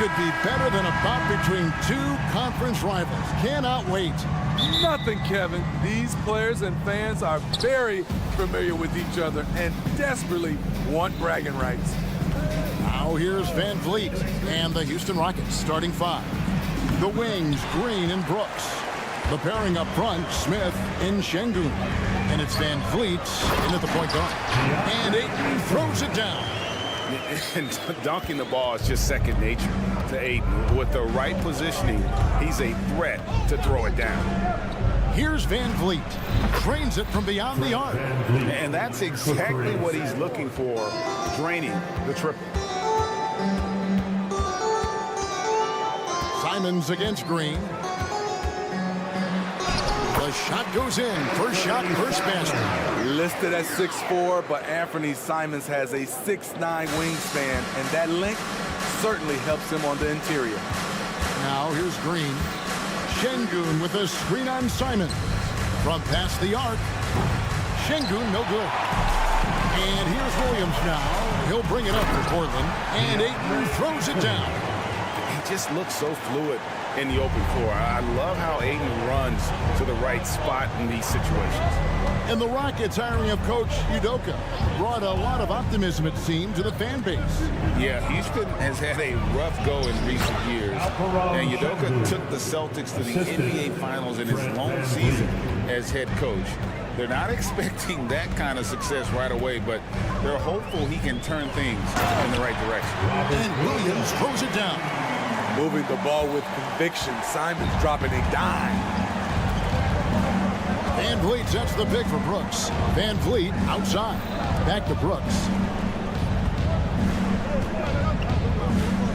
could be better than a bout between two conference rivals. Cannot wait. Nothing, Kevin. These players and fans are very familiar with each other and desperately want bragging rights. Now here's Van Vliet and the Houston Rockets starting five. The wings, Green and Brooks. The pairing up front, Smith and Şengün. And it's Van Vliet in at the point guard. And Ayton throws it down. And dunking the ball is just second nature to Ayton. With the right positioning, he's a threat to throw it down. Here's Van Vliet. Drains it from beyond the arc. And that's exactly what he's looking for, draining the triple. Simons against Green. The shot goes in. First shot, first basket. Listed at 6'4", but Anthony Simons has a 6'9" wingspan, and that length certainly helps him on the interior. Now here's Green. Şengün with a screen on Simon. From past the arc. Şengün, no good. And here's Williams now. He'll bring it up for Portland. And Ayton throws it down. He just looks so fluid in the open floor. I love how Ayton runs to the right spot in these situations. And the Rockets hiring of Coach Udoka brought a lot of optimism, it seemed, to the fan base. Yeah, Houston has had a rough go in recent years. And Udoka took the Celtics to the NBA Finals in his lone season as head coach. They're not expecting that kind of success right away, but they're hopeful he can turn things in the right direction. And Williams throws it down. Moving the ball with conviction. Simons dropping a dime. Van Vliet sets the pick for Brooks. Van Vliet outside. Back to Brooks.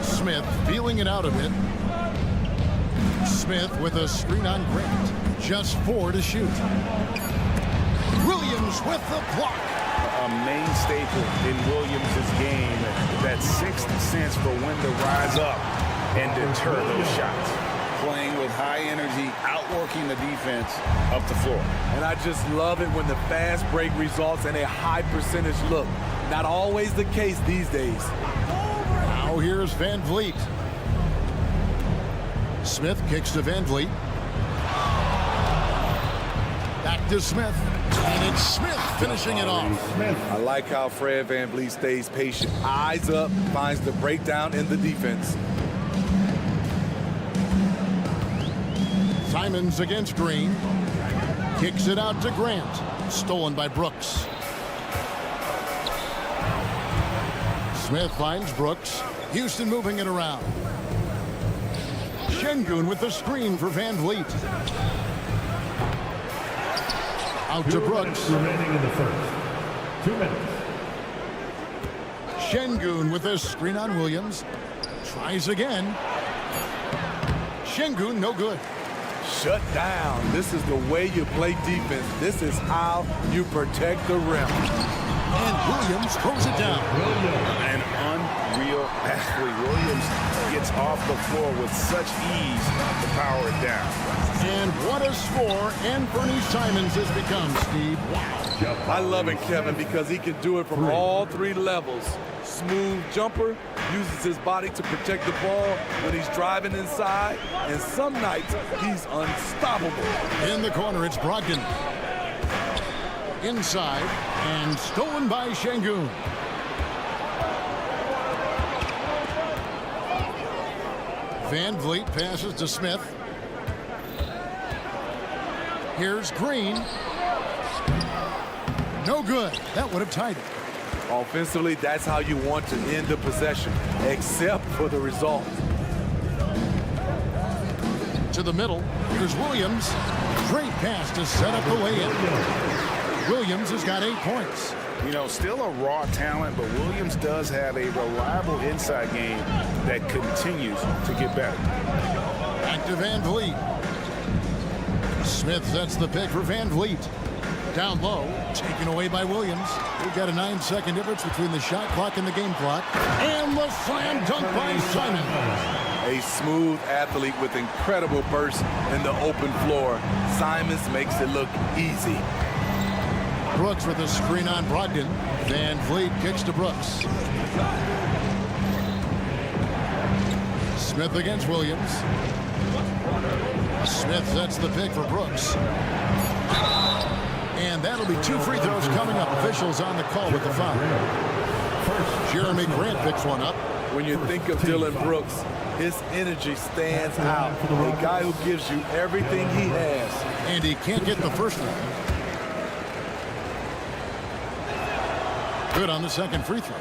Smith feeling it out a bit. Smith with a screen on Grant. Just 4 to shoot. Williams with the block. A main staple in Williams' game, that sixth sense for when to rise up and deter those shots. Playing with high energy, outworking the defense up the floor. And I just love it when the fast break results in a high percentage look. Not always the case these days. Now here's Van Vliet. Smith kicks to Van Vliet. Back to Smith. And it's Smith finishing it off. I like how Fred Van Vliet stays patient. Eyes up, finds the breakdown in the defense. Simons against Green. Kicks it out to Grant. Stolen by Brooks. Smith finds Brooks. Houston moving it around. Şengün with the screen for Van Vliet. Out to Brooks. Remaining in the first. 2 minutes. Şengün with a screen on Williams. Tries again. Şengün, no good. Shut down. This is the way you play defense. This is how you protect the rim. And Williams throws it down. An unreal athlete. Williams gets off the floor with such ease to power it down. And what a score Anthony Simons has become, Steve. Wow. I love it, Kevin, because he can do it from all 3 levels. Smooth jumper, uses his body to protect the ball when he's driving inside, and some nights he's unstoppable. In the corner, it's Brogdon. Inside, and stolen by Şengün. Van Vliet passes to Smith. Here's Green. No good. That would have tied it. Offensively, that's how you want to end the possession, except for the result. To the middle, here's Williams. Great pass to set up the lay-in. Williams has got 8 points. You know, still a raw talent, but Williams does have a reliable inside game that continues to get better. Back to Van Vliet. Smith sets the pick for Van Vliet. Down low, taken away by Williams. We've got a 9-second difference between the shot clock and the game clock. And the slam dunk by Simon. A smooth athlete with incredible burst in the open floor. Simons makes it look easy. Brooks with a screen on Brogdon. Van Vliet kicks to Brooks. Smith against Williams. Smith sets the pick for Brooks. And that'll be 2 free throws coming up. Officials on the call with the foul. Jeremy Grant picks one up. When you think of Dylan Brooks, his energy stands out. A guy who gives you everything he has. And he can't get the first one. Good on the second free throw.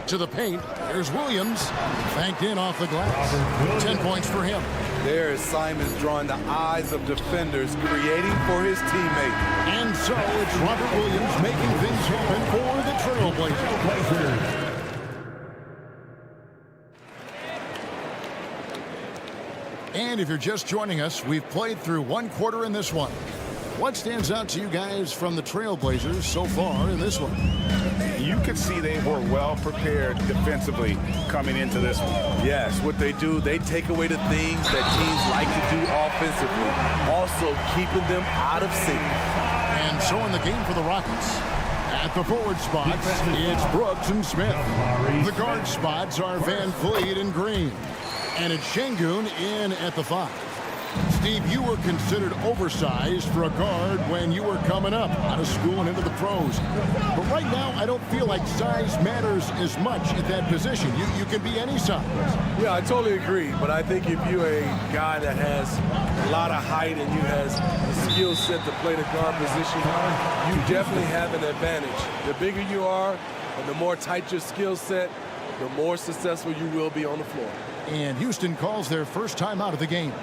To the paint. Here's Williams. Banked in off the glass. 10 points for him. There is Simons drawing the eyes of defenders, creating for his teammate. And so it's Robert Williams making things happen for the Trailblazers. And if you're just joining us, we've played through 1 quarter in this one. What stands out to you guys from the Trailblazers so far in this one? You could see they were well prepared defensively coming into this one. Yes, what they do, they take away the things that teams like to do offensively, also keeping them out of sync. And so in the game for the Rockets, at the forward spots, it's Brooks and Smith. The guard spots are Van Vliet and Green. And it's Şengün in at the 5. Steve, you were considered oversized for a guard when you were coming up out of school and into the pros. But right now, I don't feel like size matters as much at that position. You can be any size. Yeah, I totally agree. But I think if you're a guy that has a lot of height and you has the skill set to play the guard position, you definitely have an advantage. The bigger you are and the more tight your skill set, the more successful you will be on the floor. And Houston calls their first time out of the game.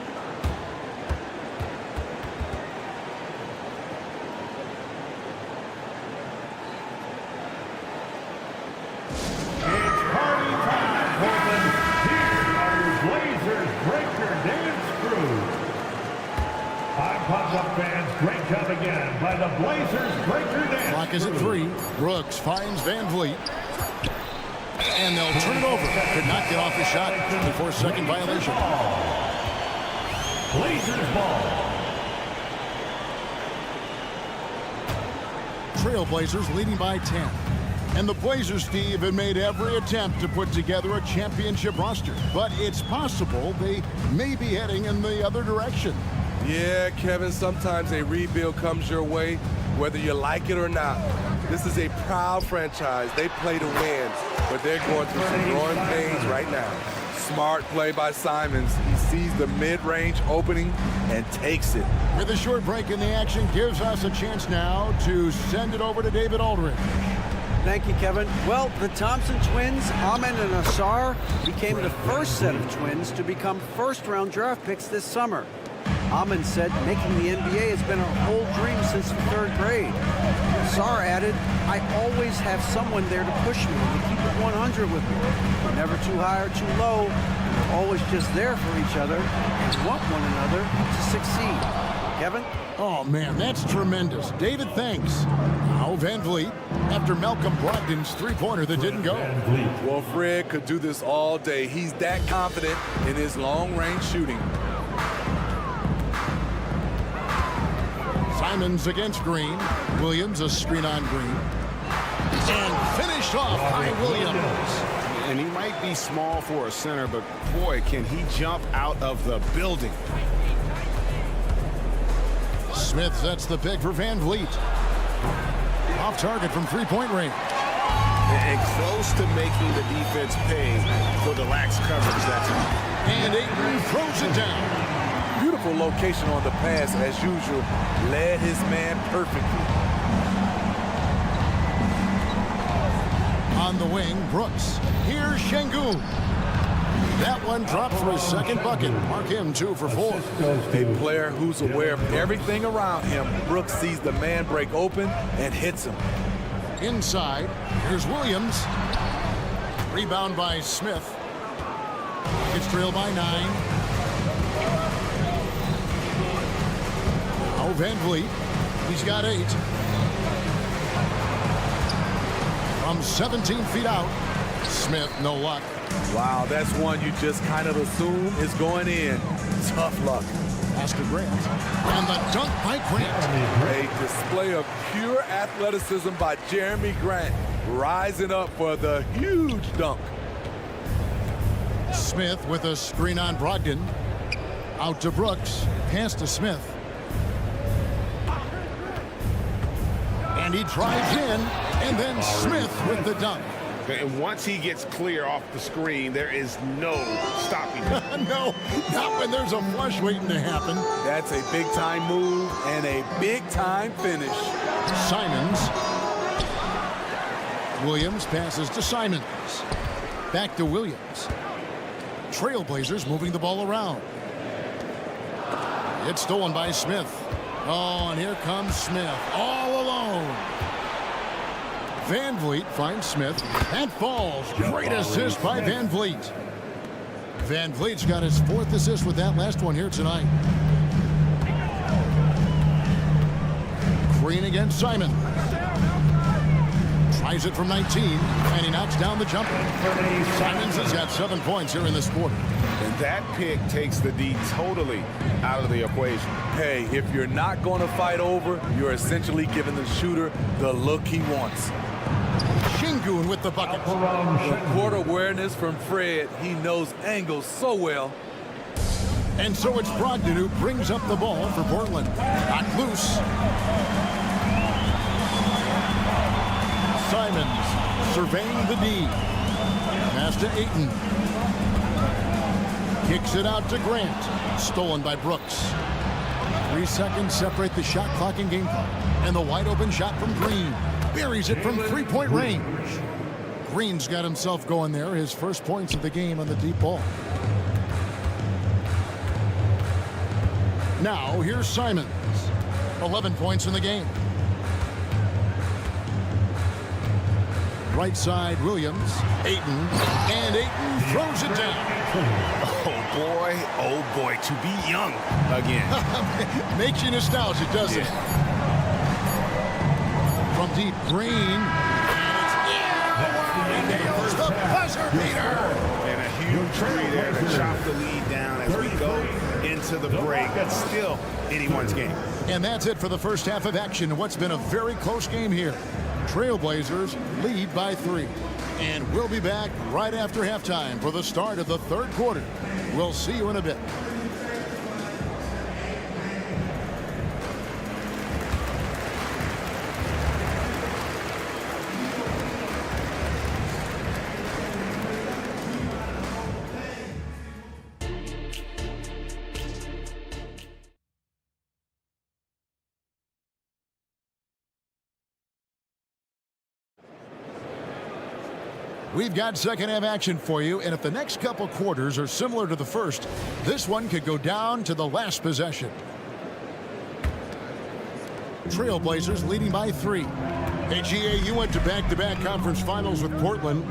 Fans, great job again by the Blazers breaker dance. Clock is at 3. Brooks finds Van Vliet. And they'll turn it over. Could not get off the shot. 24-second violation. Blazers ball. Trailblazers leading by 10. And the Blazers, Steve, have made every attempt to put together a championship roster. But it's possible they may be heading in the other direction. Yeah, Kevin, sometimes a rebuild comes your way, whether you like it or not. This is a proud franchise. They play to win, but they're going through some growing pains right now. Smart play by Simons. He sees the mid-range opening and takes it. With a short break in the action, gives us a chance now to send it over to David Aldridge. Thank you, Kevin. Well, the Thompson twins, Amin and Asar, became the first set of twins to become first-round draft picks this summer. Amin said making the NBA has been a whole dream since the 3rd grade. Asar added, I always have someone there to push me and to keep it 100 with me. We're never too high or too low. We're always just there for each other and want one another to succeed. Kevin? Oh, man, that's tremendous. David, thanks. Now Van Vliet, after Malcolm Brogdon's three-pointer that didn't go. Well, Fred could do this all day. He's that confident in his long-range shooting. Simons against Green. Williams a screen on Green. And finished off by Williams. And he might be small for a center, but boy, can he jump out of the building. Smith sets the pick for Van Vliet. Off target from three-point range. And close to making the defense pay for the lax coverage that time. And Ayton throws it down. Beautiful location on the pass, as usual. Led his man perfectly. On the wing, Brooks. Here's Şengün. That one dropped for his second bucket. Mark him 2 for 4. A player who's aware of everything around him. Brooks sees the man break open and hits him. Inside, here's Williams. Rebound by Smith. It's trailed by 9. Now Van Vliet. He's got 8. From 17 feet out. Smith, no luck. Wow, that's one you just kind of assume is going in. Tough luck. Pass to Grant. And the dunk by Grant. A display of pure athleticism by Jeremy Grant, rising up for the huge dunk. Smith with a screen on Brogdon. Out to Brooks. Pass to Smith. And he drives in. And then Smith with the dunk. And once he gets clear off the screen, there is no stopping him. No, not when there's a flush waiting to happen. That's a big-time move and a big-time finish. Simons. Williams passes to Simons. Back to Williams. Trailblazers moving the ball around. It's stolen by Smith. Oh, and here comes Smith all alone. Van Vliet finds Smith and falls. Great assist by Van Vliet. Van Vliet's got his 4th assist with that last one here tonight. Green against Simon. Tries it from 19, and he knocks down the jumper. Simons has got 7 points here in this quarter. And that pick takes the D totally out of the equation. Hey, if you're not going to fight over, you're essentially giving the shooter the look he wants. Şengün with the bucket. The court awareness from Fred. He knows angles so well. And so it's Brogdon who brings up the ball for Portland. Not loose. Simons surveying the D. Pass to Ayton. Kicks it out to Grant. Stolen by Brooks. 3 seconds separate the shot clock and game clock. And the wide open shot from Green. Buries it from 3-point range. Green's got himself going there. His first points of the game on the deep ball. Now here's Simons. 11 points in the game. Right side, Williams. Ayton. And Ayton throws it down. Oh boy, to be young again. Makes you nostalgic, doesn't it? From deep, Green. And it's nails the buzzer beater. And a huge three there to chop the lead down as we go into the break. That's still anyone's game. And that's it for the first half of action in what's been a very close game here. Trailblazers lead by 3. And we'll be back right after halftime for the start of the 3rd quarter. We'll see you in a bit. We've got second half action for you, and if the next couple quarters are similar to the first, this one could go down to the last possession. Trailblazers leading by 3. Hey, GA, you went to back-to-back conference finals with Portland.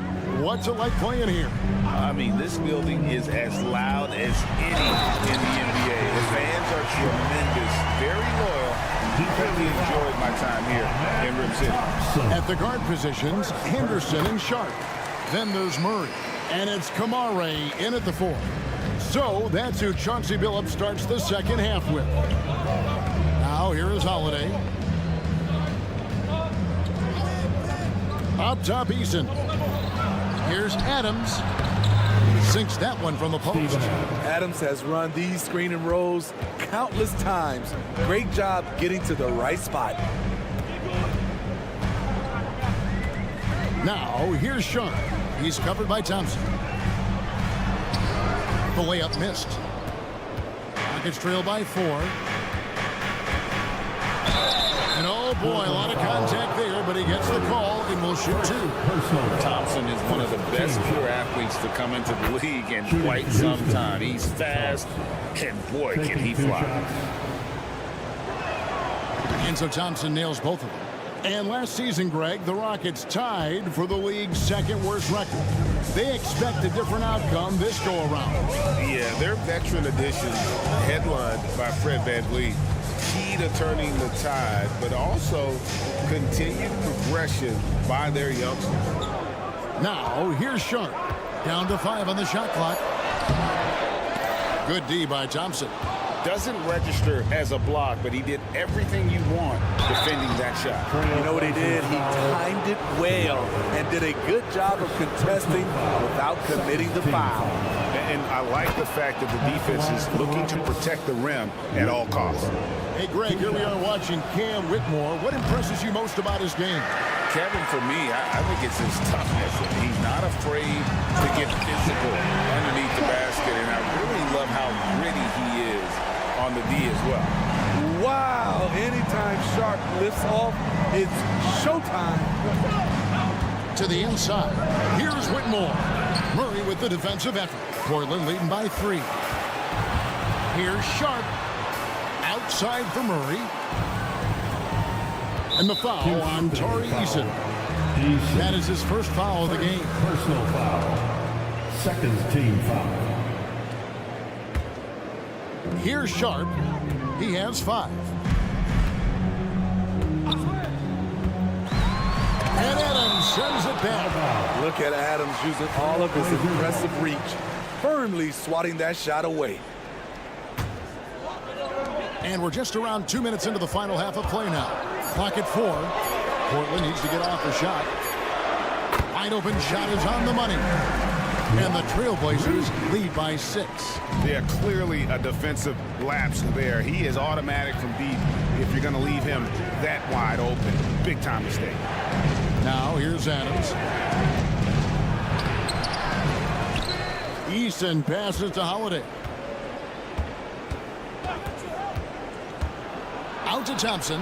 What's it like playing here? I mean, this building is as loud as any in the NBA. The fans are tremendous, very loyal. Really enjoyed my time here in Rip City. At the guard positions, Henderson and Sharp. Then there's Murray, and it's Kamare in at the 4. So that's who Chauncey Billups starts the second half with. Now here is Holiday. Up top, Eason. Here's Adams. Sinks that one from the post. Adams has run these screen and rolls countless times. Great job getting to the right spot. Now here's Sharp. He's covered by Thompson. The layup missed. Rockets trail by 4. And oh boy, a lot of contact there, but he gets the call and will shoot 2. Thompson is one of the best pure athletes to come into the league in quite some time. He's fast, and boy, can he fly. And so Thompson nails both of them. And last season, Greg, the Rockets tied for the league's 2nd worst record. They expect a different outcome this go-around. Yeah, their veteran addition, headlined by Fred VanVleet, key to turning the tide, but also continued progression by their youngsters. Now, here's Sharp. Down to 5 on the shot clock. Good D by Thompson. Doesn't register as a block, but he did everything you want defending that shot. You know what he did? He timed it well and did a good job of contesting without committing the foul. And I like the fact that the defense is looking to protect the rim at all costs. Hey, Greg, here we are watching Cam Whitmore. What impresses you most about his game? Kevin, for me, I think it's his toughness. He's not afraid to get physical underneath the basket, and I really love how gritty he is on the D as well. Wow, anytime Sharp lifts off, it's showtime. To the inside. Here's Whitmore. Murray with the defensive effort. Portland leading by 3. Here's Sharp. Outside for Murray. And the foul on Tari Eason. That is his first foul of the game. Personal foul. Second team foul. Here's Sharp. He has 5. And Adams sends it back. Look at Adams using all of his impressive reach, firmly swatting that shot away. And we're just around 2 minutes into the final half of play now. Clock at 4. Portland needs to get off a shot. Wide open shot is on the money. And the Trailblazers lead by 6. Yeah, clearly a defensive lapse there. He is automatic from deep if you're going to leave him that wide open. Big time mistake. Now here's Adams. Eason passes to Holiday. Out to Thompson.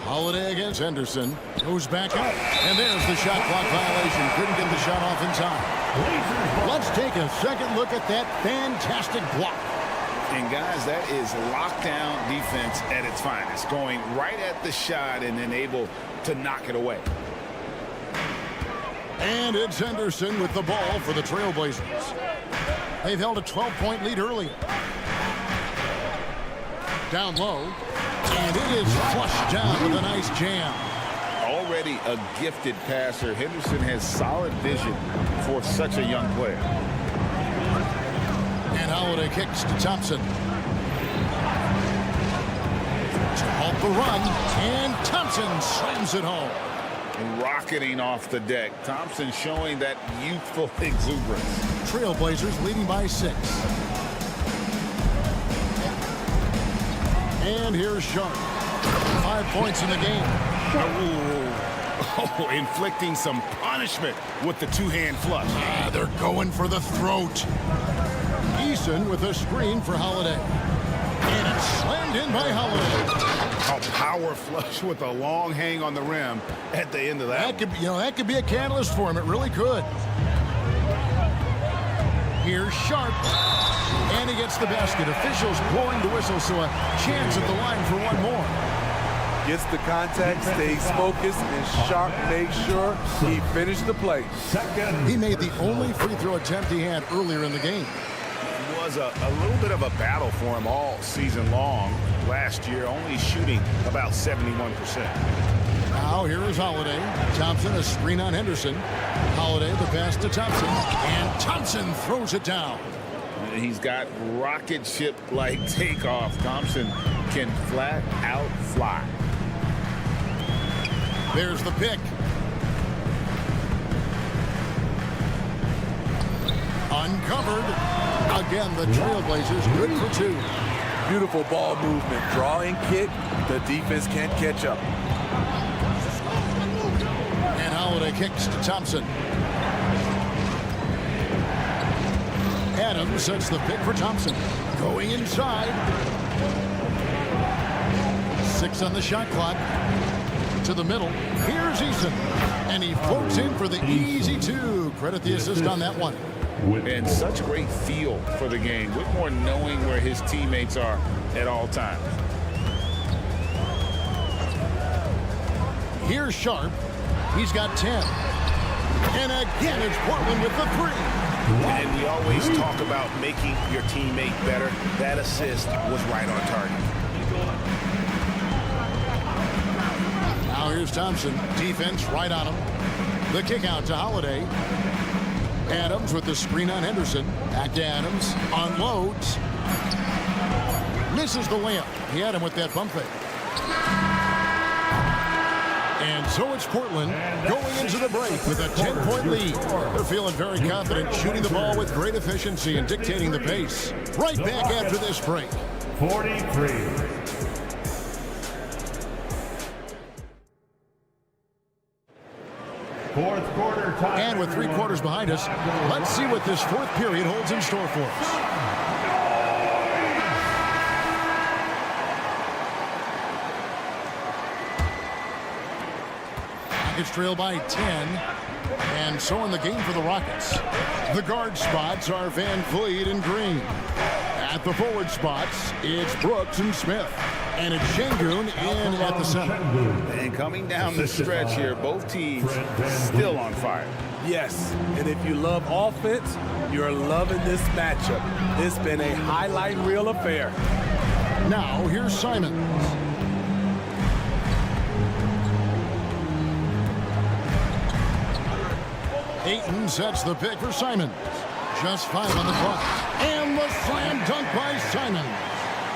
Holiday against Henderson. Goes back up. And there's the shot clock violation. Couldn't get the shot off in time. Let's take a second look at that fantastic block. And guys, that is lockdown defense at its finest. Going right at the shot and then able to knock it away. And it's Henderson with the ball for the Trailblazers. They've held a 12-point lead earlier. Down low. And it is flushed down with a nice jam. Already a gifted passer, Henderson has solid vision for such a young player. And Holiday kicks to Thompson. To halt the run. And Thompson slams it home. Rocketing off the deck. Thompson showing that youthful exuberance. Trailblazers leading by 6. And here's Sharp. 5 points in the game. Oh, inflicting some punishment with the two-hand flush. They're going for the throat. Eason with a screen for Holiday. And it's slammed in by Holiday. A power flush with a long hang on the rim at the end of that. That could be a catalyst for him. It really could. Here's Sharp. And he gets the basket. Officials blowing the whistle, so a chance at the line for one more. Gets the contact, stays focused, and Sharp makes sure he finished the play. He made the only free throw attempt he had earlier in the game. It was a little bit of a battle for him all season long. Last year, only shooting about 71%. Now here is Holiday. Thompson, a screen on Henderson. Holiday, the pass to Thompson. And Thompson throws it down. He's got rocket ship-like takeoff. Thompson can flat out fly. There's the pick. Uncovered. Again, the Trailblazers good for 2. Beautiful ball movement. Draw and kick. The defense can't catch up. And Holiday kicks to Thompson. Adams sets the pick for Thompson. Going inside. 6 on the shot clock. To the middle. Here's Eason. And he floats in for the easy 2. Credit the assist on that one. And such great feel for the game. Whitmore knowing where his teammates are at all times. Here's Sharp. He's got 10. And again, it's Portland with the 3. And we always talk about making your teammate better. That assist was right on target. Now here's Thompson. Defense right on him. The kick out to Holiday. Adams with the screen on Henderson. Back to Adams. Unloads. Misses the layup. He had him with that bump fake. And so it's Portland going into the break with a 10-point lead. They're feeling very confident, shooting the ball with great efficiency and dictating the pace. Right back after this break. 43. Fourth quarter time. And with 3 quarters behind us, let's see what this fourth period holds in store for us. Rockets trail by 10, and so in the game for the Rockets. The guard spots are Van Vliet and Green. At the forward spots, it's Brooks and Smith. And it's Şengün in at the center. And coming down the stretch here, both teams still on fire. Yes, and if you love offense, you're loving this matchup. It's been a highlight reel affair. Now, here's Simons. Ayton sets the pick for Simons. Just 5 on the clock. And the slam dunk by Simons.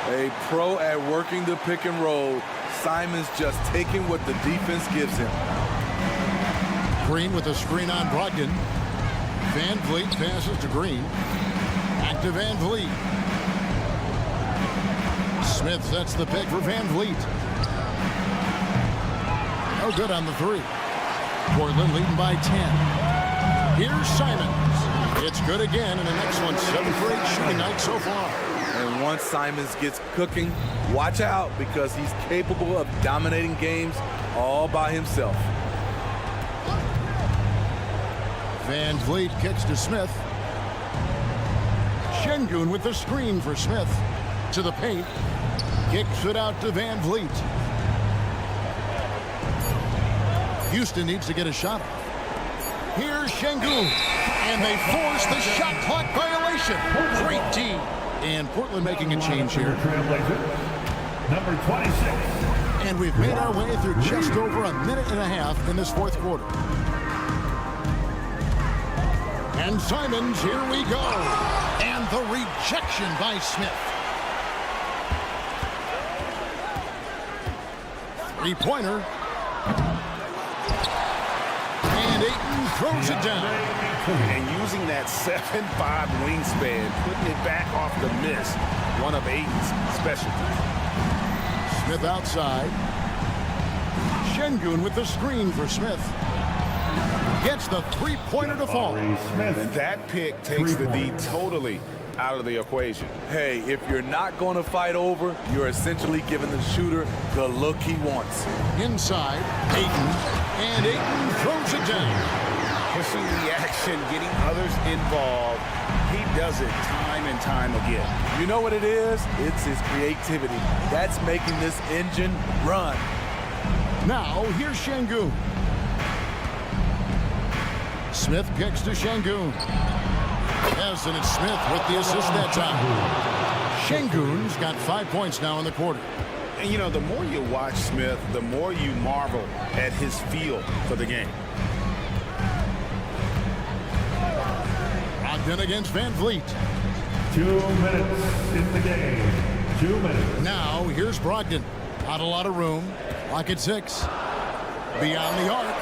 A pro at working the pick and roll. Simons just taking what the defense gives him. Green with a screen on Brogdon. Van Vliet passes to Green. Back to Van Vliet. Smith sets the pick for Van Vliet. No good on the 3. Portland leading by 10. Here's Simons. It's good again, and an excellent 7 for 8 shooting night so far. And once Simons gets cooking, watch out because he's capable of dominating games all by himself. Van Vliet kicks to Smith. Şengün with the screen for Smith. To the paint. Kicks it out to Van Vliet. Houston needs to get a shot off. Here's Şengün. And they force the shot clock violation. Great D. And Portland making a change here. Number 26. And we've made our way through just over a minute and a half in this fourth quarter. And Simons, here we go. And the rejection by Smith. 3-pointer. And Ayton throws it down. And using that 7'5" wingspan, putting it back off the miss, one of Ayton's specialties. Smith outside. Şengün with the screen for Smith. Gets the 3-pointer to fall. And that pick takes the D totally out of the equation. Hey, if you're not going to fight over, you're essentially giving the shooter the look he wants. Inside, Ayton. And Ayton throws it down. Pushing the action, getting others involved. He does it time and time again. You know what it is? It's his creativity. That's making this engine run. Now, here's Şengün. Smith kicks to Şengün. Yes, and it's Smith with the assist that time. Şengün's got 5 points now in the quarter. And, you know, the more you watch Smith, the more you marvel at his feel for the game. Brogdon against Van Vliet. 2 minutes in the game. 2 minutes. Now, here's Brogdon. Not a lot of room. Clock at 6. Beyond the arc.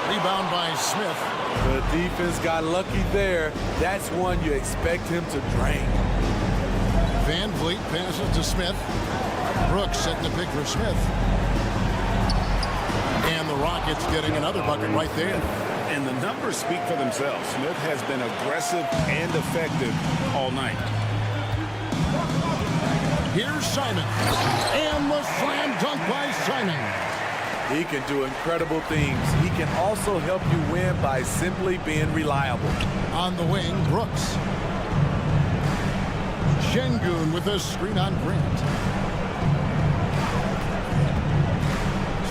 Rebound by Smith. The defense got lucky there. That's one you expect him to drain. Van Vliet passes to Smith. Brooks setting the pick for Smith. And the Rockets getting another bucket right there. And the numbers speak for themselves. Smith has been aggressive and effective all night. Here's Simon. And the slam dunk by Simon. He can do incredible things. He can also help you win by simply being reliable. On the wing, Brooks. Şengün with a screen on Grant.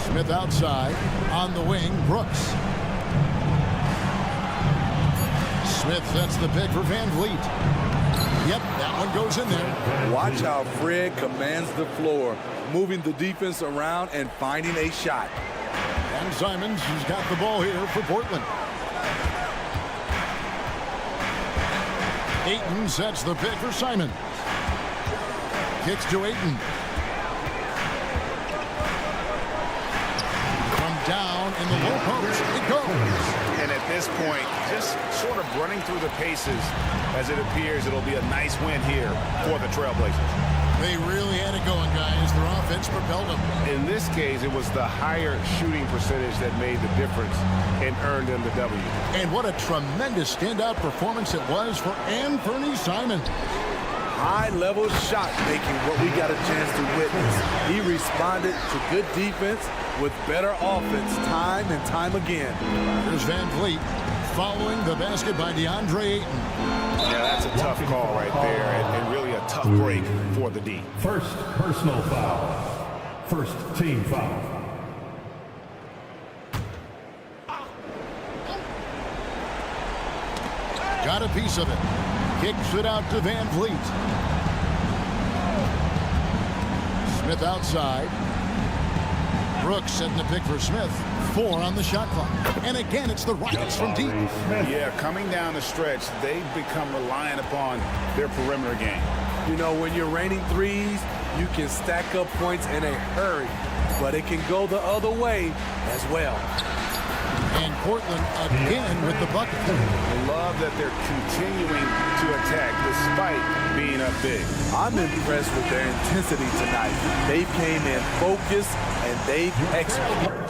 Smith outside. On the wing, Brooks. Smith sets the pick for Van Vliet. Yep, that one goes in there. Watch how Fred commands the floor, moving the defense around and finding a shot. And Simons has got the ball here for Portland. Ayton sets the pick for Simon. Kicks to Ayton. From down in the low post, it goes. And at this point, just sort of running through the paces as it appears it'll be a nice win here for the Trailblazers. They really had it going, guys. Their offense propelled them. In this case, it was the higher shooting percentage that made the difference and earned them the W. And what a tremendous standout performance it was for Anthony Simon. High-level shot making, what we got a chance to witness. He responded to good defense with better offense time and time again. Here's Van Vliet following the basket by DeAndre Ayton. Yeah, that's a tough call right there, and really a tough break for the D. First personal foul. First team foul. Got a piece of it. Kicks it out to Van Vliet. Smith outside. Brooks setting the pick for Smith. 4 on the shot clock. And again, it's the Rockets from deep. Yeah, coming down the stretch, they've become reliant upon their perimeter game. You know, when you're raining threes, you can stack up points in a hurry, but it can go the other way as well. And Portland again with the bucket. I love that they're continuing to attack despite being up big. I'm impressed with their intensity tonight. They came in focused and they've executed.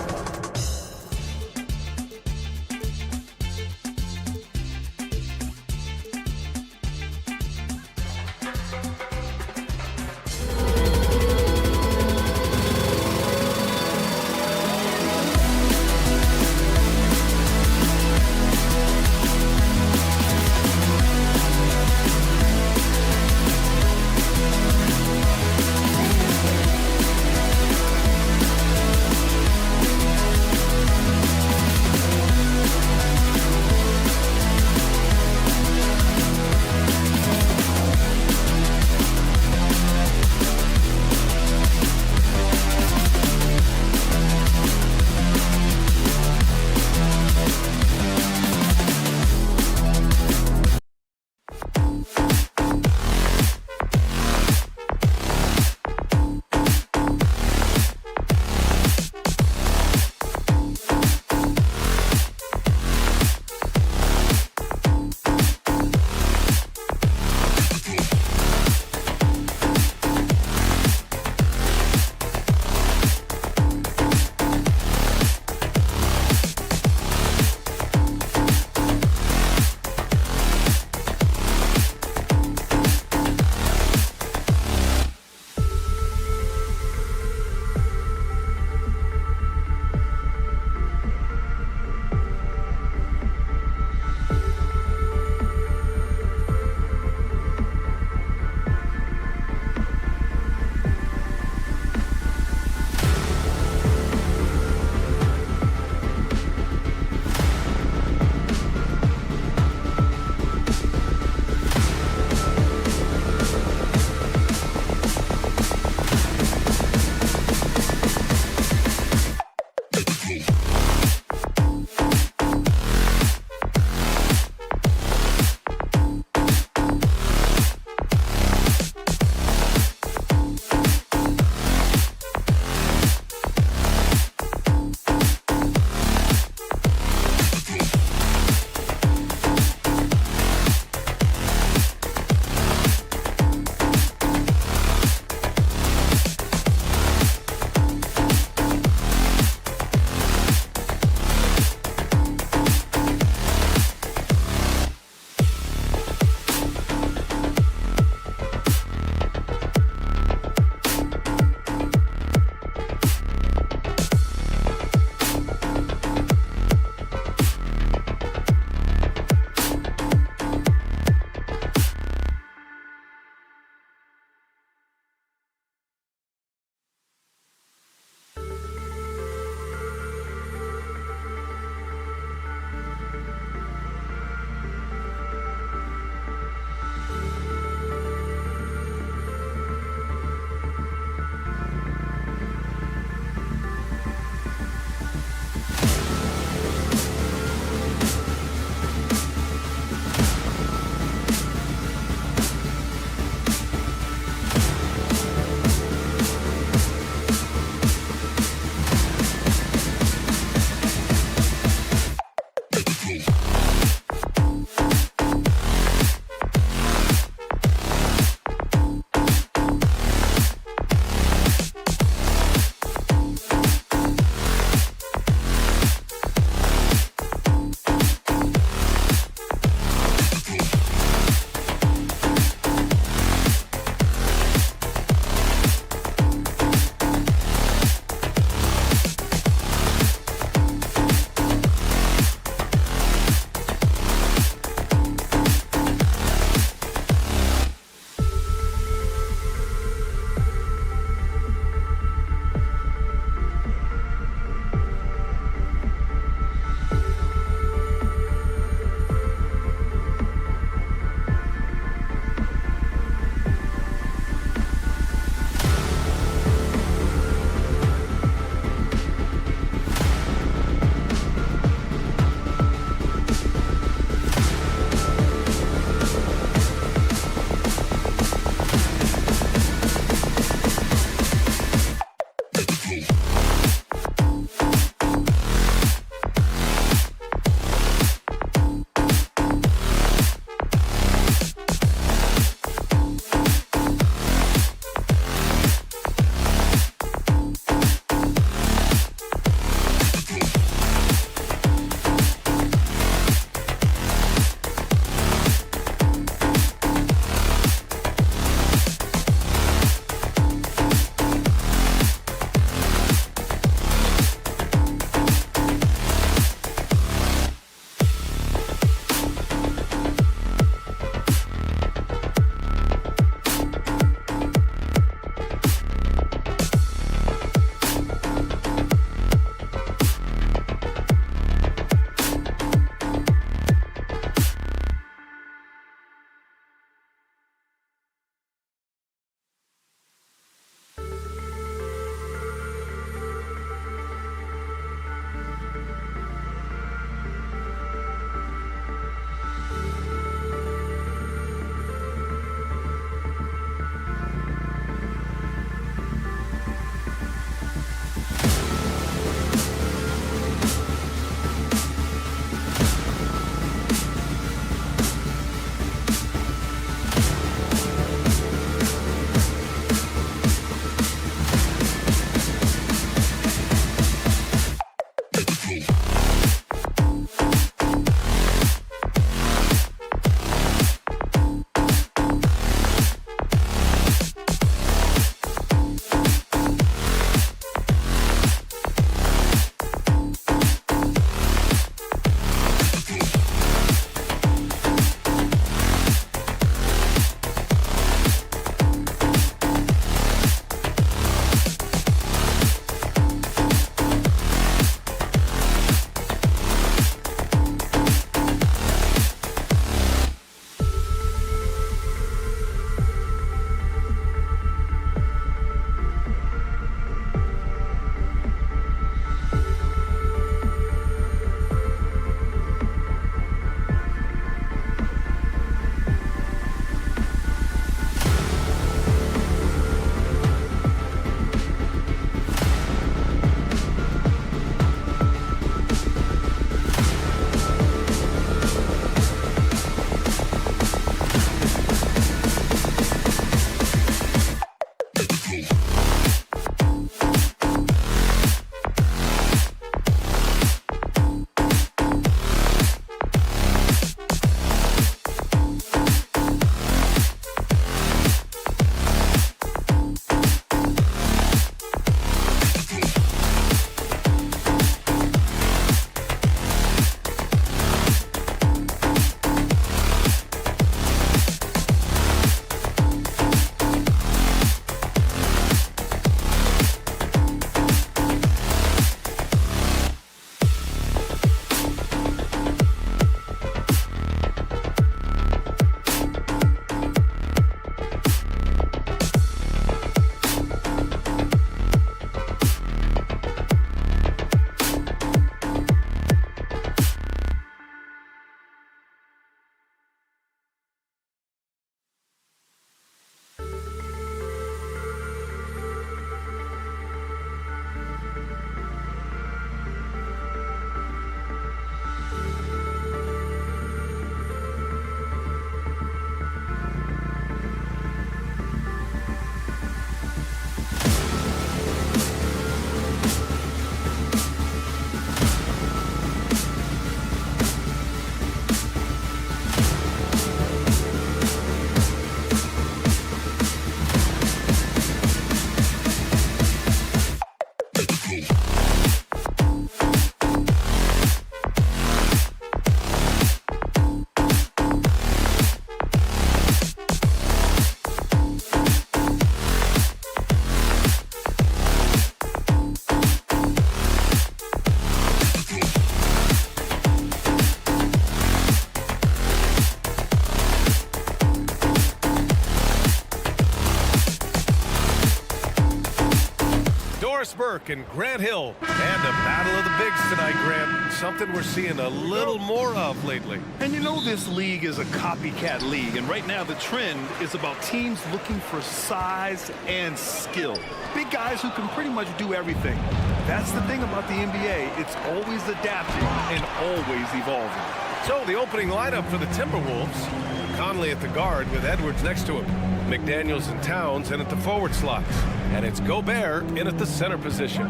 Doris Burke and Grant Hill. And a battle of the bigs tonight, Grant. Something we're seeing a little more of lately. And you know this league is a copycat league, and right now the trend is about teams looking for size and skill. Big guys who can pretty much do everything. That's the thing about the NBA. It's always adapting and always evolving. So the opening lineup for the Timberwolves. Conley at the guard with Edwards next to him. McDaniels and Towns in at the forward slots. And it's Gobert in at the center position.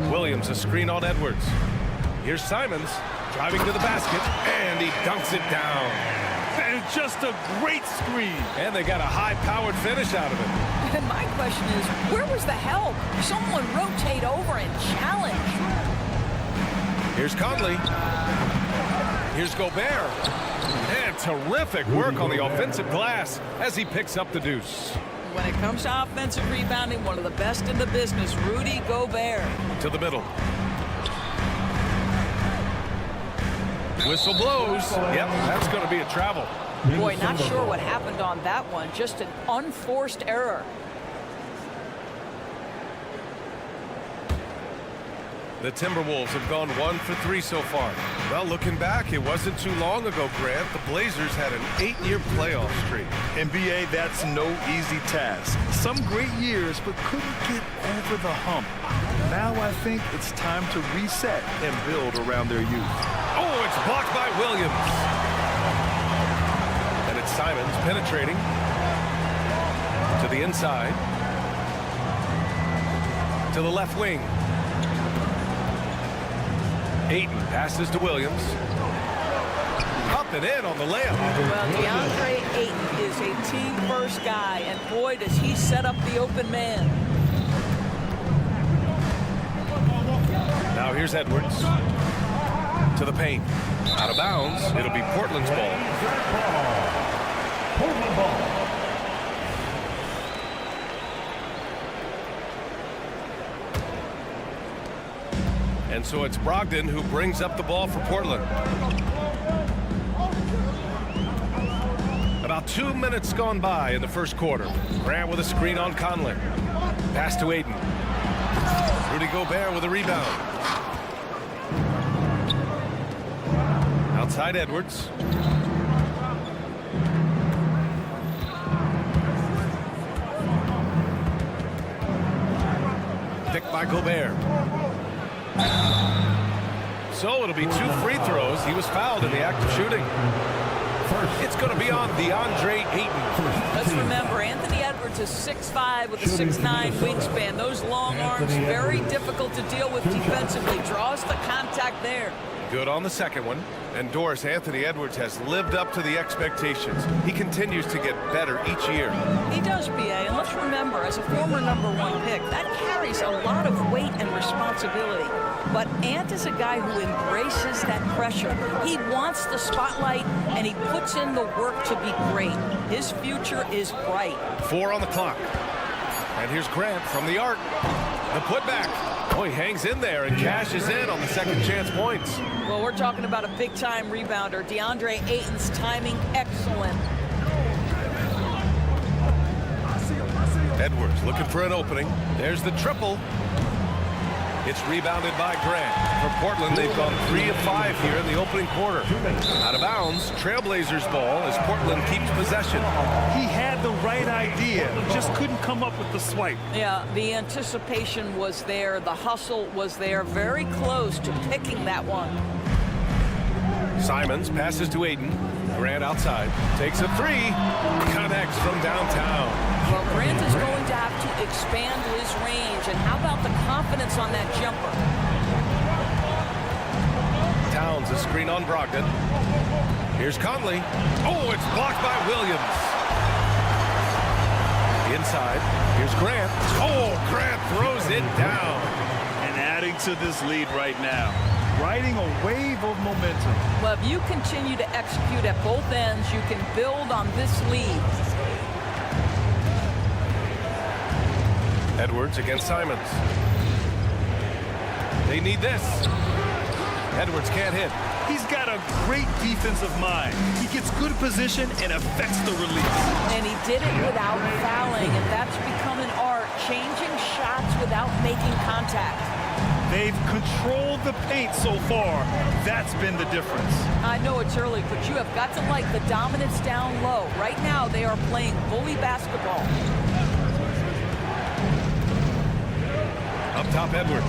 Williams a screen on Edwards. Here's Simons driving to the basket, and he dunks it down. And just a great screen. And they got a high-powered finish out of it. And my question is, where was the help? Someone rotate over and challenge. Here's Conley. Here's Gobert. And terrific work on the offensive glass as he picks up the deuce. When it comes to offensive rebounding, one of the best in the business, Rudy Gobert. To the middle. Whistle blows. Yep, that's going to be a travel. Boy, not sure what happened on that one. Just an unforced error. The Timberwolves have gone 1 for 3 so far. Well, looking back, it wasn't too long ago, Grant. The Blazers had an 8-year playoff streak. NBA, that's no easy task. Some great years, but couldn't get over the hump. Now I think it's time to reset and build around their youth. Oh, it's blocked by Williams. And it's Simons penetrating to the inside. To the left wing. Ayton passes to Williams. Up and in on the layup. Well, DeAndre Ayton is a team-first guy, and boy, does he set up the open man. Now here's Edwards. To the paint. Out of bounds. It'll be Portland's ball. Portland ball. And so it's Brogdon who brings up the ball for Portland. About 2 minutes gone by in the first quarter. Grant with a screen on Conley. Pass to Ayton. Rudy Gobert with a rebound. Outside Edwards. Picked by Gobert. So it'll be 2 free throws. He was fouled in the act of shooting. It's going to be on DeAndre Ayton. Let's remember, Anthony Edwards is 6'5" with a 6'9" wingspan. Those long arms, very difficult to deal with defensively. Draws the contact there. Good on the second one. And Doris, Anthony Edwards has lived up to the expectations. He continues to get better each year. He does, BA, and let's remember, as a former #1 pick, that carries a lot of weight and responsibility. But Ant is a guy who embraces that pressure. He wants the spotlight, and he puts in the work to be great. His future is bright. 4 on the clock. And here's Grant from the arc. The putback. Oh, he hangs in there and cashes in on the second chance points. Well, we're talking about a big-time rebounder. DeAndre Ayton's timing excellent. Edwards looking for an opening. There's the triple. It's rebounded by Grant. For Portland, they've gone 3 of 5 here in the opening quarter. Out of bounds, Trailblazers ball as Portland keeps possession. He had the right idea, just couldn't come up with the swipe. Yeah, the anticipation was there. The hustle was there. Very close to picking that one. Simons passes to Ayton. Grant outside. Takes a 3. Connects from downtown. Well, Grant is going to have to expand his range. And how about the confidence on that jumper? Towns a screen on Brogdon. Here's Conley. Oh, it's blocked by Williams. Inside. Here's Grant. Oh, Grant throws it down. And adding to this lead right now. Riding a wave of momentum. Well, if you continue to execute at both ends, you can build on this lead. Edwards against Simons. They need this. Edwards can't hit. He's got a great defensive mind. He gets good position and affects the release. And he did it without fouling, and that's become an art. changing shots without making contact. They've controlled the paint so far. That's been the difference. I know it's early, but you have got to like the dominance down low. Right now, they are playing bully basketball. Up top, Edwards.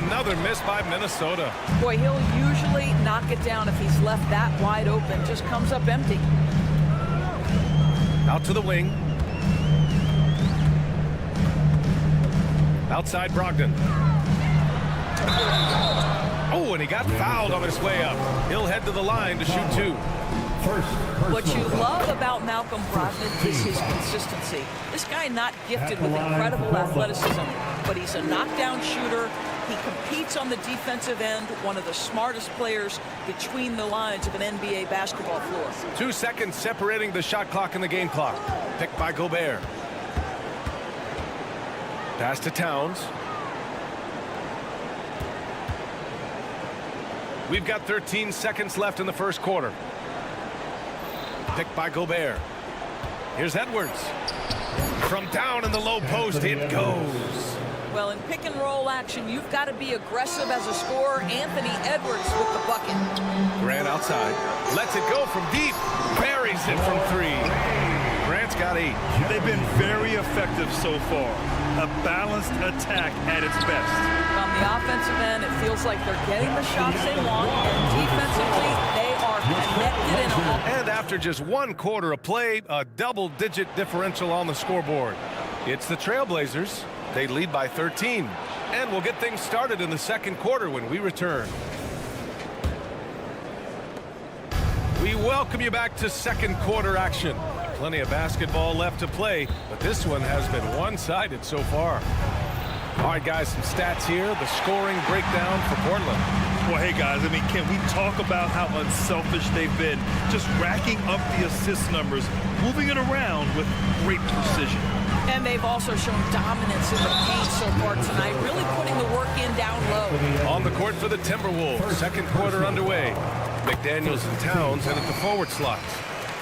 Another miss by Minnesota. Boy, he'll usually knock it down if he's left that wide open. Just comes up empty. Out to the wing. Outside Brogdon. Oh, and he got fouled on his way up. He'll head to the line to shoot two. What you love about Malcolm Brogdon is his consistency. This guy not gifted with incredible athleticism, but he's a knockdown shooter. He competes on the defensive end, one of the smartest players between the lines of an NBA basketball floor. 2 seconds separating the shot clock and the game clock. Picked by Gobert. Pass to Towns. We've got 13 seconds left in the first quarter. Picked by Gobert. Here's Edwards. From down in the low post, it goes. Well, in pick and roll action, you've got to be aggressive as a scorer. Anthony Edwards with the bucket. Grant outside. Lets it go from deep. Buries it from three. Grant's got 8. They've been very effective so far. A balanced attack at its best. On the offensive end, it feels like they're getting the shots they want, and defensively, they are connected in all. And after just 1 quarter of play, a double-digit differential on the scoreboard. It's the Trailblazers. They lead by 13. And we'll get things started in the second quarter when we return. We welcome you back to second quarter action. Plenty of basketball left to play, but this one has been one-sided so far. All right, guys, some stats here. The scoring breakdown for Portland. Well, hey, guys, I mean, can we talk about how unselfish they've been? Just racking up the assist numbers, moving it around with great precision. And they've also shown dominance in the paint so far tonight, really putting the work in down low. On the court for the Timberwolves. Second quarter underway. McDaniels and Towns in at the forward slots.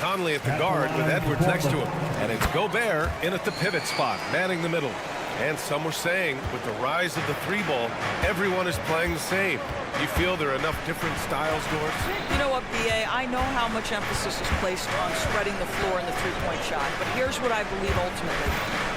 Conley at the guard with Edwards next to him. And it's Gobert in at the pivot spot, manning the middle. And some were saying, with the rise of the 3-ball, everyone is playing the same. You feel there are enough different styles, Doris? You know what, B.A., I know how much emphasis is placed on spreading the floor in the three-point shot, but here's what I believe ultimately.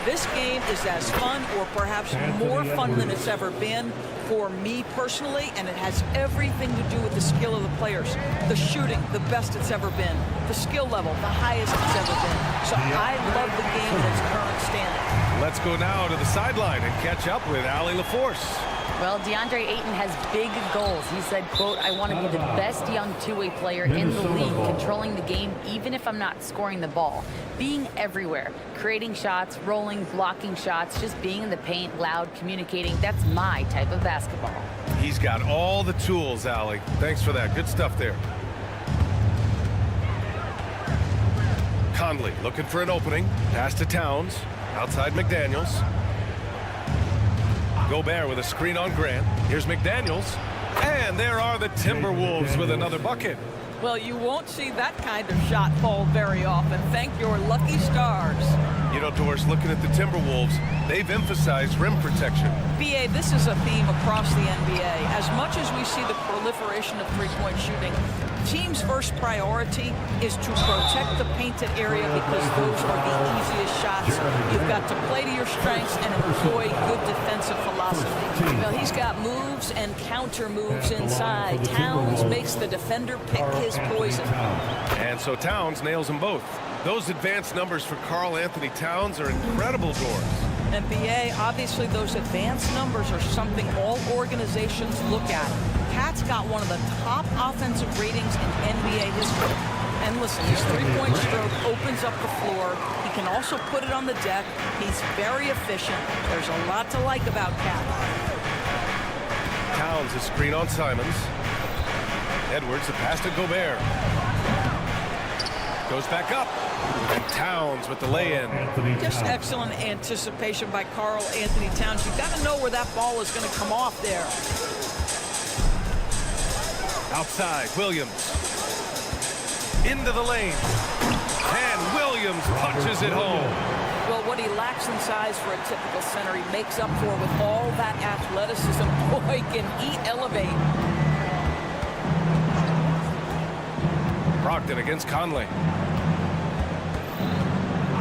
This game is as fun or perhaps more fun than it's ever been for me personally, and it has everything to do with the skill of the players. The shooting, the best it's ever been. The skill level, the highest it's ever been. So I love the game in its current standing. Let's go now to the sideline and catch up with Allie LaForce. Well, DeAndre Ayton has big goals. He said, quote, I want to be the best young two-way player in the league, controlling the game even if I'm not scoring the ball. Being everywhere, creating shots, rolling, blocking shots, just being in the paint, loud, communicating. That's my type of basketball. He's got all the tools, Allie. Thanks for that. Good stuff there. Conley looking for an opening. Pass to Towns. Outside McDaniels. Gobert with a screen on Grant. Here's McDaniels. And there are the Timberwolves with another bucket. Well, you won't see that kind of shot fall very often. Thank your lucky stars. You know, Doris, looking at the Timberwolves, they've emphasized rim protection. B.A., this is a theme across the NBA. As much as we see the proliferation of three-point shooting, team's first priority is to protect the painted area because those are the easiest shots. You've got to play to your strengths and employ good defensive philosophy. Well, he's got moves and counter moves inside. Towns makes the defender pick his poison. And so Towns nails them both. Those advanced numbers for Karl Anthony Towns are incredible, Doris. And B.A., obviously those advanced numbers are something all organizations look at. Pat's got one of the top offensive ratings in NBA history. And listen, his three-point stroke opens up the floor. He can also put it on the deck. He's very efficient. There's a lot to like about Pat. Towns a screen on Simons. Edwards, the pass to Gobert. Goes back up. And Towns with the lay-in. Just excellent anticipation by Karl Anthony Towns. You've got to know where that ball is going to come off there. Outside, Williams. Into the lane. And Williams punches it home. Well, what he lacks in size for a typical center, he makes up for with all that athleticism. Boy, can he elevate. Brogdon against Conley.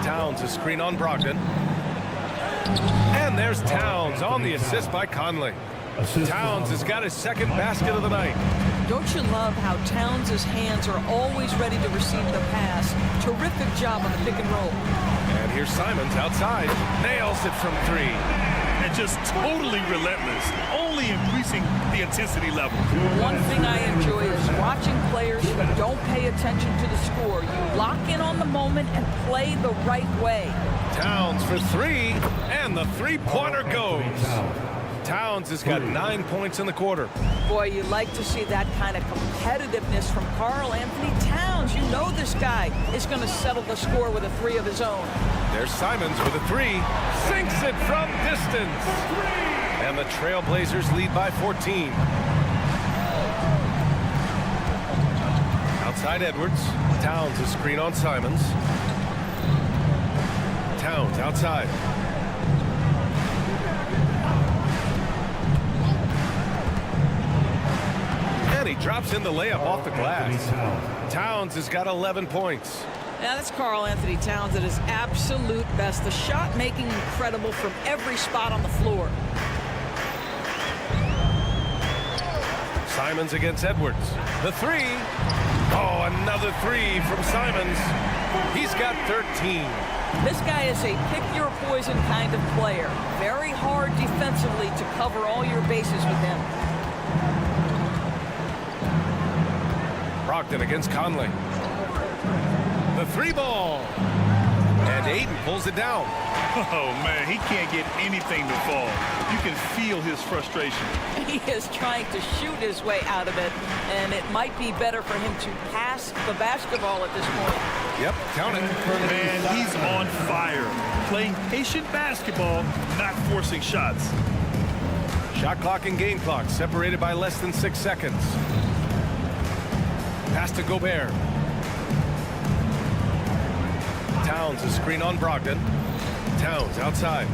Towns a screen on Brogdon. And there's Towns on the assist by Conley. Towns has got his second basket of the night. Don't you love how Towns' hands are always ready to receive the pass? Terrific job on the pick and roll. And here's Simons outside. Nails it from three. And just totally relentless, only increasing the intensity level. One thing I enjoy is watching players who don't pay attention to the score. You lock in on the moment and play the right way. Towns for three, and the three-pointer goes. Towns has got 9 points in the quarter. Boy, you like to see that kind of competitiveness from Karl Anthony Towns. You know this guy is going to settle the score with a three of his own. There's Simons with a three. Sinks it from distance. And the Trailblazers lead by 14. Outside Edwards. Towns a screen on Simons. Towns outside. And he drops in the layup off the glass. Towns has got 11 points. Now that's Karl Anthony Towns at his absolute best. The shot making incredible from every spot on the floor. Simons against Edwards. The three. Oh, another three from Simons. He's got 13. This guy is a pick-your-poison kind of player. Very hard defensively to cover all your bases with him. Brogdon against Conley. The three ball. And Ayton pulls it down. Oh, man, he can't get anything to fall. You can feel his frustration. He is trying to shoot his way out of it, and it might be better for him to pass the basketball at this point. Yep, count it. Man, he's on fire. Playing patient basketball, not forcing shots. Shot clock and game clock separated by less than 6 seconds. Pass to Gobert. Towns a screen on Brogdon. Towns outside.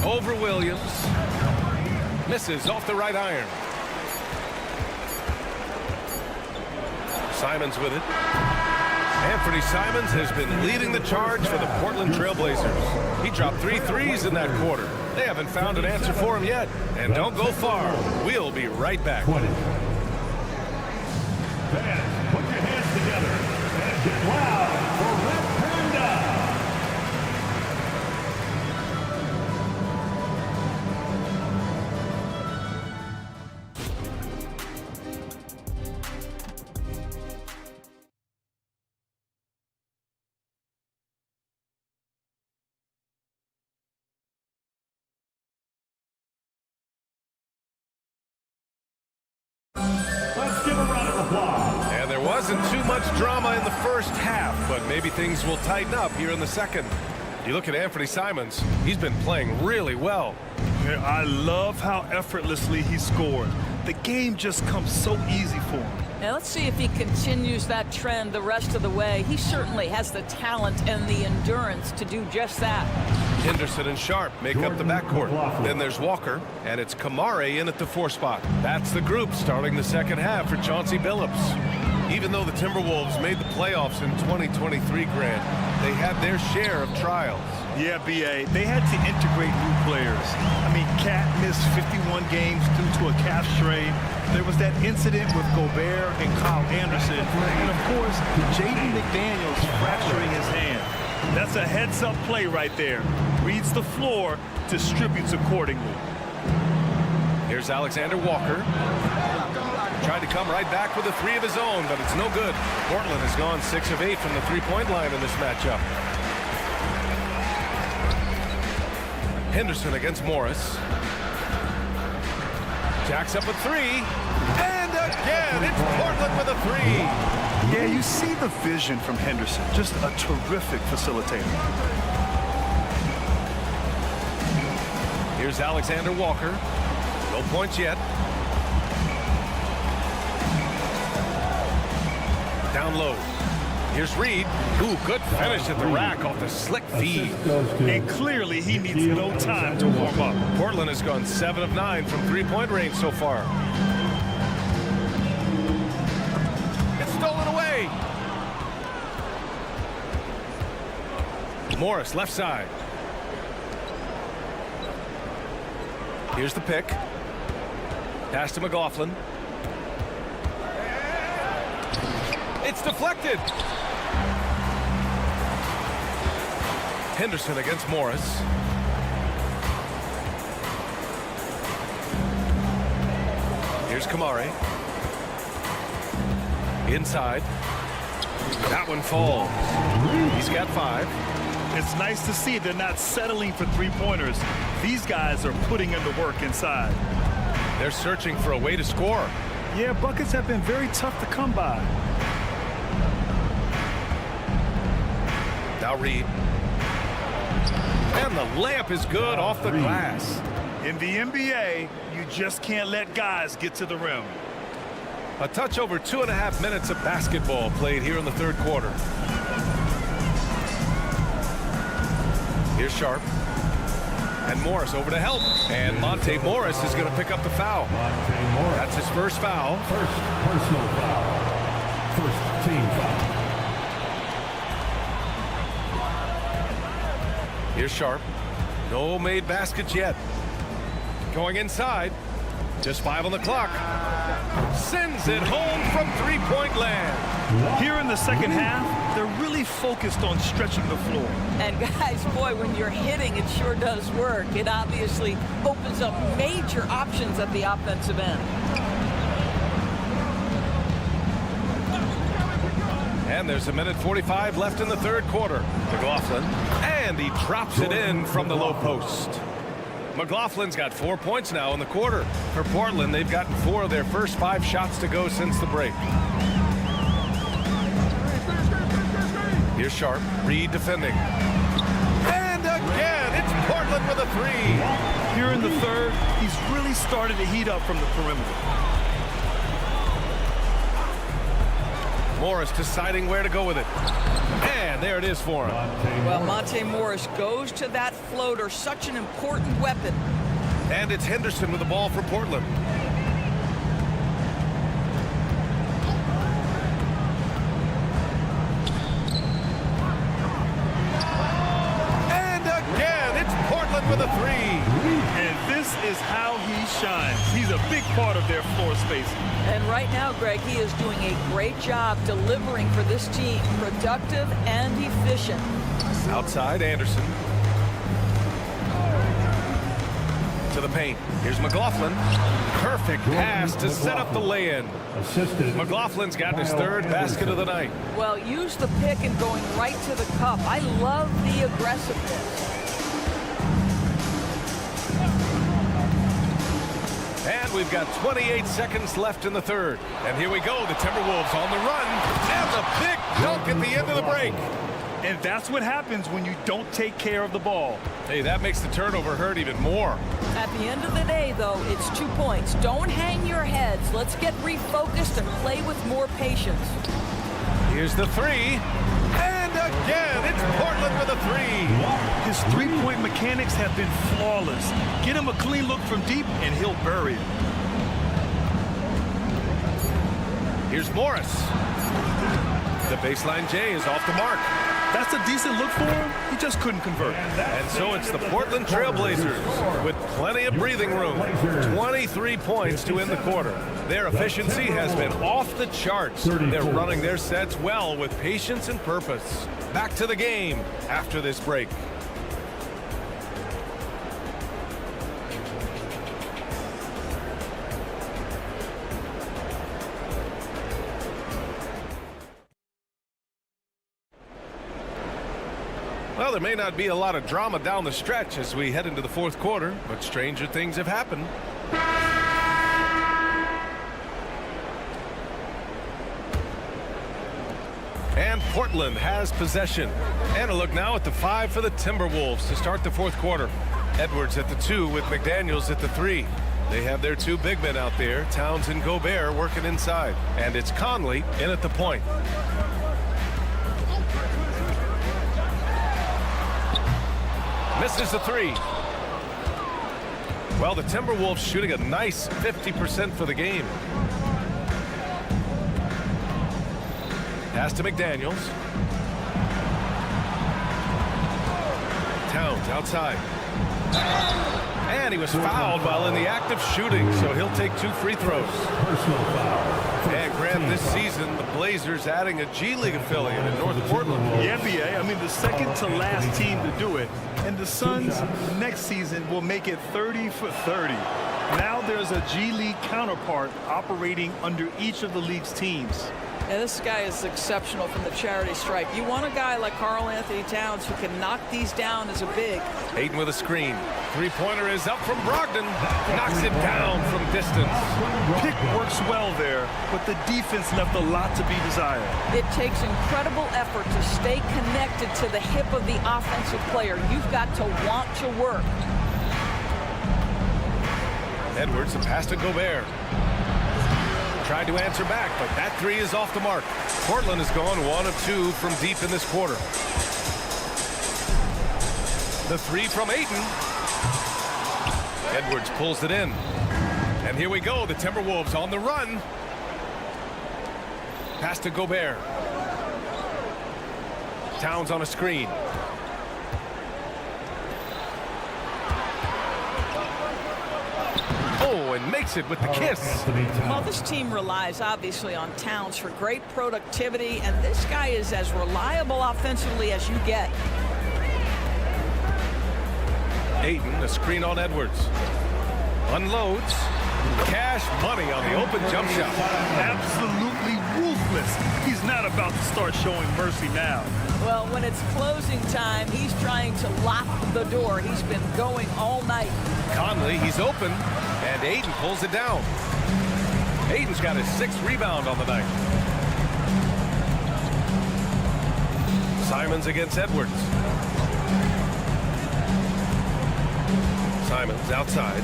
Over Williams. Misses off the right iron. Simons with it. Anthony Simons has been leading the charge for the Portland Trailblazers. He dropped 3 threes in that quarter. They haven't found an answer for him yet. And don't go far. We'll be right back. Fans, put your hands together and get loud for Red Panda. Let's give a round of applause. And there wasn't too much drama in the first half, but maybe things will tighten up here in the second. You look at Anthony Simons, he's been playing really well. Yeah, I love how effortlessly he scored. The game just comes so easy for him. Now let's see if he continues that trend the rest of the way. He certainly has the talent and the endurance to do just that. Henderson and Sharp make up the backcourt. Then there's Walker, and it's Kamare in at the 4 spot. That's the group starting the second half for Chauncey Billups. Even though the Timberwolves made the playoffs in 2023, Grant, they had their share of trials. Yeah, B.A., they had to integrate new players. I mean, Cat missed 51 games due to a calf strain. There was that incident with Gobert and Kyle Anderson. And, of course, Jaden McDaniels fracturing his hand. That's a heads-up play right there. Reads the floor, distributes accordingly. Here's Alexander Walker. Tried to come right back with a 3 of his own, but it's no good. Portland has gone 6 of 8 from the three-point line in this matchup. Henderson against Morris. Jacks up a 3. And again, it's Portland with a 3. Yeah, you see the vision from Henderson. Just a terrific facilitator. Here's Alexander Walker. No points yet. Down low. Here's Reed. Ooh, good finish at the rack off the slick feed. And clearly he needs no time to warm up. Portland has gone 7 of 9 from three-point range so far. It's stolen away. Morris, left side. Here's the pick. Pass to McLaughlin. It's deflected. Henderson against Morris. Here's Kamari. Inside. That one falls. He's got 5. It's nice to see they're not settling for three-pointers. These guys are putting in the work inside. They're searching for a way to score. Yeah, buckets have been very tough to come by. Now Reed. And the layup is good off the glass. In the NBA, you just can't let guys get to the rim. A touch over 2.5 minutes of basketball played here in the third quarter. Here's Sharp. And Morris over to help. And Monte Morris is going to pick up the foul. That's his first foul. First personal foul. First team foul. Here's Sharp. No made baskets yet. Going inside. Just 5 on the clock. Sends it home from three-point land. Here in the second half, they're really focused on stretching the floor. And guys, boy, when you're hitting, it sure does work. It obviously opens up major options at the offensive end. And there's 1:45 left in the third quarter. McLaughlin. And he drops it in from the low post. McLaughlin's got 4 points now in the quarter. For Portland, they've gotten 4 of their first 5 shots to go since the break. Here's Sharp. Reed defending. And again, it's Portland with a 3. Here in the third, he's really started to heat up from the perimeter. Morris deciding where to go with it. And there it is for him. Well, Monte Morris goes to that floater, such an important weapon. And it's Henderson with the ball for Portland. And again, it's Portland with a 3. And this is how he shines. He's a big part of their floor space. And right now, Greg, he is doing a great job delivering for this team, productive and efficient. Outside, Anderson. To the paint. Here's McLaughlin. Perfect pass to set up the lay-in. McLaughlin's got his third basket of the night. Well, use the pick and going right to the cup. I love the aggressiveness. And we've got 28 seconds left in the third. And here we go, the Timberwolves on the run. And the big dunk at the end of the break. And that's what happens when you don't take care of the ball. Hey, that makes the turnover hurt even more. At the end of the day, though, it's 2 points. Don't hang your heads. Let's get refocused and play with more patience. Here's the 3. And again, it's Portland with a 3. His three-point mechanics have been flawless. Get him a clean look from deep, and he'll bury it. Here's Morris. The baseline J is off the mark. That's a decent look for him. He just couldn't convert. And so it's the Portland Trailblazers with plenty of breathing room. 23 points to end the quarter. Their efficiency has been off the charts. They're running their sets well with patience and purpose. Back to the game after this break. Well, there may not be a lot of drama down the stretch as we head into the fourth quarter, but stranger things have happened. And Portland has possession. And a look now at the 5 for the Timberwolves to start the fourth quarter. Edwards at the 2 with McDaniels at the 3. They have their 2 big men out there, Towns and Gobert, working inside. And it's Conley in at the point. Misses the three. Well, the Timberwolves shooting a nice 50% for the game. Pass to McDaniels. Towns outside. And he was fouled while in the act of shooting, so he'll take 2 free throws. Personal foul. And Grant, this season, the Blazers adding a G League affiliate in North Portland. The NBA, I mean, the second to last team to do it. And the Suns next season will make it 30 for 30. Now there's a G League counterpart operating under each of the league's teams. Yeah, this guy is exceptional from the charity stripe. You want a guy like Karl Anthony Towns who can knock these down as a big. Ayton with a screen. Three-pointer is up from Brogdon. Knocks it down from distance. Pick works well there, but the defense left a lot to be desired. It takes incredible effort to stay connected to the hip of the offensive player. You've got to want to work. Edwards, a pass to Gobert. Tried to answer back, but that three is off the mark. Portland has gone 1 of 2 from deep in this quarter. The three from Ayton. Edwards pulls it in. And here we go, the Timberwolves on the run. Pass to Gobert. Towns on a screen. Oh, and makes it with the kiss. Well, this team relies obviously on Towns for great productivity, and this guy is as reliable offensively as you get. Ayton, a screen on Edwards. Unloads. Cash money on the open jump shot. Absolutely ruthless. He's not about to start showing mercy now. Well, when it's closing time, he's trying to lock the door. He's been going all night. Conley, he's open, and Ayton pulls it down. Ayton's got his 6th rebound on the night. Simons against Edwards. Simons outside.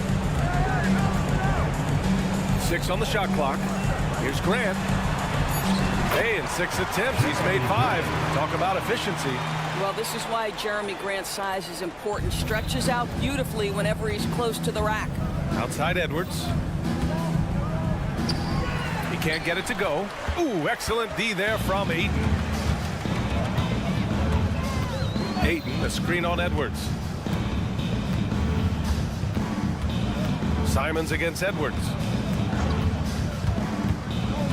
6 on the shot clock. Here's Grant. Hey, in 6 attempts, he's made 5. Talk about efficiency. Well, this is why Jeremy Grant's size is important. Stretches out beautifully whenever he's close to the rack. Outside Edwards. He can't get it to go. Ooh, excellent D there from Ayton. Ayton, a screen on Edwards. Simons against Edwards.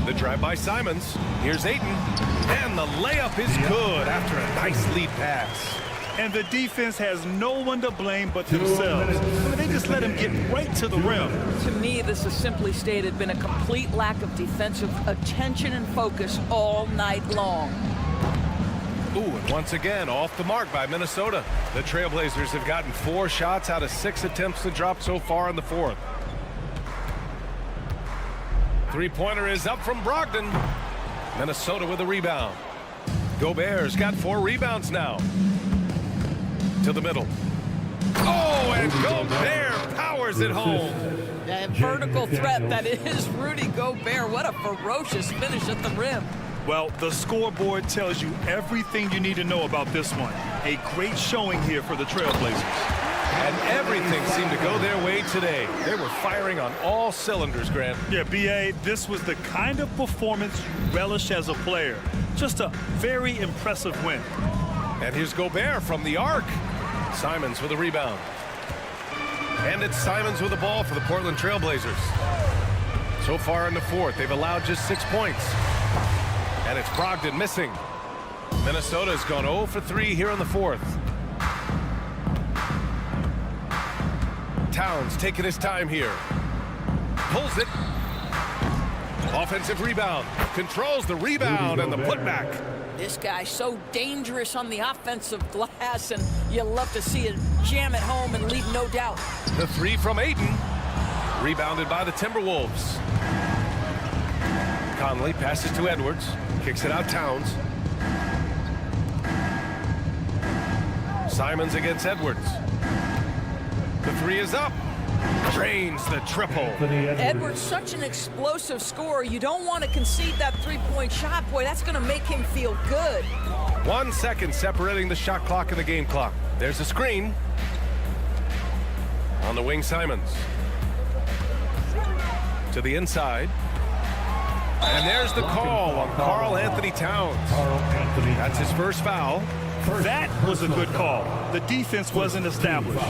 The drive by Simons. Here's Ayton. And the layup is good after a nice lead pass. And the defense has no one to blame but themselves. I mean, they just let him get right to the rim. To me, this has simply stated been a complete lack of defensive attention and focus all night long. Ooh, and once again, off the mark by Minnesota. The Trailblazers have gotten 4 shots out of 6 attempts to drop so far in the 4th. Three-pointer is up from Brogdon. Minnesota with a rebound. Gobert's got 4 rebounds now. To the middle. Oh, and Gobert powers it home. That vertical threat that is Rudy Gobert. What a ferocious finish at the rim. Well, the scoreboard tells you everything you need to know about this one. A great showing here for the Trailblazers. And everything seemed to go their way today. They were firing on all cylinders, Grant. Yeah, B.A., this was the kind of performance you relish as a player. Just a very impressive win. And here's Gobert from the arc. Simons with a rebound. And it's Simons with the ball for the Portland Trailblazers. So far in the 4th, they've allowed just 6 points. And it's Brogdon missing. Minnesota's gone 0 for 3 here in the 4th. Towns taking his time here. Pulls it. Offensive rebound. Controls the rebound and the putback. This guy's so dangerous on the offensive glass, and you love to see it jam it home and leave no doubt. The 3 from Ayton. Rebounded by the Timberwolves. Conley passes to Edwards. Kicks it out Towns. Simons against Edwards. The 3 is up. drains the triple. Edwards, such an explosive scorer. You don't want to concede that three-point shot. Boy, that's going to make him feel good. 1 second separating the shot clock and the game clock. There's a screen. On the wing, Simons. To the inside. And there's the call on Karl Anthony Towns. That's his first foul. That was a good call. The defense wasn't established.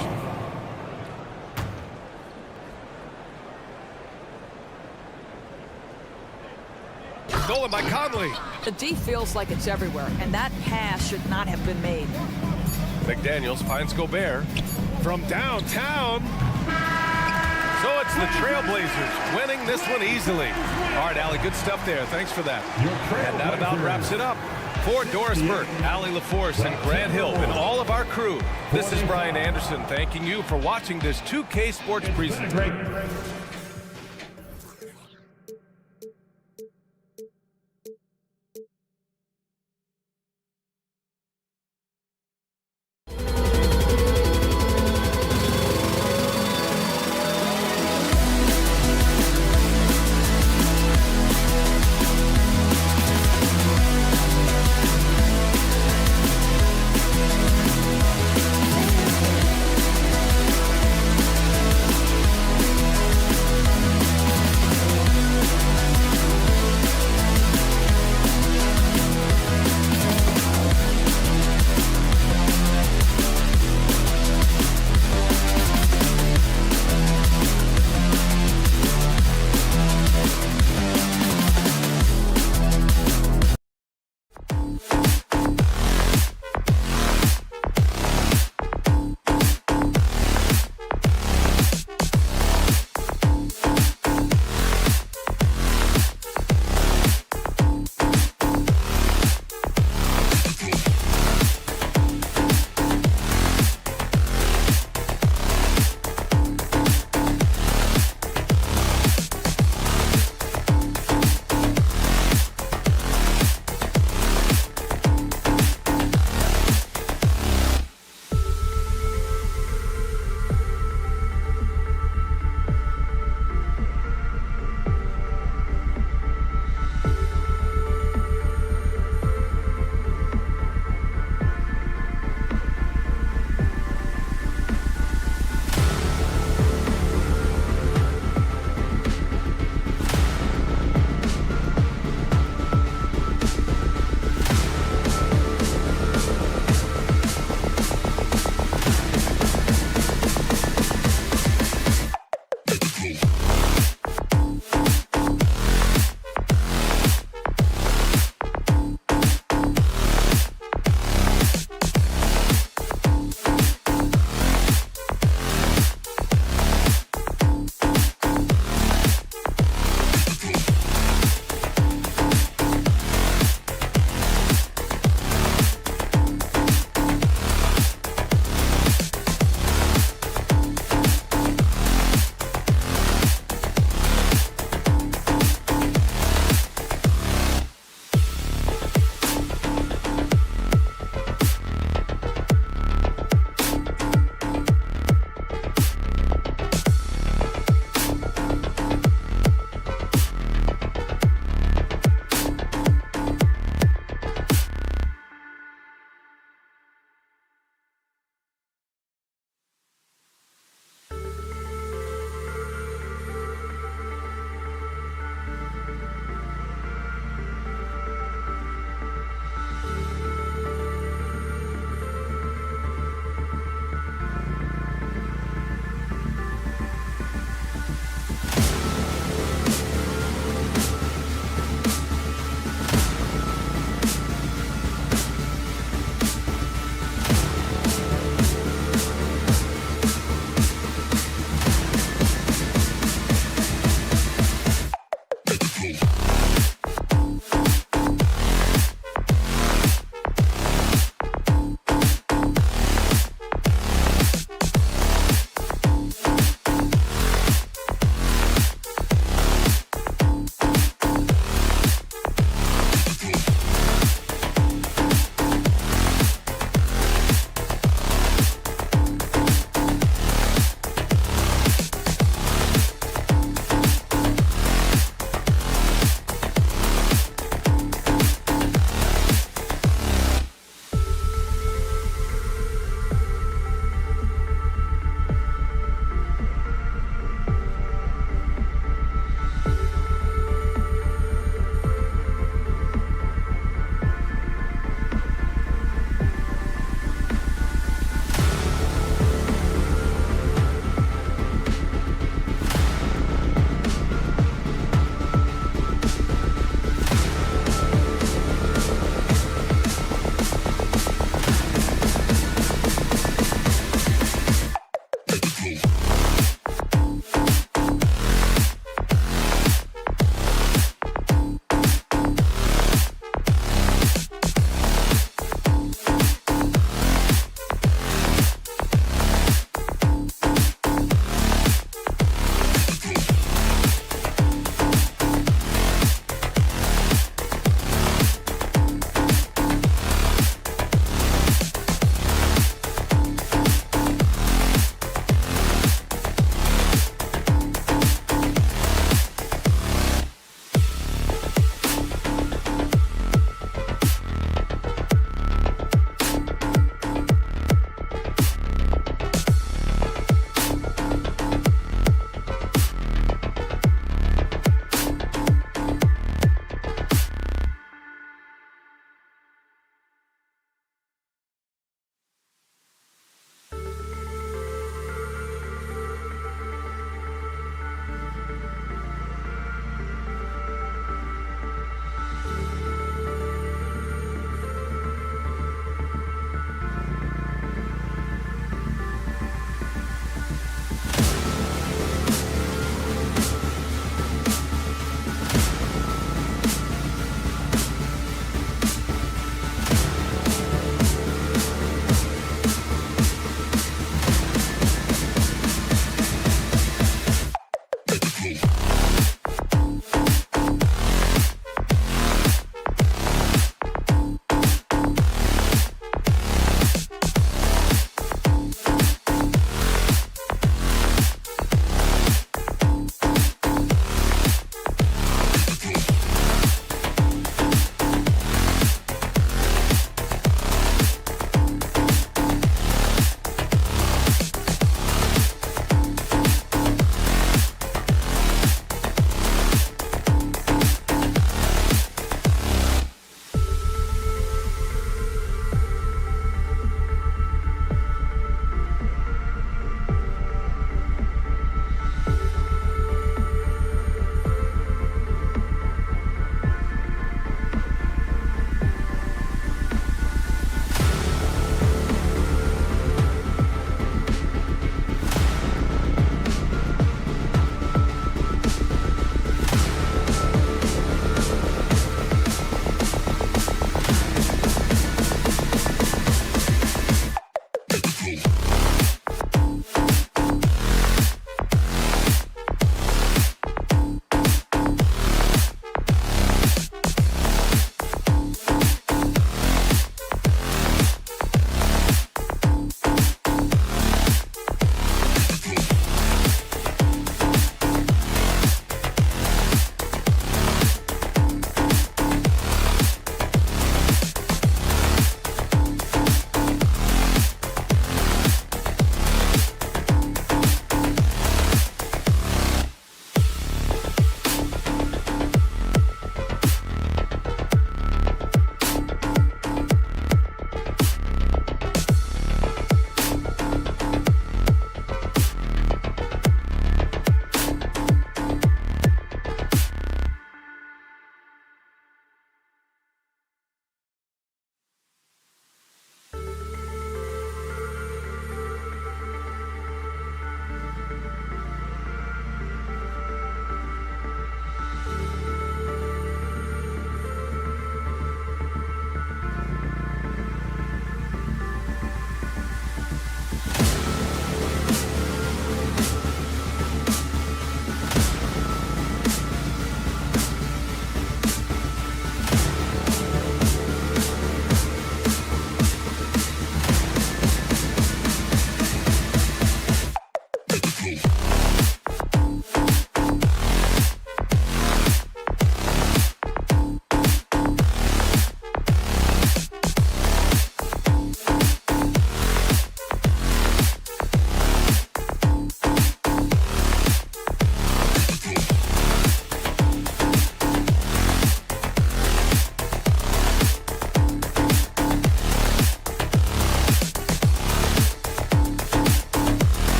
Stolen by Conley. The D feels like it's everywhere, and that pass should not have been made. McDaniels finds Gobert from downtown. So it's the Trailblazers winning this one easily. All right, Allie, good stuff there. Thanks for that. And that about wraps it up. For Doris Burke, Allie LaForce, and Grant Hill, and all of our crew, this is Brian Anderson thanking you for watching this 2K Sports presentation.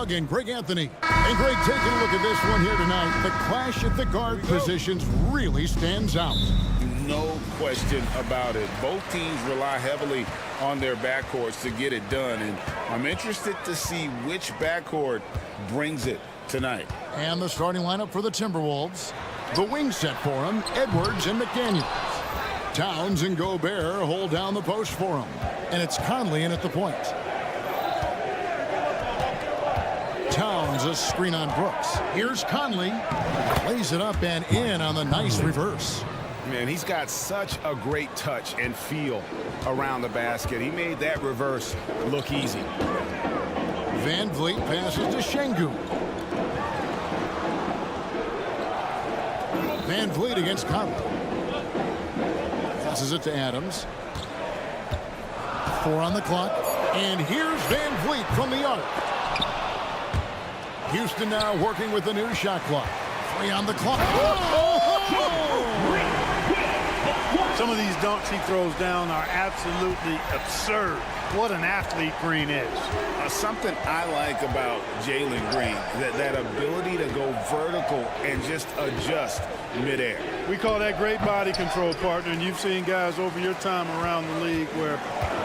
Doug and Greg Anthony. And Greg, taking a look at this one here tonight, the clash at the guard positions really stands out. No question about it. Both teams rely heavily on their backcourts to get it done, and I'm interested to see which backcourt brings it tonight. And the starting lineup for the Timberwolves. The wing set for him, Edwards and McDaniels. Towns and Gobert hold down the post for him. And it's Conley in at the point. Towns a screen on Brooks. Here's Conley. Plays it up and in on the nice reverse. Man, he's got such a great touch and feel around the basket. He made that reverse look easy. Van Vliet passes to Şengün. Van Vliet against Conley. Passes it to Adams. 4 on the clock. And here's Van Vliet from the arc. Houston now working with the new shot clock. 3 on the clock. Some of these dunks he throws down are absolutely absurd. What an athlete Green is. Something I like about Jalen Green, that ability to go vertical and just adjust midair. We call that great body control, partner, and you've seen guys over your time around the league where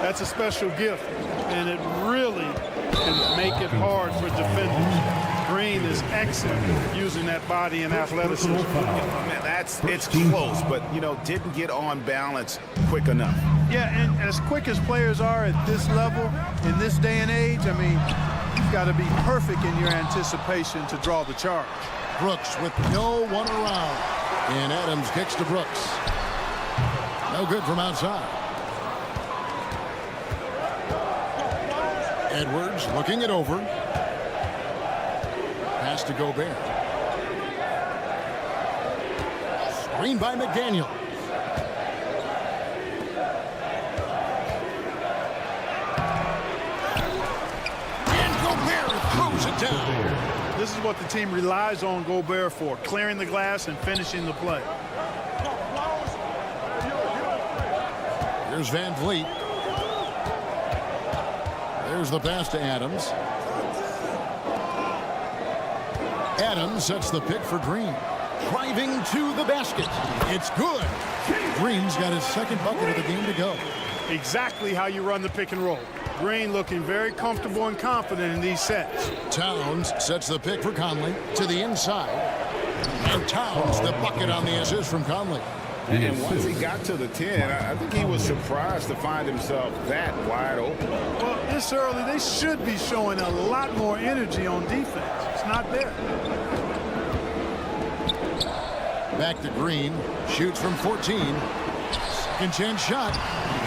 that's a special gift, and it really can make it hard for defenders. Green is excellent using that body and athleticism. Man, it's close, but, didn't get on balance quick enough. Yeah, and as quick as players are at this level, in this day and age, I mean, you've got to be perfect in your anticipation to draw the charge. Brooks with no one around. And Adams kicks to Brooks. No good from outside. Edwards looking it over. Pass to Gobert. Screen by McDaniel. And Gobert throws it down. This is what the team relies on Gobert for, clearing the glass and finishing the play. Here's Van Vliet. There's the pass to Adams. Adams sets the pick for Green. Driving to the basket. It's good. Green's got his second bucket of the game to go. Exactly how you run the pick and roll. Green looking very comfortable and confident in these sets. Towns sets the pick for Conley to the inside. And Towns the bucket on the assist from Conley. And once he got to the 10, I think he was surprised to find himself that wide open. Well, this early, they should be showing a lot more energy on defense. It's not there. Back to Green. Shoots from 14. Second chance shot.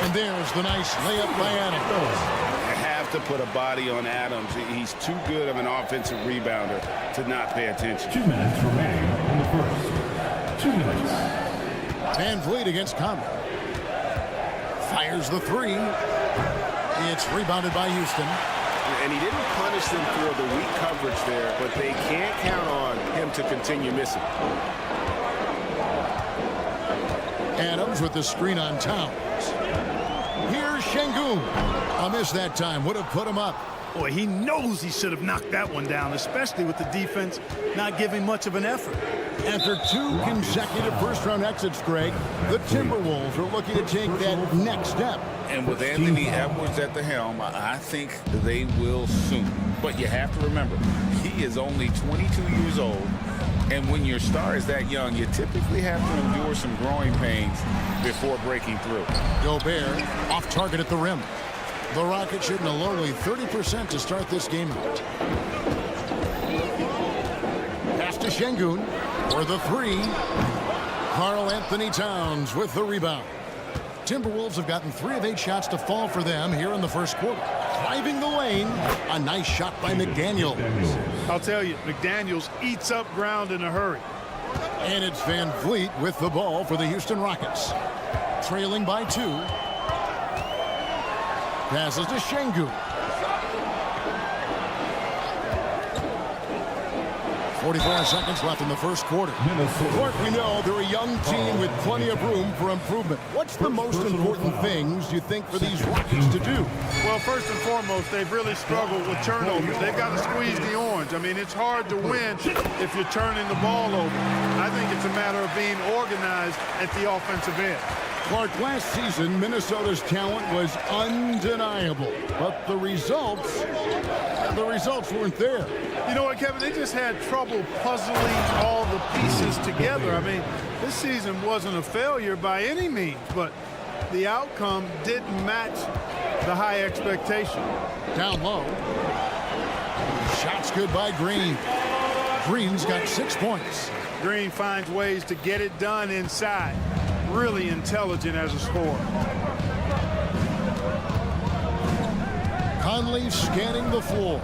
And there's the nice layup by Adams. You have to put a body on Adams. He's too good of an offensive rebounder to not pay attention. 2 minutes remaining in the first. 2 minutes. Van Vliet against Conley. Fires the 3. It's rebounded by Houston. And he didn't punish them for the weak coverage there, but they can't count on him to continue missing. Adams with the screen on Towns. Here's Şengün. A miss that time. Would have put him up. Boy, he knows he should have knocked that one down, especially with the defense not giving much of an effort. After 2 consecutive first-round exits, Greg, the Timberwolves are looking to take that next step. And with Anthony Edwards at the helm, I think they will soon. But you have to remember, he is only 22 years old. And when your star is that young, you typically have to endure some growing pains before breaking through. Gobert off target at the rim. The Rockets shooting a lowly 30% to start this game out. Pass to Şengün for the 3. Karl Anthony Towns with the rebound. Timberwolves have gotten 3 of 8 shots to fall for them here in the first quarter. Driving the lane, a nice shot by McDaniels. I'll tell you, McDaniels eats up ground in a hurry. And it's Van Vliet with the ball for the Houston Rockets. Trailing by 2. Passes to Şengün. 44 seconds left in the first quarter. Court, we know they're a young team with plenty of room for improvement. What's the most important things you think for these Rockets to do? Well, first and foremost, they've really struggled with turnovers. They've got to squeeze the orange. I mean, it's hard to win if you're turning the ball over. I think it's a matter of being organized at the offensive end. Clark, last season, Minnesota's talent was undeniable, but the results weren't there. You know what, Kevin? They just had trouble puzzling all the pieces together. I mean, this season wasn't a failure by any means, but the outcome didn't match the high expectation. Down low. Shot's good by Green. Green's got 6 points. Green finds ways to get it done inside. Really intelligent as a scorer. Conley scanning the floor.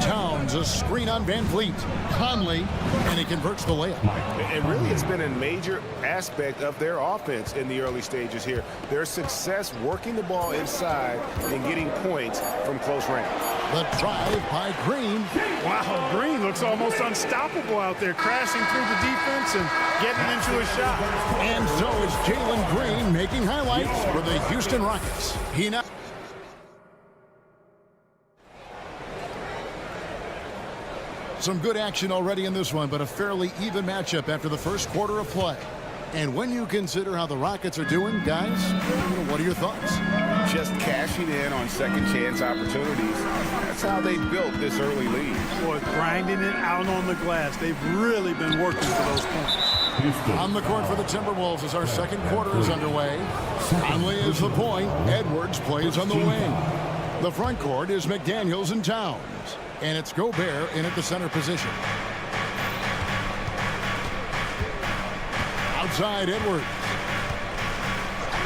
Towns a screen on Van Vliet. Conley, and he converts the layup. And really, it's been a major aspect of their offense in the early stages here. Their success working the ball inside and getting points from close range. The drive by Green. Wow, Green looks almost unstoppable out there, crashing through the defense and getting into a shot. And so it's Jalen Green making highlights for the Houston Rockets. He now. Some good action already in this one, but a fairly even matchup after the first quarter of play. And when you consider how the Rockets are doing, guys, what are your thoughts? Just cashing in on second chance opportunities. That's how they built this early lead. Boy, grinding it out on the glass. They've really been working for those points. On the court for the Timberwolves as our second quarter is underway. Conley is the point. Edwards plays on the wing. The front court is McDaniels and Towns. And it's Gobert in at the center position. Outside Edwards.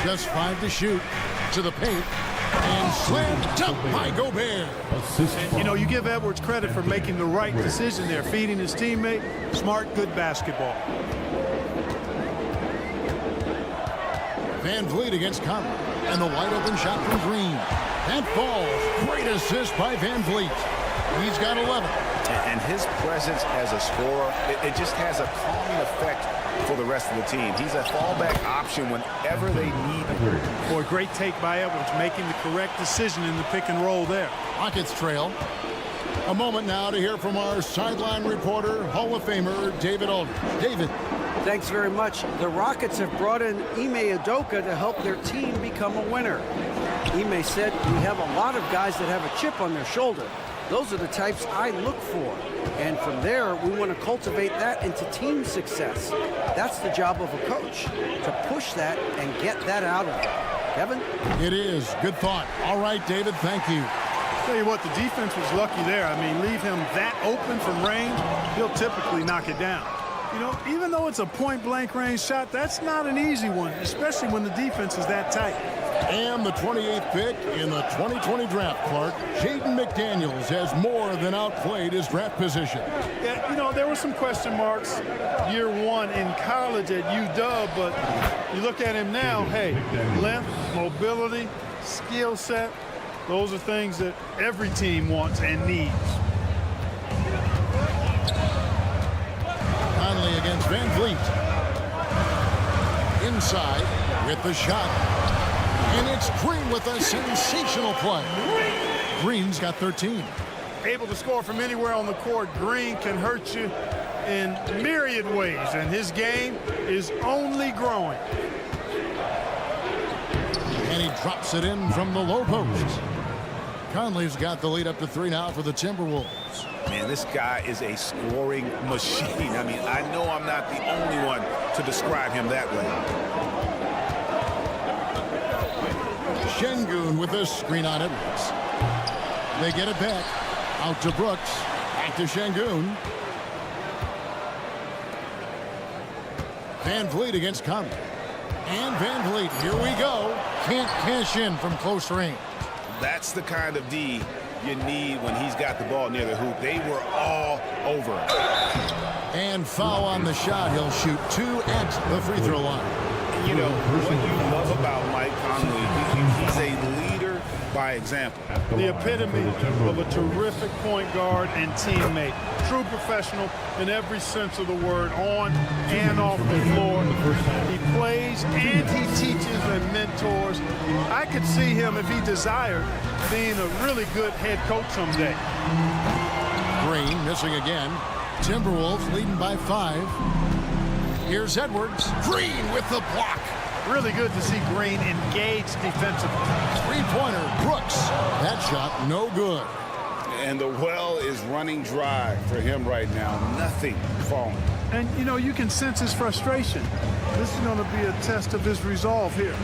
Just 5 to shoot. To the paint. And slam dunk by Gobert. And, you know, you give Edwards credit for making the right decision there. Feeding his teammate. Smart, good basketball. Van Vliet against Conley. And the wide open shot from Green. That falls. Great assist by Van Vliet. He's got 11. And his presence as a scorer, it just has a calming effect for the rest of the team. He's a fallback option whenever they need him. Boy, great take by Edwards, making the correct decision in the pick and roll there. Rockets trail. A moment now to hear from our sideline reporter, Hall of Famer David Aldridge. David. Thanks very much. The Rockets have brought in Ime Udoka to help their team become a winner. Ime said, "We have a lot of guys that have a chip on their shoulder. Those are the types I look for. And from there, we want to cultivate that into team success. That's the job of a coach, to push that and get that out of them." Kevin? It is. Good thought. All right, David, thank you. Tell you what, the defense was lucky there. I mean, leave him that open from range, he'll typically knock it down. You know, even though it's a point-blank range shot, that's not an easy one, especially when the defense is that tight. And the 28th pick in the 2020 draft, Clark, Jaden McDaniels has more than outplayed his draft position. Yeah, you know, there were some question marks year one in college at UW, but you look at him now, hey, length, mobility, skill set, those are things that every team wants and needs. Conley against Van Vliet. Inside with the shot. And it's Green with a sensational play. Green's got 13. Able to score from anywhere on the court. Green can hurt you in myriad ways, and his game is only growing. And he drops it in from the low post. Conley's got the lead up to 3 now for the Timberwolves. Man, this guy is a scoring machine. I mean, I know I'm not the only one to describe him that way. Şengün with a screen on Edwards. They get it back. Out to Brooks. Back to Şengün. Van Vliet against Conley. And Van Vliet, here we go. Can't cash in from close range. That's the kind of D you need when he's got the ball near the hoop. They were all over him. And foul on the shot. He'll shoot 2 at the free throw line. You know, what you love about Mike Conley, he's a leader by by example. The epitome of a terrific point guard and teammate. True professional in every sense of the word, on and off the floor. He plays and he teaches and mentors. I could see him, if he desired, being a really good head coach someday. Green missing again. Timberwolves leading by 5. Here's Edwards. Green with the block. Really good to see Green engaged defensively. Three-pointer, Brooks. That shot no good. And the well is running dry for him right now. Nothing falling. And, you know, you can sense his frustration. This is going to be a test of his resolve here.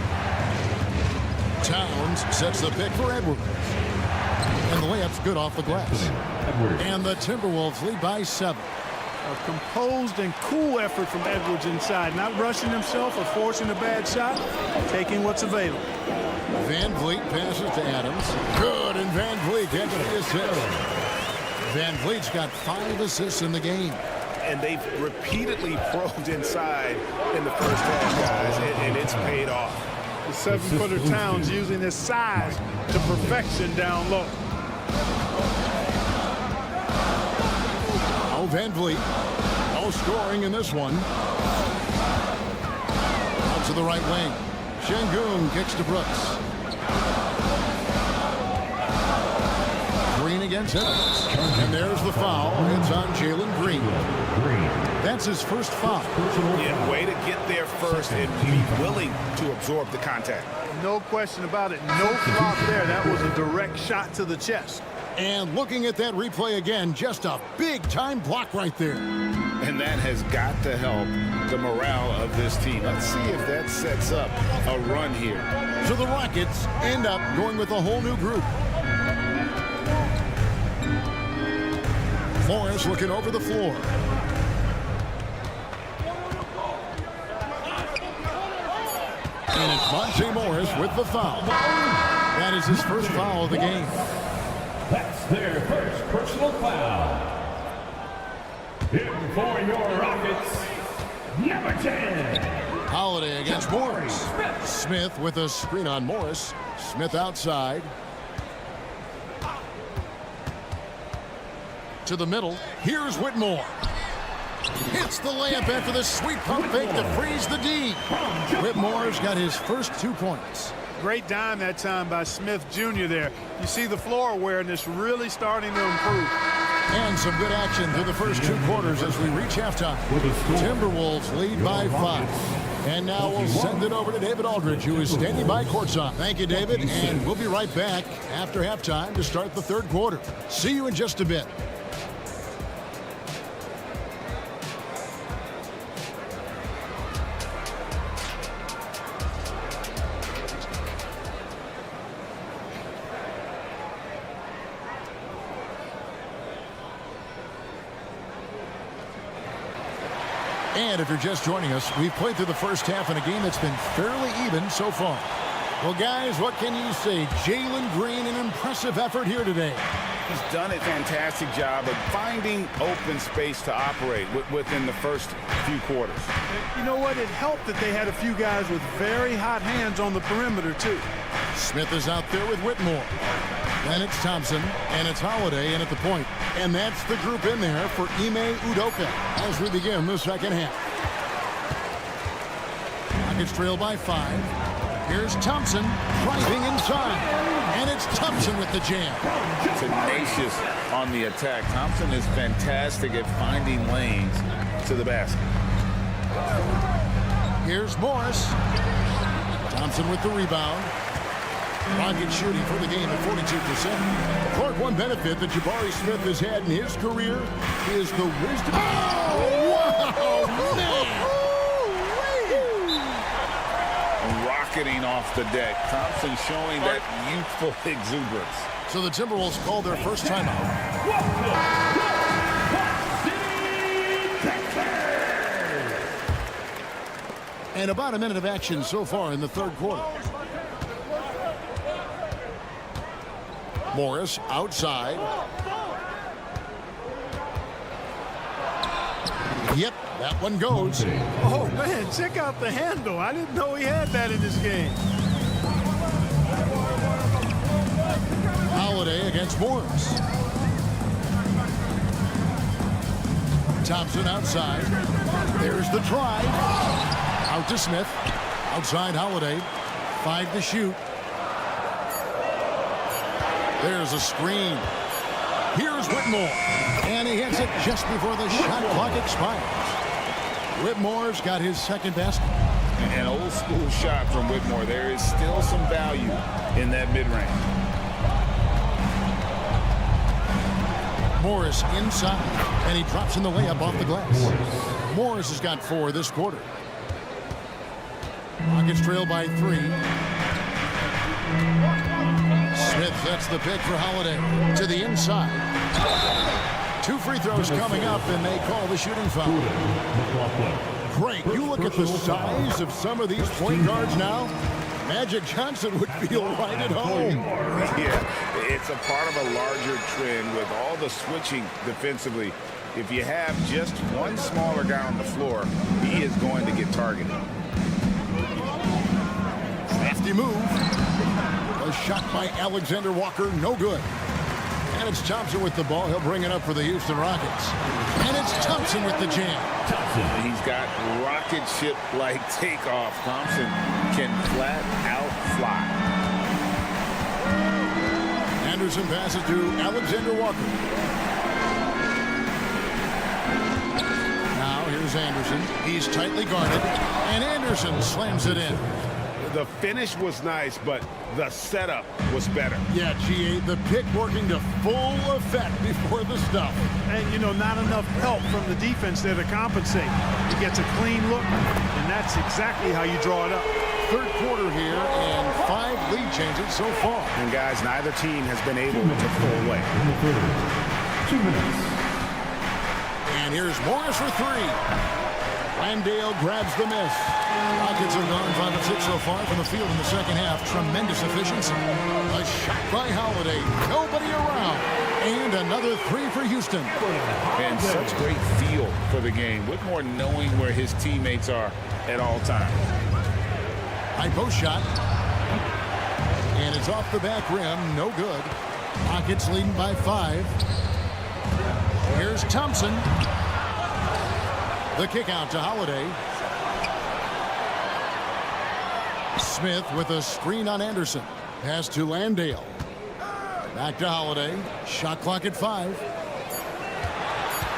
Towns sets the pick for Edwards. And the layup's good off the glass. And the Timberwolves lead by 7. A composed and cool effort from Edwards inside. Not rushing himself or forcing a bad shot. Taking what's available. Van Vliet passes to Adams. Good, and Van Vliet gets the assist. Van Vliet's got 5 assists in the game. And they've repeatedly probed inside in the first half, guys, and it's paid off. The 7-footer Towns using his size to perfection down low. Oh, Van Vliet. No scoring in this one. Out to the right wing. Şengün kicks to Brooks. Green against Edwards. And there's the foul. It's on Jalen Green. That's his first foul. Yeah, way to get there first and be willing to absorb the contact. No question about it. No flop there. That was a direct shot to the chest. And looking at that replay again, just a big-time block right there. And that has got to help the morale of this team. Let's see if that sets up a run here. So the Rockets end up going with a whole new group. Morris looking over the floor. And it's Monte Morris with the foul. That is his first foul of the game. That's their first personal foul. In for your Rockets, number 10. Holiday against Morris. Smith with a screen on Morris. Smith outside. To the middle. Here's Whitmore. Hits the layup after the sweet pump fake to freeze the D. Whitmore's got his first 2 points. Great dime that time by Smith Jr. there. You see the floor awareness really starting to improve. And some good action through the first 2 quarters as we reach halftime. Timberwolves lead by 5. And now we'll send it over to David Aldridge, who is standing by courtside. Thank you, David, and we'll be right back after halftime to start the 3rd quarter. See you in just a bit. And if you're just joining us, we've played through the first half in a game that's been fairly even so far. Well, guys, what can you say? Jalen Green, an impressive effort here today. He's done a fantastic job of finding open space to operate within the first few quarters. You know what? It helped that they had a few guys with very hot hands on the perimeter, too. Smith is out there with Whitmore. Then it's Thompson, and it's Holiday in at the point. And that's the group in there for Ime Udoka as we begin the second half. Rockets trail by 5. Here's Thompson driving inside. And it's Thompson with the jam. Tenacious on the attack. Thompson is fantastic at finding lanes to the basket. Here's Morris. Thompson with the rebound. Rockets shooting for the game at 42%. Clark, one benefit that Jabari Smith has had in his career is the wisdom. Oh, wow, man. Rocketing off the deck. Thompson showing that youthful exuberance. So the Timberwolves call their first timeout. And about a minute of action so far in the 3rd quarter. Morris outside. Yep, that one goes. Oh, man, check out the handle. I didn't know he had that in this game. Holiday against Morris. Thompson outside. There's the drive. Out to Smith. Outside Holiday. 5 to shoot. There's a screen. Here's Whitmore. And he hits it just before the shot clock expires. Whitmore's got his second basket. An old school shot from Whitmore. There is still some value in that mid-range. Morris inside, and he drops in the layup off the glass. Morris has got 4 this quarter. Rockets trail by 3. Smith sets the pick for Holiday to the inside. 2 free throws coming up, and they call the shooting foul. Great. You look at the size of some of these point guards now. Magic Johnson would feel right at home. Yeah, it's a part of a larger trend with all the switching defensively. If you have just one smaller guy on the floor, he is going to get targeted. Crafty move. A shot by Alexander Walker, no good. And it's Thompson with the ball. He'll bring it up for the Houston Rockets. And it's Thompson with the jam. He's got rocket ship-like takeoff. Thompson can flat out fly. Anderson passes to Alexander Walker. Now here's Anderson. He's tightly guarded. And Anderson slams it in. The finish was nice, but the setup was better. Yeah, GA, the pick working to full effect before the stuff. And, you know, not enough help from the defense there to compensate. He gets a clean look, and that's exactly how you draw it up. Third quarter here, and 5 lead changes so far. And, guys, neither team has been able to pull away. 2 minutes. And here's Morris for 3. Landale grabs the miss. Rockets have gone 5 of 6 so far from the field in the second half. Tremendous efficiency. A shot by Holiday. Nobody around. And another 3 for Houston. And such great feel for the game. Whitmore knowing where his teammates are at all times. High post shot. And it's off the back rim. No good. Rockets leading by 5. Here's Thompson. The kick out to Holiday. Smith with a screen on Anderson. Pass to Landale. Back to Holiday. Shot clock at 5.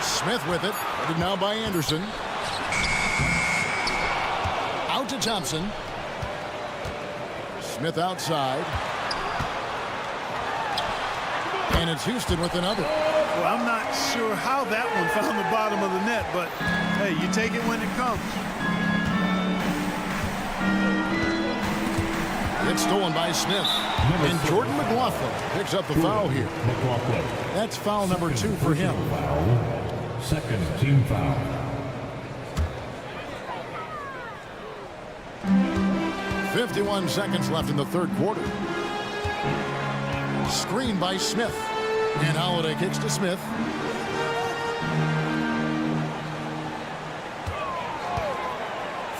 Smith with it. Headed now by Anderson. Out to Thompson. Smith outside. And it's Houston with another. Well, I'm not sure how that one found the bottom of the net, but, hey, you take it when it comes. It's stolen by Smith. And Jordan McLaughlin picks up the foul here. That's foul number 2 for him. Second team foul. 51 seconds left in the third quarter. Screen by Smith. And Holiday kicks to Smith.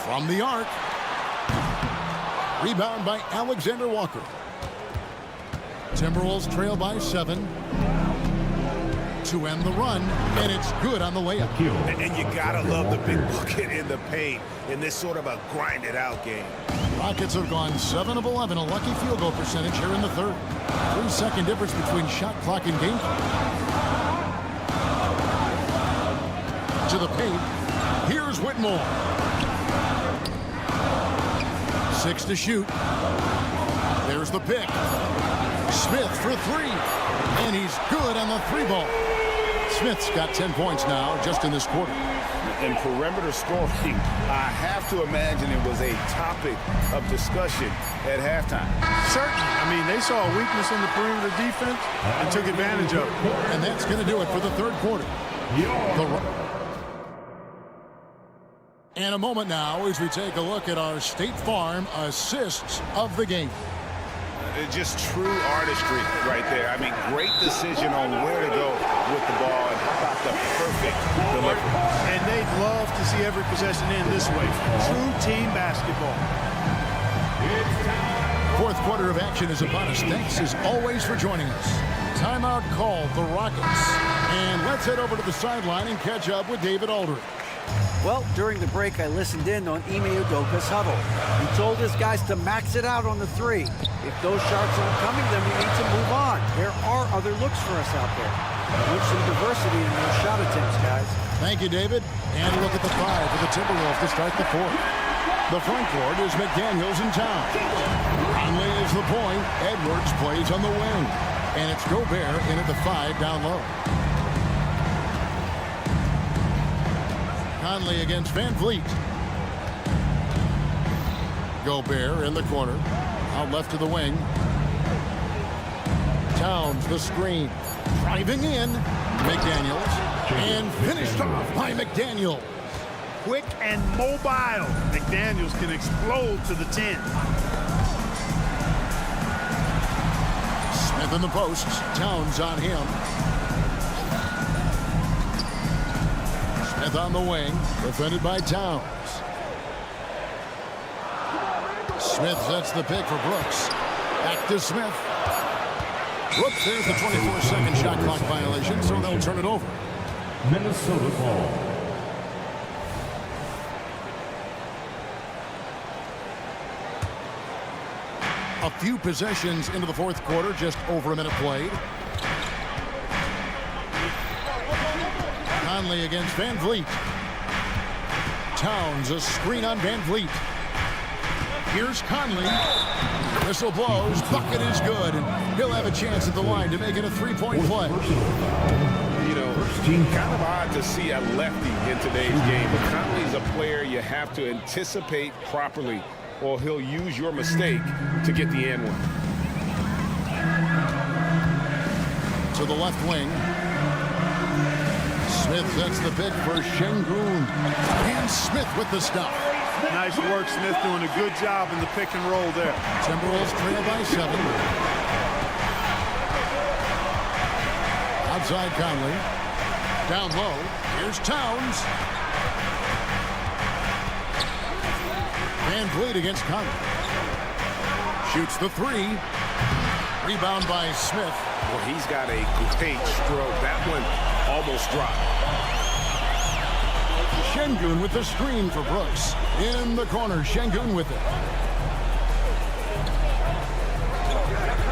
From the arc. Rebound by Alexander Walker. Timberwolves trail by 7 to end the run, and it's good on the layup. And you gotta love the big bucket in the paint in this sort of a grinded-out game. Rockets have gone 7 of 11, a lucky field goal percentage here in the third. 3-second difference between shot clock and game clock. To the paint. Here's Whitmore. 6 to shoot. There's the pick. Smith for 3. And he's good on the 3-ball. Smith's got 10 points now just in this quarter. In perimeter scoring, I have to imagine it was a topic of discussion at halftime. Certainly. I mean, they saw a weakness in the perimeter defense and took advantage of it. And that's going to do it for the third quarter. And a moment now as we take a look at our State Farm assists of the game. Just true artistry right there. I mean, great decision on where to go with the ball, and how about the perfect delivery. And they'd love to see every possession end this way. True team basketball. Fourth quarter of action is upon us. Thanks as always for joining us. Timeout called the Rockets. And let's head over to the sideline and catch up with David Aldridge. Well, during the break, I listened in on Ime Udoka's huddle. He told his guys to max it out on the three. If those shots aren't coming, then we need to move on. There are other looks for us out there. We need some diversity in those shot attempts, guys. Thank you, David. And a look at the five for the Timberwolves to start the fourth. The front court is McDaniels in town. Conley is the point. Edwards plays on the wing. And it's Gobert in at the 5 down low. Conley against Van Vliet. Gobert in the corner. Out left to the wing. Towns the screen. Driving in. McDaniels. And finished off by McDaniels. Quick and mobile. McDaniels can explode to the 10. Smith in the posts. Towns on him. Smith on the wing. Defended by Towns. Smith sets the pick for Brooks. Back to Smith. Brooks, there's the 24-second shot clock violation, so they'll turn it over. Minnesota ball. A few possessions into the fourth quarter, just over a minute played. Conley against Van Vliet. Towns, a screen on Van Vliet. Here's Conley. Whistle blows. Bucket is good, and he'll have a chance at the line to make it a three-point play. You know, kind of odd to see a lefty in today's game, but Conley's a player you have to anticipate properly, or he'll use your mistake to get the and one. To the left wing. Smith sets the pick for Şengün. And Smith with the stop. Nice work, Smith doing a good job in the pick and roll there. Timberwolves trail by 7. Outside Conley. Down low. Here's Towns. Van Vliet against Conley. Shoots the 3. Rebound by Smith. Well, he's got a great stroke. That one almost dropped. Şengün with the screen for Brooks. In the corner, Şengün with it.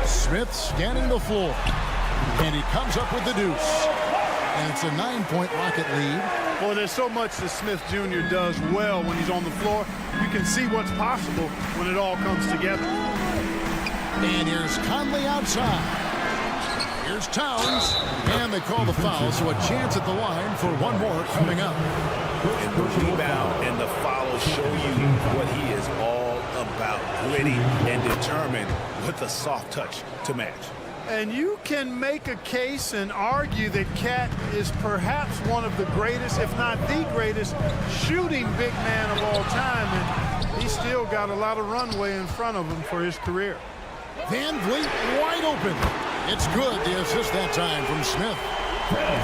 Smith scanning the floor. And he comes up with the deuce. And it's a 9-point Rocket lead. Well, there's so much that Smith Jr. does well when he's on the floor. You can see what's possible when it all comes together. And here's Conley outside. Here's Towns. And they call the foul, so a chance at the line for one more coming up. And the rebound and the follow show you what he is all about. Gritty and determined with a soft touch to match. And you can make a case and argue that Cat is perhaps one of the greatest, if not the greatest, shooting big man of all time. And he's still got a lot of runway in front of him for his career. Van Vliet wide open. It's good, the assist that time from Smith.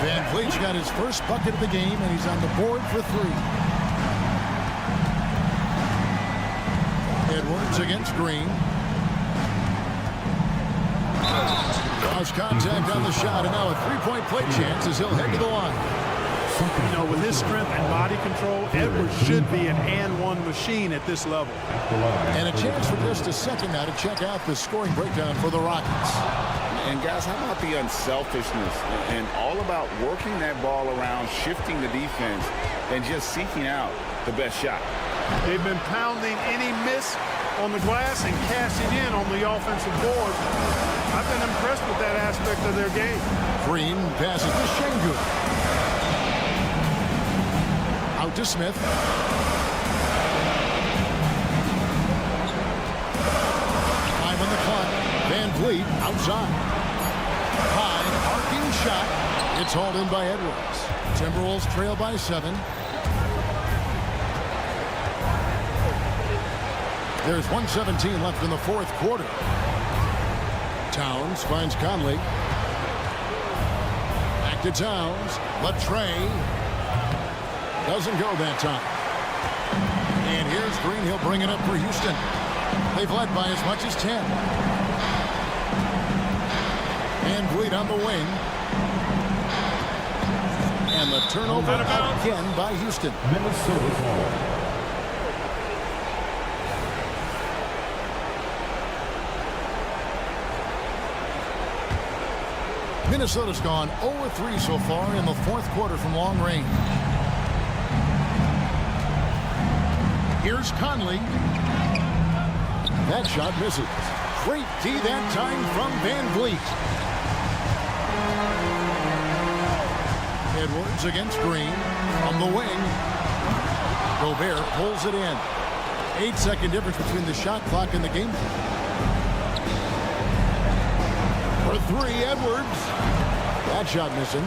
Van Vliet's got his first bucket of the game, and he's on the board for 3. Edwards against Green. Lost contact on the shot, and now a three-point play chance as he'll head to the line. You know, with his strength and body control, Edwards should be an and-one machine at this level. And a chance for just a second now to check out the scoring breakdown for the Rockets. And guys, how about the unselfishness and all about working that ball around, shifting the defense, and just seeking out the best shot. They've been pounding any miss on the glass and cashing in on the offensive board. I've been impressed with that aspect of their game. Green passes to Şengün. Out to Smith. Time on the clock. Van Vliet outside. High arcing shot. It's hauled in by Edwards. Timberwolves trail by 7. There's 1:17 left in the fourth quarter. Towns finds Conley. Back to Towns. Latrey. Doesn't go that time. And here's Green. He'll bring it up for Houston. They've led by as much as 10. Van Vliet on the wing. And the turnover again by Houston. Minnesota ball. Minnesota's gone 0-3 so far in the fourth quarter from long range. Here's Conley. That shot misses. Great D that time from Van Vliet. Edwards against Green from the wing. Gobert pulls it in. 8-second difference between the shot clock and the game clock. For three, Edwards. That shot missing.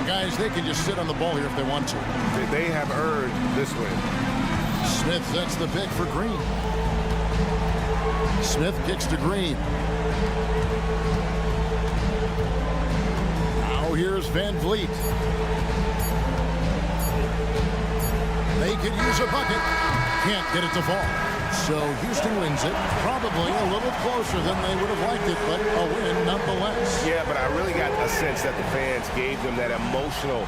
Guys, they can just sit on the ball here if they want to. They have earned this win. Smith sets the pick for Green. Smith kicks to Green. Now here's Van Vliet. They could use a bucket. Can't get it to fall. So Houston wins it. Probably a little closer than they would have liked it, but a win nonetheless. Yeah, but I really got a sense that the fans gave them that emotional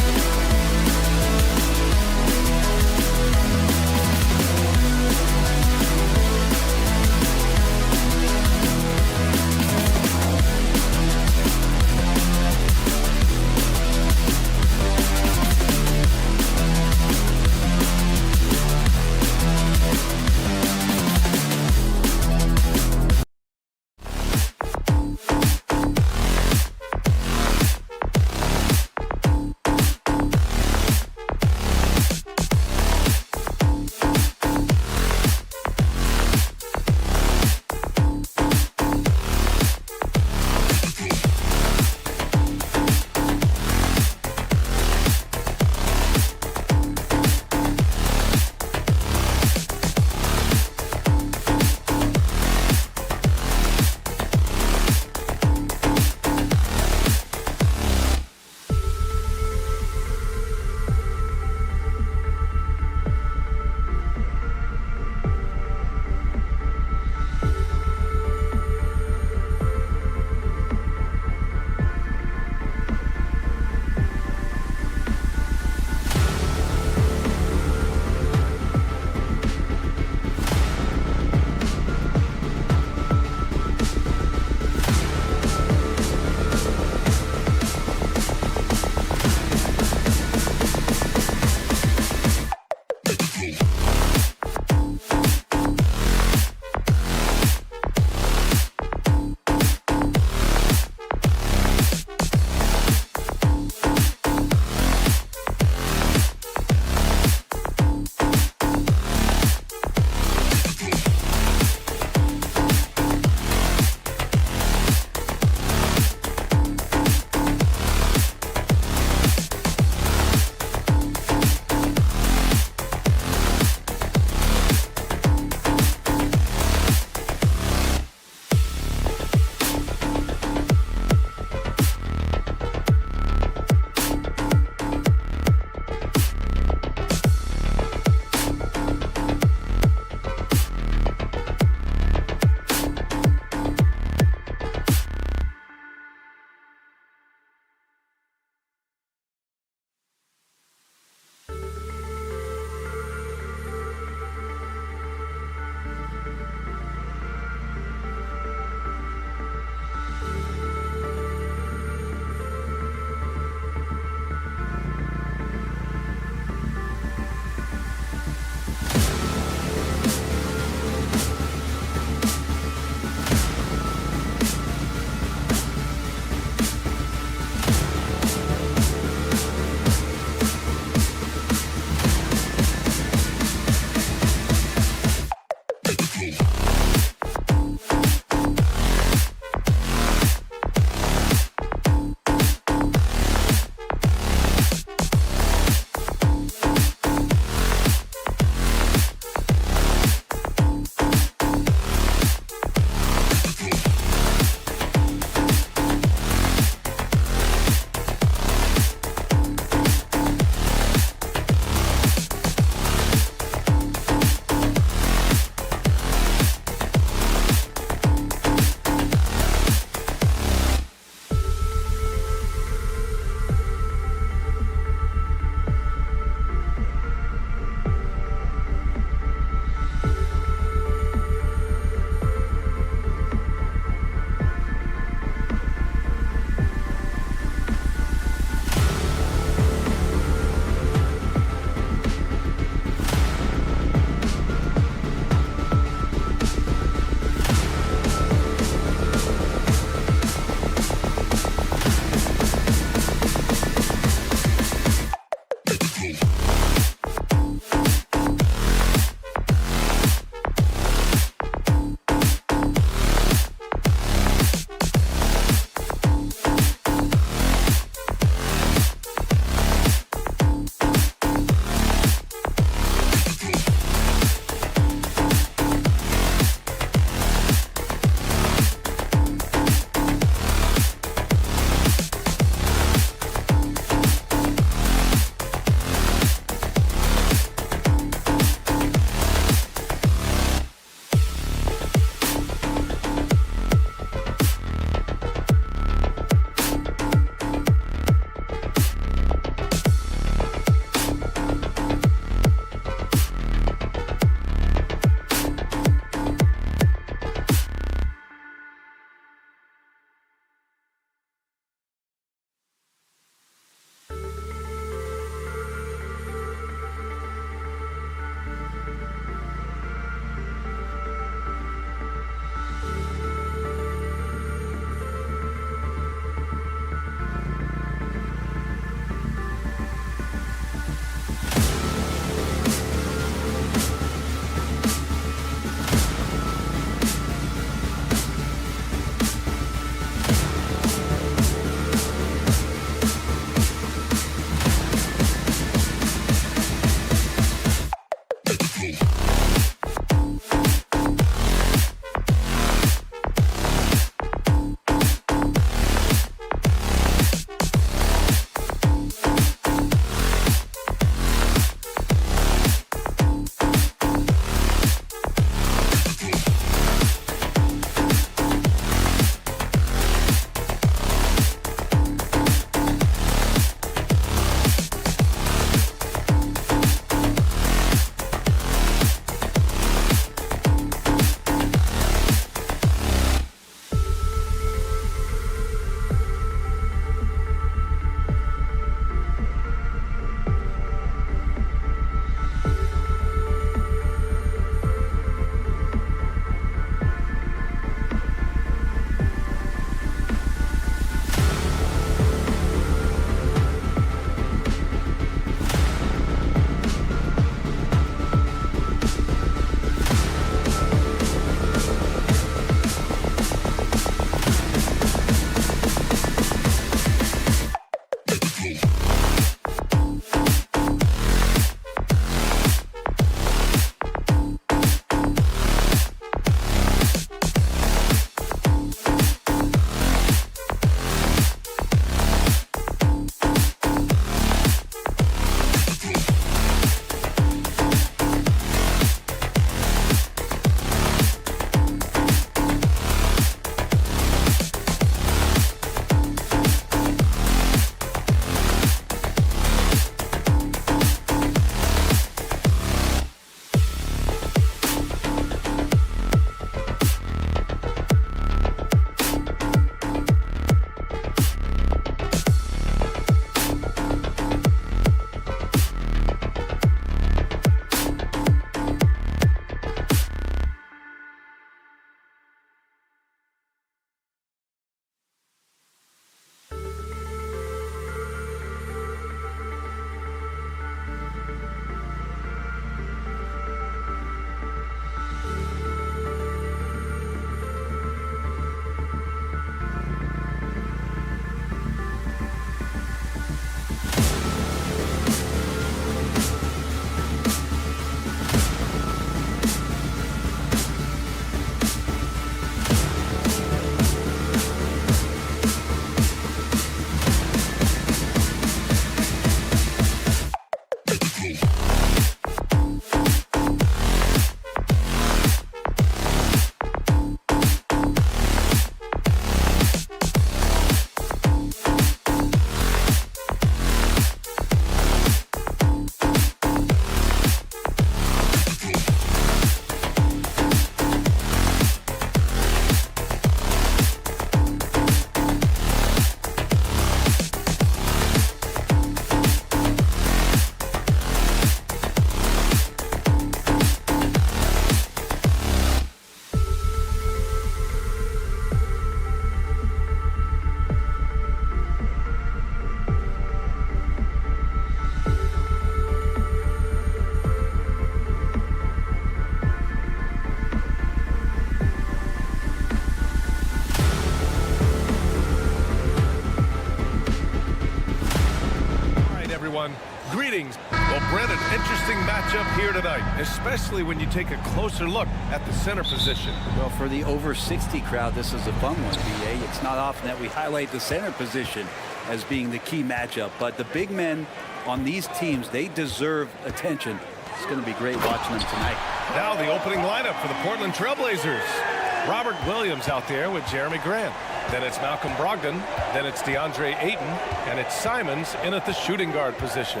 everyone. Greetings. Well, Brent, an interesting matchup here tonight, especially when you take a closer look at the center position. Well, for the over 60 crowd, this is a fun one, BA. It's not often that we highlight the center position as being the key matchup, but the big men on these teams, they deserve attention. It's going to be great watching them tonight. Now the opening lineup for the Portland Trailblazers. Robert Williams out there with Jeremy Grant. Then it's Malcolm Brogdon. Then it's DeAndre Ayton. And it's Simons in at the shooting guard position.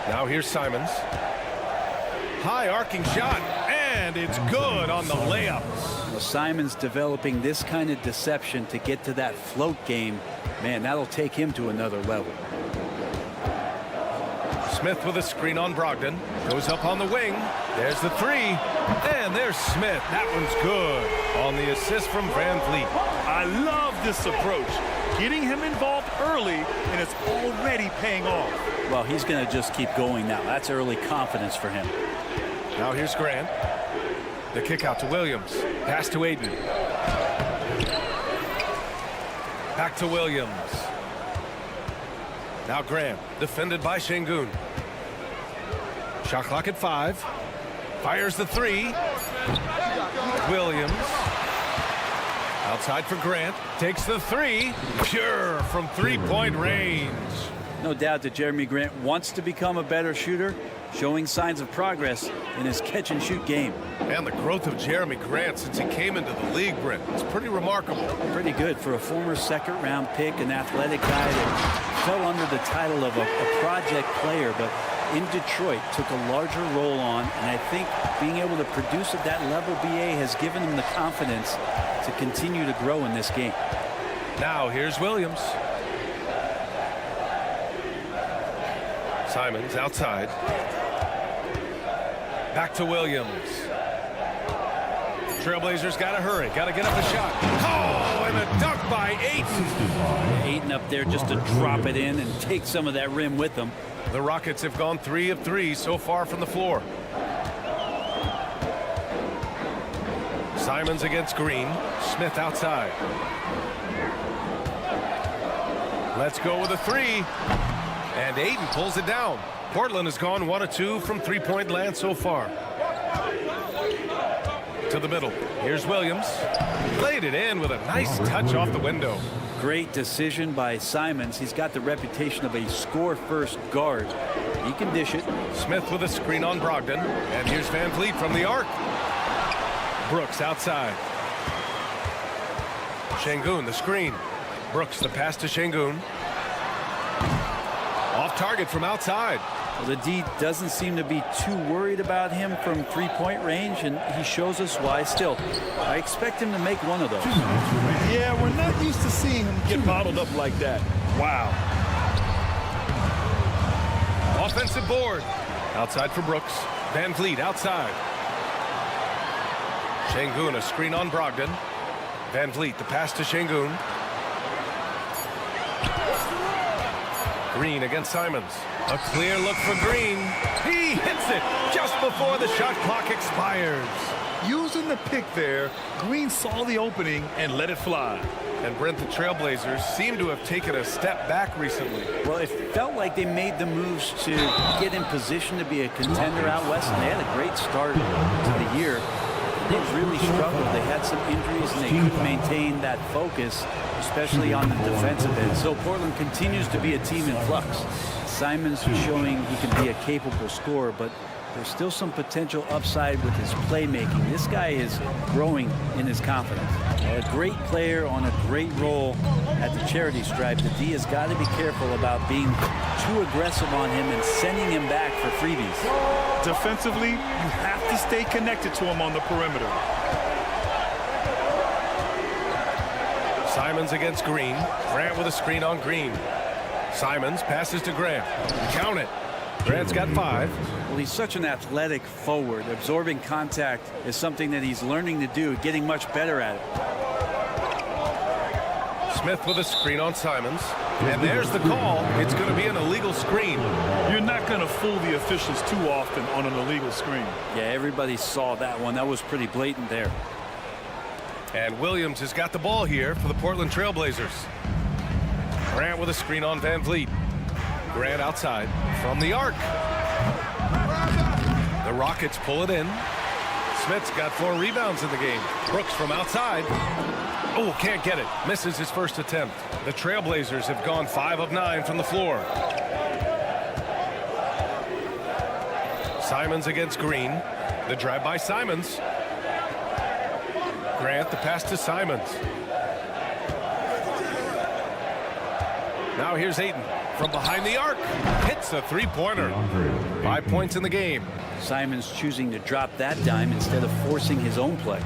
Now here's Simons. High arcing shot. And it's good on the layup. Well, Simons developing this kind of deception to get to that float game. Man, that'll take him to another level. Smith with a screen on Brogdon. Goes up on the wing. There's the three. And there's Smith. That one's good on the assist from Van Vliet. I love this approach. Getting him involved early, and it's already paying off. Well, he's going to just keep going now. That's early confidence for him. Now here's Grant. The kick out to Williams. Pass to Ayton. Back to Williams. Now Graham, defended by Şengün. Shot clock at 5. Fires the three. Williams. Outside for Grant. Takes the three. Pure from three-point range. No doubt that Jeremy Grant wants to become a better shooter, showing signs of progress in his catch-and-shoot game. And the growth of Jeremy Grant since he came into the league, Brent, it's pretty remarkable. Pretty good for a former second-round pick, an athletic guy that fell under the title of a project player, but in Detroit took a larger role on, and I think being able to produce at that level, BA, has given him the confidence to continue to grow in this game. Now here's Williams. Simons outside. Back to Williams. Trailblazers got to hurry. Got to get up a shot. Oh, and a dunk by Ayton. Ayton up there just to drop it in and take some of that rim with them. The Rockets have gone 3 of 3 so far from the floor. Simons against Green. Smith outside. Let's go with a three. And Ayton pulls it down. Portland has gone 1 of 2 from three-point land so far. To the middle. Here's Williams. Played it in with a nice touch off the window. Great decision by Simons. He's got the reputation of a score-first guard. He can dish it. Smith with a screen on Brogdon. And here's Van Vliet from the arc. Brooks outside. Şengün, the screen. Brooks, the pass to Şengün. Off target from outside. Well, the D doesn't seem to be too worried about him from three-point range, and he shows us why. Still, I expect him to make one of those. Yeah, we're not used to seeing him get bottled up like that. Wow. Offensive board. Outside for Brooks. Van Vliet outside. Şengün, a screen on Brogdon. Van Vliet, the pass to Şengün. Green against Simons. A clear look for Green. He hits it just before the shot clock expires. Using the pick there, Green saw the opening and let it fly. And Brent, the Trailblazers seem to have taken a step back recently. Well, it felt like they made the moves to get in position to be a contender out west, and they had a great start to the year. They've really struggled. They had some injuries, and they couldn't maintain that focus, especially on the defensive end. So Portland continues to be a team in flux. Simons showing he can be a capable scorer, but there's still some potential upside with his playmaking. This guy is growing in his confidence. A great player on a great role at the charity stripe. The D has got to be careful about being too aggressive on him and sending him back for freebies. Defensively, you have to stay connected to him on the perimeter. Simons against Green. Grant with a screen on Green. Simons passes to Grant. Count it. Grant's got 5. Well, he's such an athletic forward. Absorbing contact is something that he's learning to do, getting much better at it. Smith with a screen on Simons. And there's the call. It's going to be an illegal screen. You're not going to fool the officials too often on an illegal screen. Yeah, everybody saw that one. That was pretty blatant there. And Williams has got the ball here for the Portland Trailblazers. Grant with a screen on Van Vliet. Grant outside from the arc. The Rockets pull it in. Smith's got 4 rebounds in the game. Brooks from outside. Oh, can't get it. Misses his first attempt. The Trailblazers have gone 5 of 9 from the floor. Simons against Green. The drive by Simons. Grant, the pass to Simons. Now here's Ayton from behind the arc. Hits a three-pointer. 5 points in the game. Simons choosing to drop that dime instead of forcing his own play.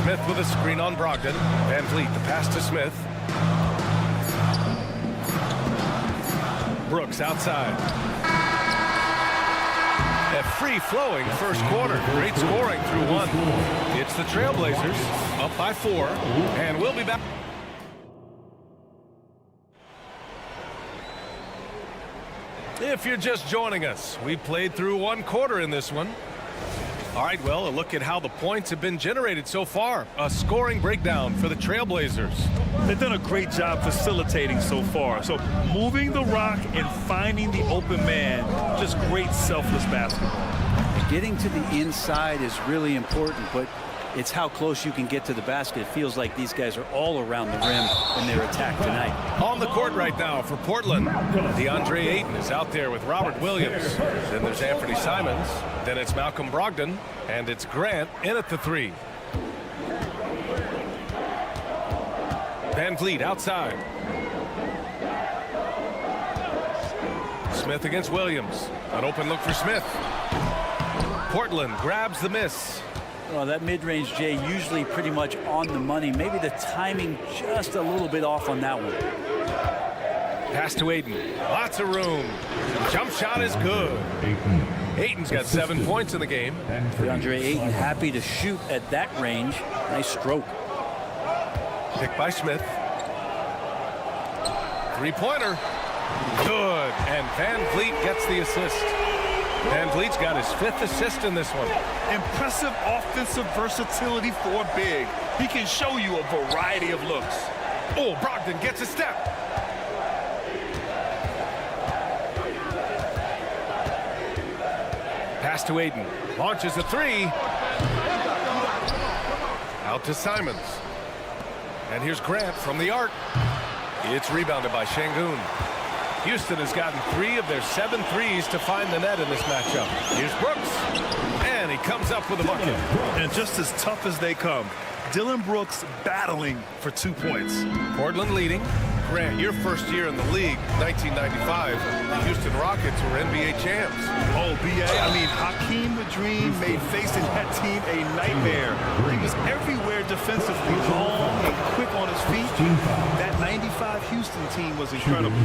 Smith with a screen on Brogdon. Van Vliet, the pass to Smith. Brooks outside. A free-flowing first quarter. Great scoring through 1. It's the Trailblazers up by 4, and we'll be back. If you're just joining us, we played through 1 quarter in this one. All right, well, a look at how the points have been generated so far. A scoring breakdown for the Trailblazers. They've done a great job facilitating so far. So moving the rock and finding the open man, just great selfless basketball. Getting to the inside is really important, but it's how close you can get to the basket. It feels like these guys are all around the rim in their attack tonight. On the court right now for Portland, DeAndre Ayton is out there with Robert Williams. Then there's Anthony Simons. Then it's Malcolm Brogdon. And it's Grant in at the 3. Van Vliet outside. Smith against Williams. An open look for Smith. Portland grabs the miss. Well, that mid-range, Jay, usually pretty much on the money. Maybe the timing just a little bit off on that one. Pass to Ayton. Lots of room. Jump shot is good. Ayton's got 7 points in the game. DeAndre Ayton happy to shoot at that range. Nice stroke. Picked by Smith. Three-pointer. Good. And Van Vliet gets the assist. Van Vliet's got his 5th assist in this one. Impressive offensive versatility for a big. He can show you a variety of looks. Oh, Brogdon gets a step. Pass to Ayton. Launches a 3. Out to Simons. And here's Grant from the arc. It's rebounded by Şengün. Houston has gotten 3 of their 7 threes to find the net in this matchup. Here's Brooks. And he comes up with a bucket. And just as tough as they come, Dillon Brooks battling for 2 points. Portland leading. Grant, your first year in the league, 1995, the Houston Rockets were NBA champs. Oh, B.A., I mean, Hakeem the Dream made facing that team a nightmare. He was everywhere defensively, long and quick on his feet. That 95 Houston team was incredible.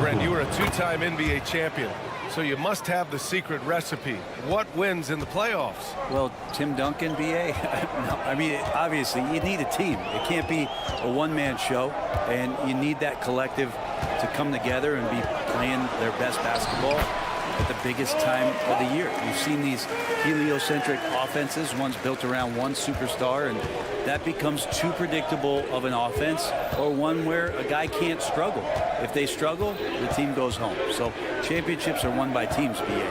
Brent, you were a 2-time NBA champion, so you must have the secret recipe. What wins in the playoffs? Well, Tim Duncan, B.A., no, I mean, obviously, you need a team. It can't be a one-man show, and you need that collective to come together and be playing their best basketball at the biggest time of the year. You've seen these heliocentric offenses, one's built around one superstar, and that becomes too predictable of an offense, or one where a guy can't struggle. If they struggle, the team goes home. So championships are won by teams, B.A.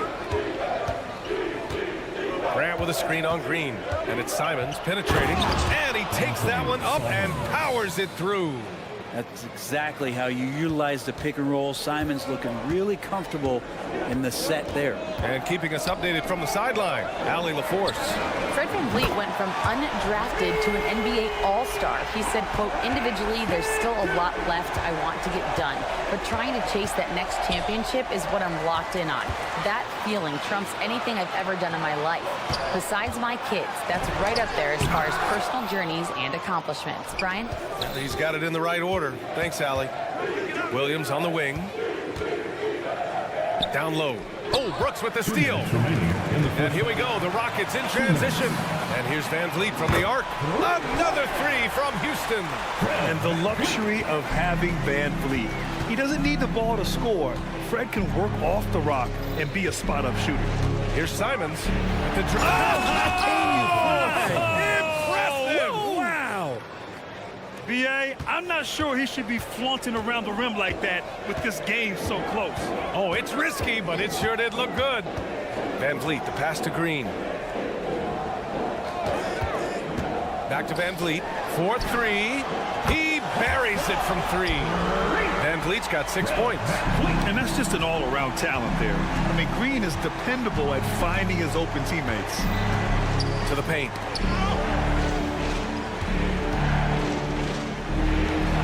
Grant with a screen on Green, and it's Simons penetrating, and he takes that one up and powers it through. That's exactly how you utilize the pick and roll. Simons looking really comfortable in the set there. And keeping us updated from the sideline, Allie LaForce. Fred Van Vliet went from undrafted to an NBA All-Star. He said, quote, individually, there's still a lot left I want to get done, but trying to chase that next championship is what I'm locked in on. That feeling trumps anything I've ever done in my life. Besides my kids, that's right up there as far as personal journeys and accomplishments. Brian? He's got it in the right order. Thanks, Allie. Williams on the wing. Down low. Oh, Brooks with the steal. And here we go. The Rockets in transition. And here's Van Vliet from the arc. Another 3 from Houston. And the luxury of having Van Vliet. He doesn't need the ball to score. Fred can work off the rock and be a spot-up shooter. Here's Simons with the drive. Impressive! Wow! B.A., I'm not sure he should be flaunting around the rim like that with this game so close. Oh, it's risky, but it sure did look good. Van Vliet, the pass to Green. Back to Van Vliet. 4-3. He buries it from 3. Van Vliet's got 6 points. And that's just an all-around talent there. I mean, Green is dependable at finding his open teammates. To the paint.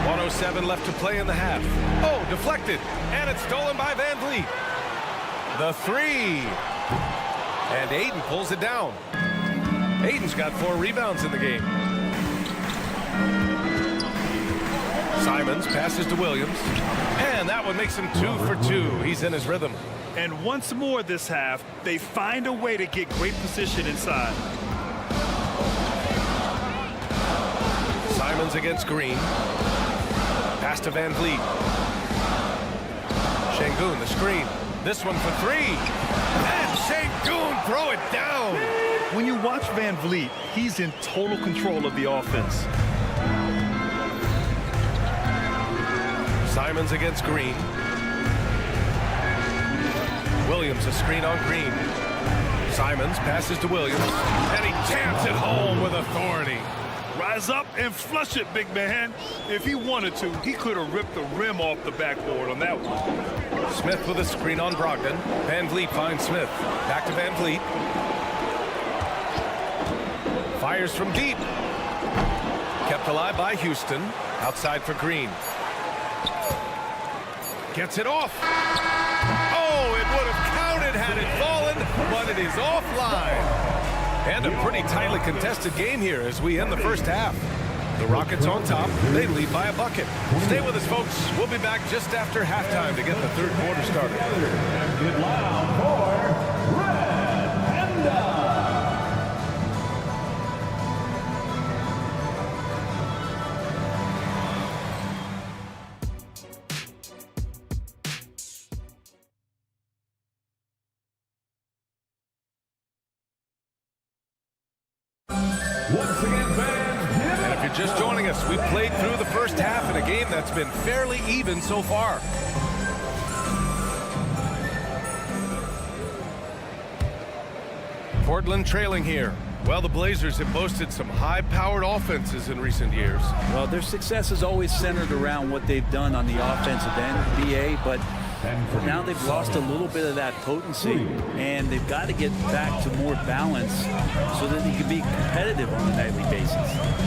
1:07 left to play in the half. Oh, deflected. And it's stolen by Van Vliet. The 3. And Ayton pulls it down. Ayton's got 4 rebounds in the game. Simons passes to Williams. And that one makes him 2 for 2. He's in his rhythm. And once more this half, they find a way to get great position inside. Simons against Green. Pass to Van Vliet. Şengün, the screen. This one for 3. And Şengün throw it down. When you watch Van Vliet, he's in total control of the offense. Simons against Green. Williams, a screen on Green. Simons passes to Williams. And he jams it home with authority. Rise up and flush it, big man. If he wanted to, he could have ripped the rim off the backboard on that one. Smith with a screen on Brogdon. Van Vliet finds Smith. Back to Van Vliet. Fires from deep. Kept alive by Houston. Outside for Green. Gets it off. Oh, it would have counted had it fallen, but it is offline. And a pretty tightly contested game here as we end the first half. The Rockets on top. They lead by a bucket. Stay with us, folks. We'll be back just after halftime to get the third quarter started. Get loud for Red Panda. Once again, fans, and if you're just joining us, we've played through the first half in a game that's been fairly even so far. Portland trailing here. Well, the Blazers have boasted some high-powered offenses in recent years. Well, their success is always centered around what they've done on the offensive end, BA, but now they've lost a little bit of that potency, and they've got to get back to more balance so that they can be competitive on a nightly basis.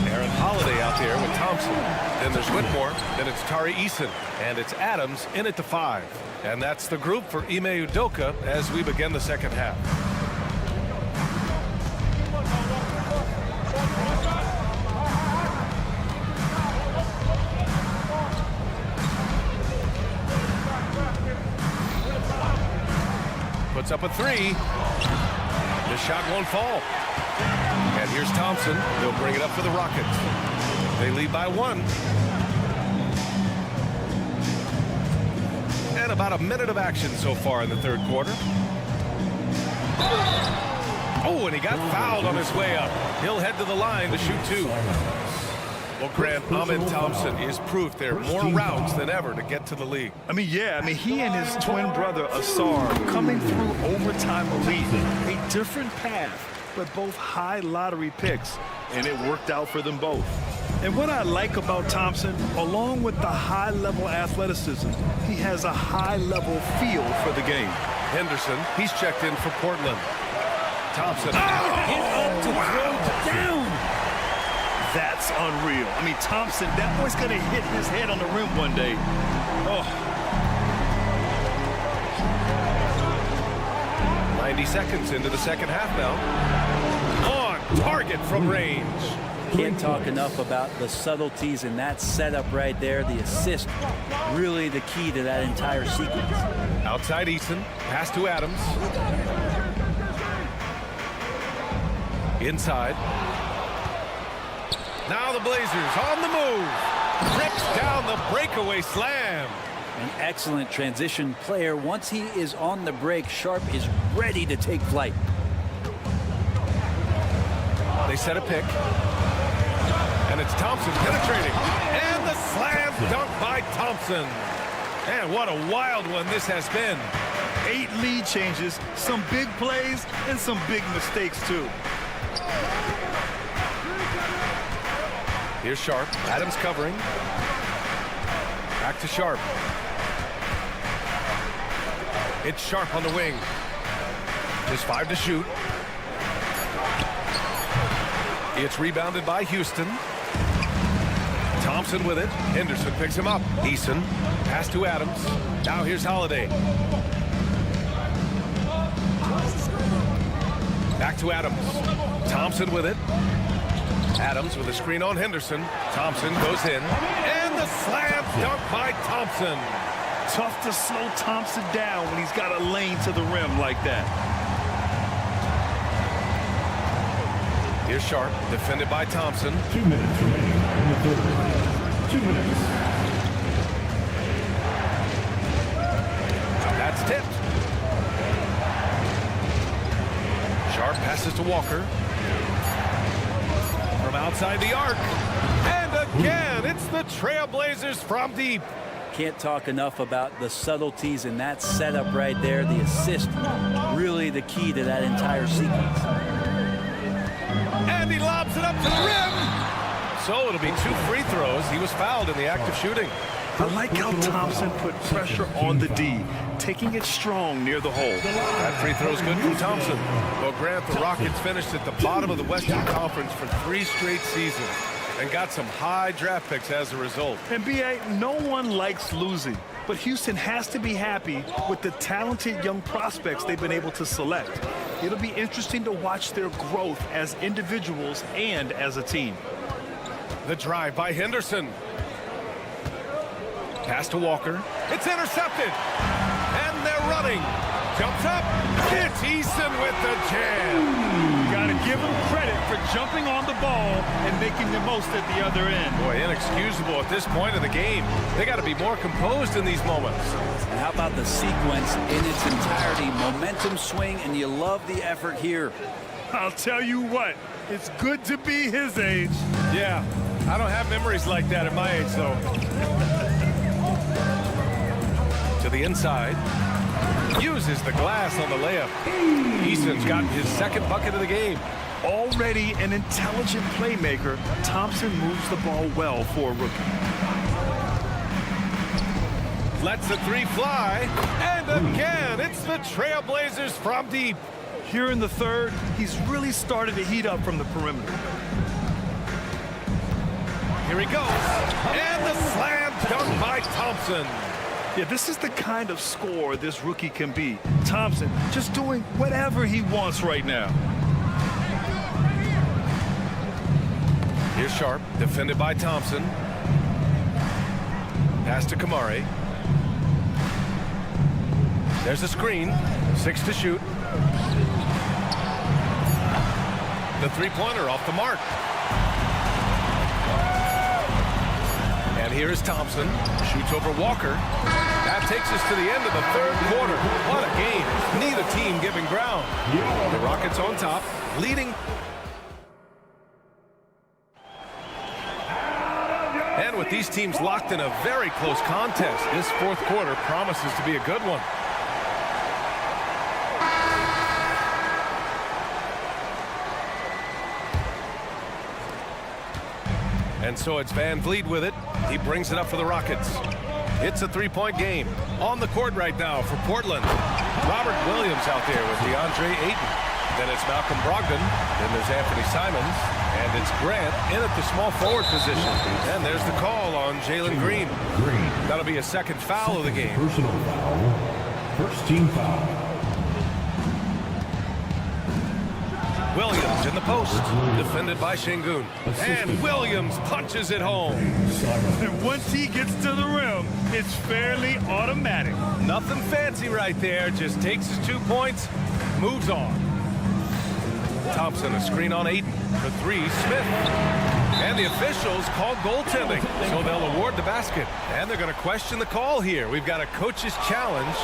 Aaron Holiday out there with Thompson. Then there's Whitmore. Then it's Tari Eason. And it's Adams in at the 5. And that's the group for Ime Udoka as we begin the second half. Puts up a 3. This shot won't fall. And here's Thompson. He'll bring it up for the Rockets. They lead by 1. And about a minute of action so far in the third quarter. Oh, and he got fouled on his way up. He'll head to the line to shoot 2. Well, Grant, Amin Thompson is proof there are more routes than ever to get to the league. I mean, yeah, he and his twin brother, Asar, coming through overtime elite. A different path, but both high lottery picks, and it worked out for them both. And what I like about Thompson, along with the high-level athleticism, he has a high-level feel for the game. Henderson, he's checked in for Portland. Thompson. Hit up to throw down. That's unreal. I mean, Thompson, that boy's going to hit his head on the rim one day. Oh. 90 seconds into the second half now. On target from range. Can't talk enough about the subtleties in that setup right there. The assist, really the key to that entire sequence. Outside Eason, pass to Adams. Inside. Now the Blazers on the move. Rips down the breakaway slam. An excellent transition player. Once he is on the break, Sharp is ready to take flight. They set a pick. And it's Thompson penetrating. And the slam dunk by Thompson. And what a wild one this has been. 8 lead changes, some big plays, and some big mistakes, too. Here's Sharp. Adams covering. Back to Sharp. It's Sharp on the wing. Just 5 to shoot. It's rebounded by Houston. Thompson with it. Henderson picks him up. Eason. Pass to Adams. Now here's Holiday. Back to Adams. Thompson with it. Adams with a screen on Henderson. Thompson goes in. And the slam dunk by Thompson. Tough to slow Thompson down when he's got a lane to the rim like that. Here's Sharp, defended by Thompson. 2 minutes remaining in the third. 2 minutes. That's tipped. Sharp passes to Walker. From outside the arc. And again, it's the Trailblazers from deep. Can't talk enough about the subtleties in that setup right there. The assist, really the key to that entire sequence. And he lobs it up to the rim. So it'll be 2 free throws. He was fouled in the act of shooting. I like how Thompson put pressure on the D, taking it strong near the hole. That free throw's good from Thompson. Well, Grant, the Rockets finished at the bottom of the Western Conference for 3 straight seasons and got some high draft picks as a result. And B.A., no one likes losing, but Houston has to be happy with the talented young prospects they've been able to select. It'll be interesting to watch their growth as individuals and as a team. The drive by Henderson. Pass to Walker. It's intercepted. And they're running. Jumps up. It's Eason with the jam. Got to give him credit for jumping on the ball and making the most at the other end. Boy, inexcusable at this point of the game. They got to be more composed in these moments. And how about the sequence in its entirety? Momentum swing, and you love the effort here. I'll tell you what, it's good to be his age. Yeah, I don't have memories like that at my age, though. To the inside. Uses the glass on the layup. Eason's gotten his 2nd bucket of the game. Already an intelligent playmaker, Thompson moves the ball well for a rookie. Lets the 3 fly. And again, it's the Trailblazers from deep. Here in the 3rd, he's really started to heat up from the perimeter. Here he goes. And the slam dunk by Thompson. Yeah, this is the kind of scorer this rookie can be. Thompson just doing whatever he wants right now. Here's Sharp, defended by Thompson. Pass to Kamari. There's a screen. 6 to shoot. The 3-pointer off the mark. And here is Thompson. Shoots over Walker. That takes us to the end of the 3rd quarter. What a game. Neither team giving ground. The Rockets on top, leading. And with these teams locked in a very close contest, this 4th quarter promises to be a good one. And so it's Van Vliet with it. He brings it up for the Rockets. It's a 3-point game. On the court right now for Portland. Robert Williams out there with DeAndre Ayton. Then it's Malcolm Brogdon. Then there's Anthony Simons. And it's Grant in at the small forward position. And there's the call on Jalen Green. That'll be a 2nd foul of the game. Personal foul. First team foul. Williams in the post, defended by Şengün. And Williams punches it home. And once he gets to the rim, it's fairly automatic. Nothing fancy right there, just takes his 2 points, moves on. Thompson, a screen on Ayton for 3, Smith. And the officials called goaltending, so they'll award the basket. And they're going to question the call here. We've got a coach's challenge.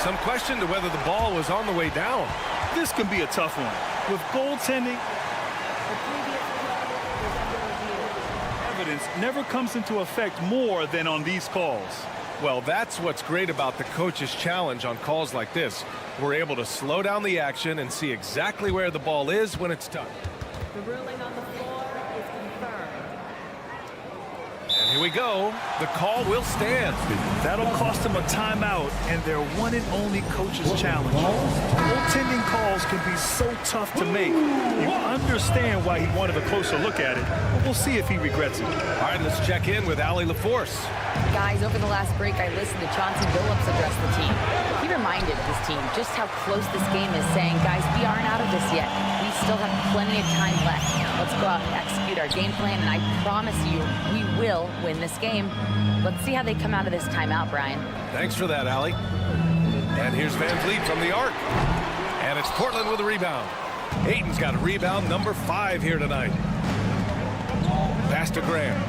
Some question to whether the ball was on the way down. This can be a tough one. With goaltending, confidence never comes into effect more than on these calls. Well, that's what's great about the coach's challenge on calls like this. We're able to slow down the action and see exactly where the ball is when it's done. The ruling on the floor is confirmed. And here we go. The call will stand. That'll cost them a timeout and their one and only coach's challenge. Goaltending calls can be so tough to make. You understand why he wanted a closer look at it, but we'll see if he regrets it. All right, let's check in with Allie LaForce. Guys, over the last break, I listened to Chauncey Billups address the team. He reminded his team just how close this game is, saying, guys, we aren't out of this yet. We still have plenty of time left. Let's go out and execute our game plan, and I promise you, we will win this game. Let's see how they come out of this timeout, Brian. Thanks for that, Allie. And here's Van Vliet from the arc. And it's Portland with a rebound. Ayton's got a rebound, number 5 here tonight. Pass to Graham.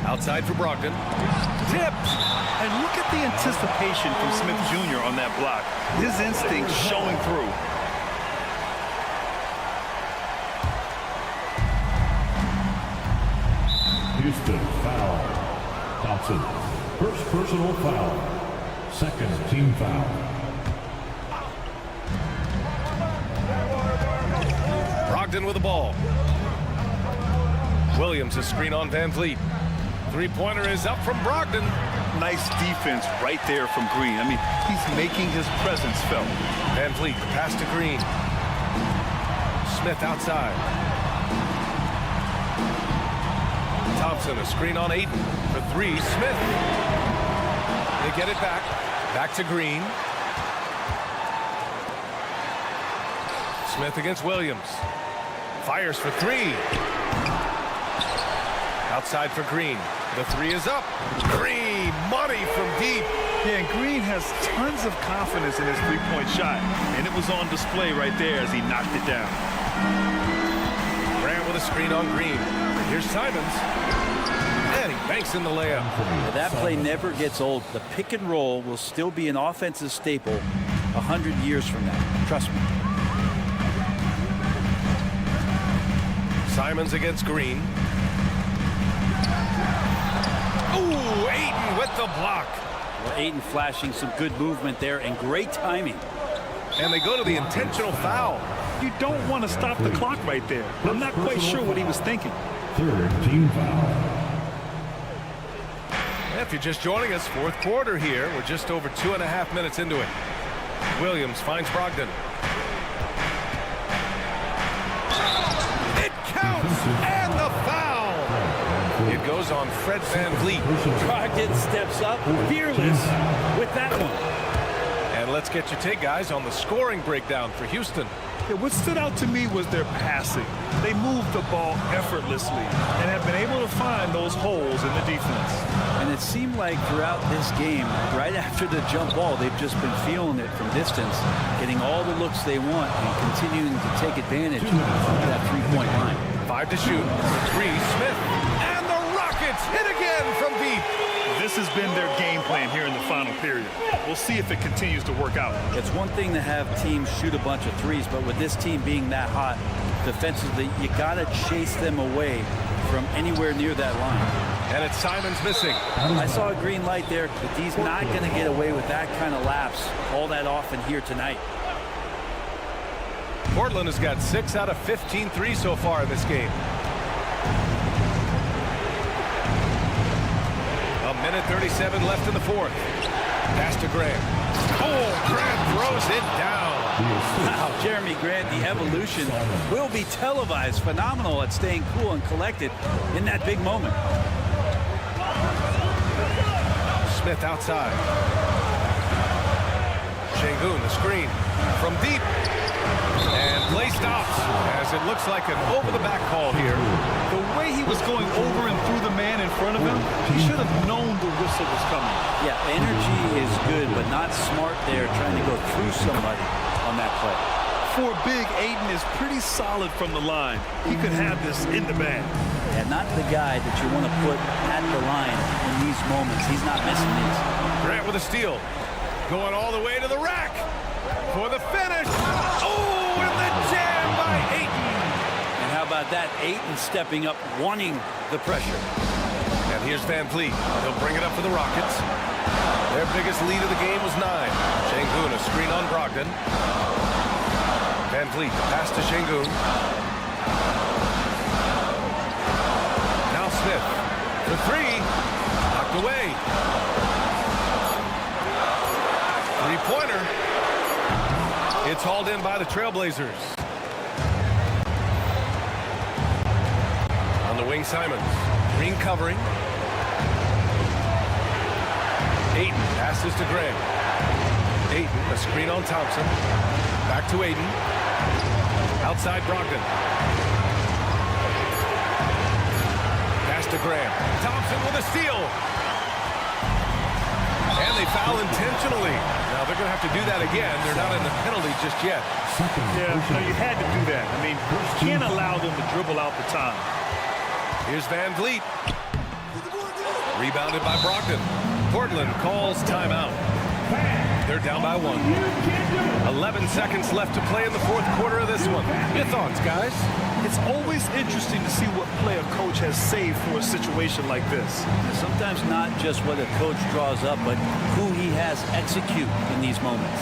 Outside for Brogdon. Tipped. And look at the anticipation from Smith Jr. on that block. His instincts showing through. Houston foul. Thompson. First personal foul. Second team foul. Brogdon with the ball. Williams, a screen on Van Vliet. Three-pointer is up from Brogdon. Nice defense right there from Green. I mean, he's making his presence felt. Van Vliet, the pass to Green. Smith outside. Thompson, a screen on Ayton. For 3, Smith. They get it back. Back to Green. Smith against Williams. Fires for 3. Outside for Green. The 3 is up. Green, money from deep. Yeah, and Green has tons of confidence in his three-point shot, and it was on display right there as he knocked it down. Grant with a screen on Green. Here's Simons. And he banks in the layup. Well, that play never gets old. The pick and roll will still be an offensive staple 100 years from now. Trust me. Simons against Green. Ooh, Ayton with the block. Well, Ayton flashing some good movement there and great timing. And they go to the intentional foul. You don't want to stop the clock right there. I'm not quite sure what he was thinking. Third team foul. If you're just joining us, fourth quarter here. We're just over 2.5 minutes into it. Williams finds Brogdon. It counts, and the foul. It goes on Fred Van Vliet. Brogdon steps up, fearless with that one. And let's get your take, guys, on the scoring breakdown for Houston. Yeah, what stood out to me was their passing. They moved the ball effortlessly and have been able to find those holes in the defense. And it seemed like throughout this game, right after the jump ball, they've just been feeling it from distance, getting all the looks they want and continuing to take advantage of that three-point line. 5 to shoot. 3, Smith. And the Rockets hit again from deep. This has been their game plan here in the final period. We'll see if it continues to work out. It's one thing to have teams shoot a bunch of threes, but with this team being that hot defensively, you got to chase them away from anywhere near that line. And it's Simons missing. I saw a green light there, but he's not going to get away with that kind of lapse all that often here tonight. Portland has got 6 out of 15 threes so far in this game. A minute 37 left in the fourth. Pass to Grant. Oh, Grant throws it down. Wow, Jeremy Grant, the evolution will be televised. Phenomenal at staying cool and collected in that big moment. Smith outside. Şengün, the screen from deep. And play stops as it looks like an over-the-back call here. The way he was going over and through the man in front of him, he should have known the whistle was coming. Yeah, energy is good, but not smart there trying to go through somebody on that play. For big, Ayton is pretty solid from the line. He could have this in the bag. Yeah, not the guy that you want to put at the line in these moments. He's not missing these. Grant with a steal. Going all the way to the rack for the finish. Oh, and the jam by Ayton. And how about that? Ayton stepping up, wanting the pressure. And here's Van Vliet. He'll bring it up for the Rockets. Their biggest lead of the game was 9. Şengün, a screen on Brogdon. Van Vliet, pass to Şengün. Now Smith for 3. Knocked away. Three-pointer. It's hauled in by the Trailblazers. On the wing, Simons. Green covering. Ayton passes to Graham. Ayton, a screen on Thompson. Back to Ayton. Outside Brogdon. Pass to Graham. Thompson with a steal. And they foul intentionally. Now they're going to have to do that again. They're not in the penalty just yet. Yeah, no, you had to do that. I mean, you can't allow them to dribble out the time. Here's Van Vliet. Rebounded by Brogdon. Portland calls timeout. They're down by 1. 11 seconds left to play in the fourth quarter of this one. Your thoughts, guys? It's always interesting to see what play a coach has saved for a situation like this. Sometimes not just what a coach draws up, but who he has execute in these moments.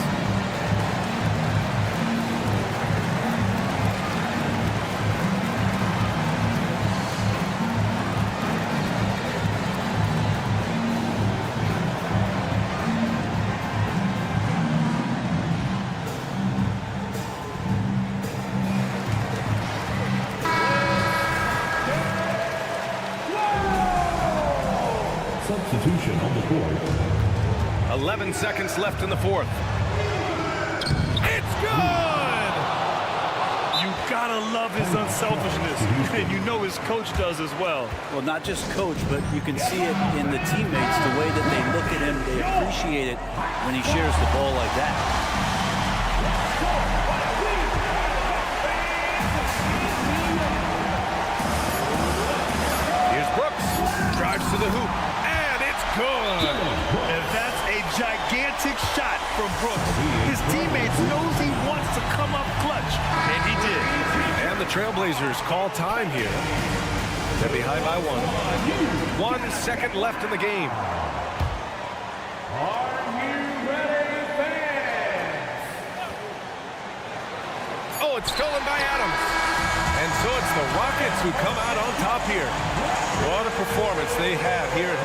Substitution on the court. 11 seconds left in the fourth. It's good! You gotta love his unselfishness, and you know his coach does as well. Well, not just coach, but you can see it in the teammates, the way that they look at him. They appreciate it when he shares the ball like that. Here's Brooks. Drives to the hoop. And it's good. And that's a gigantic shot from Brooks. His teammates knows he wants to come up clutch, and he did. And the Trailblazers call time here. They're behind by 1. 1 second left in the game. Oh, it's stolen by Adams. And so it's the Rockets who come out on top here. What a performance they have here.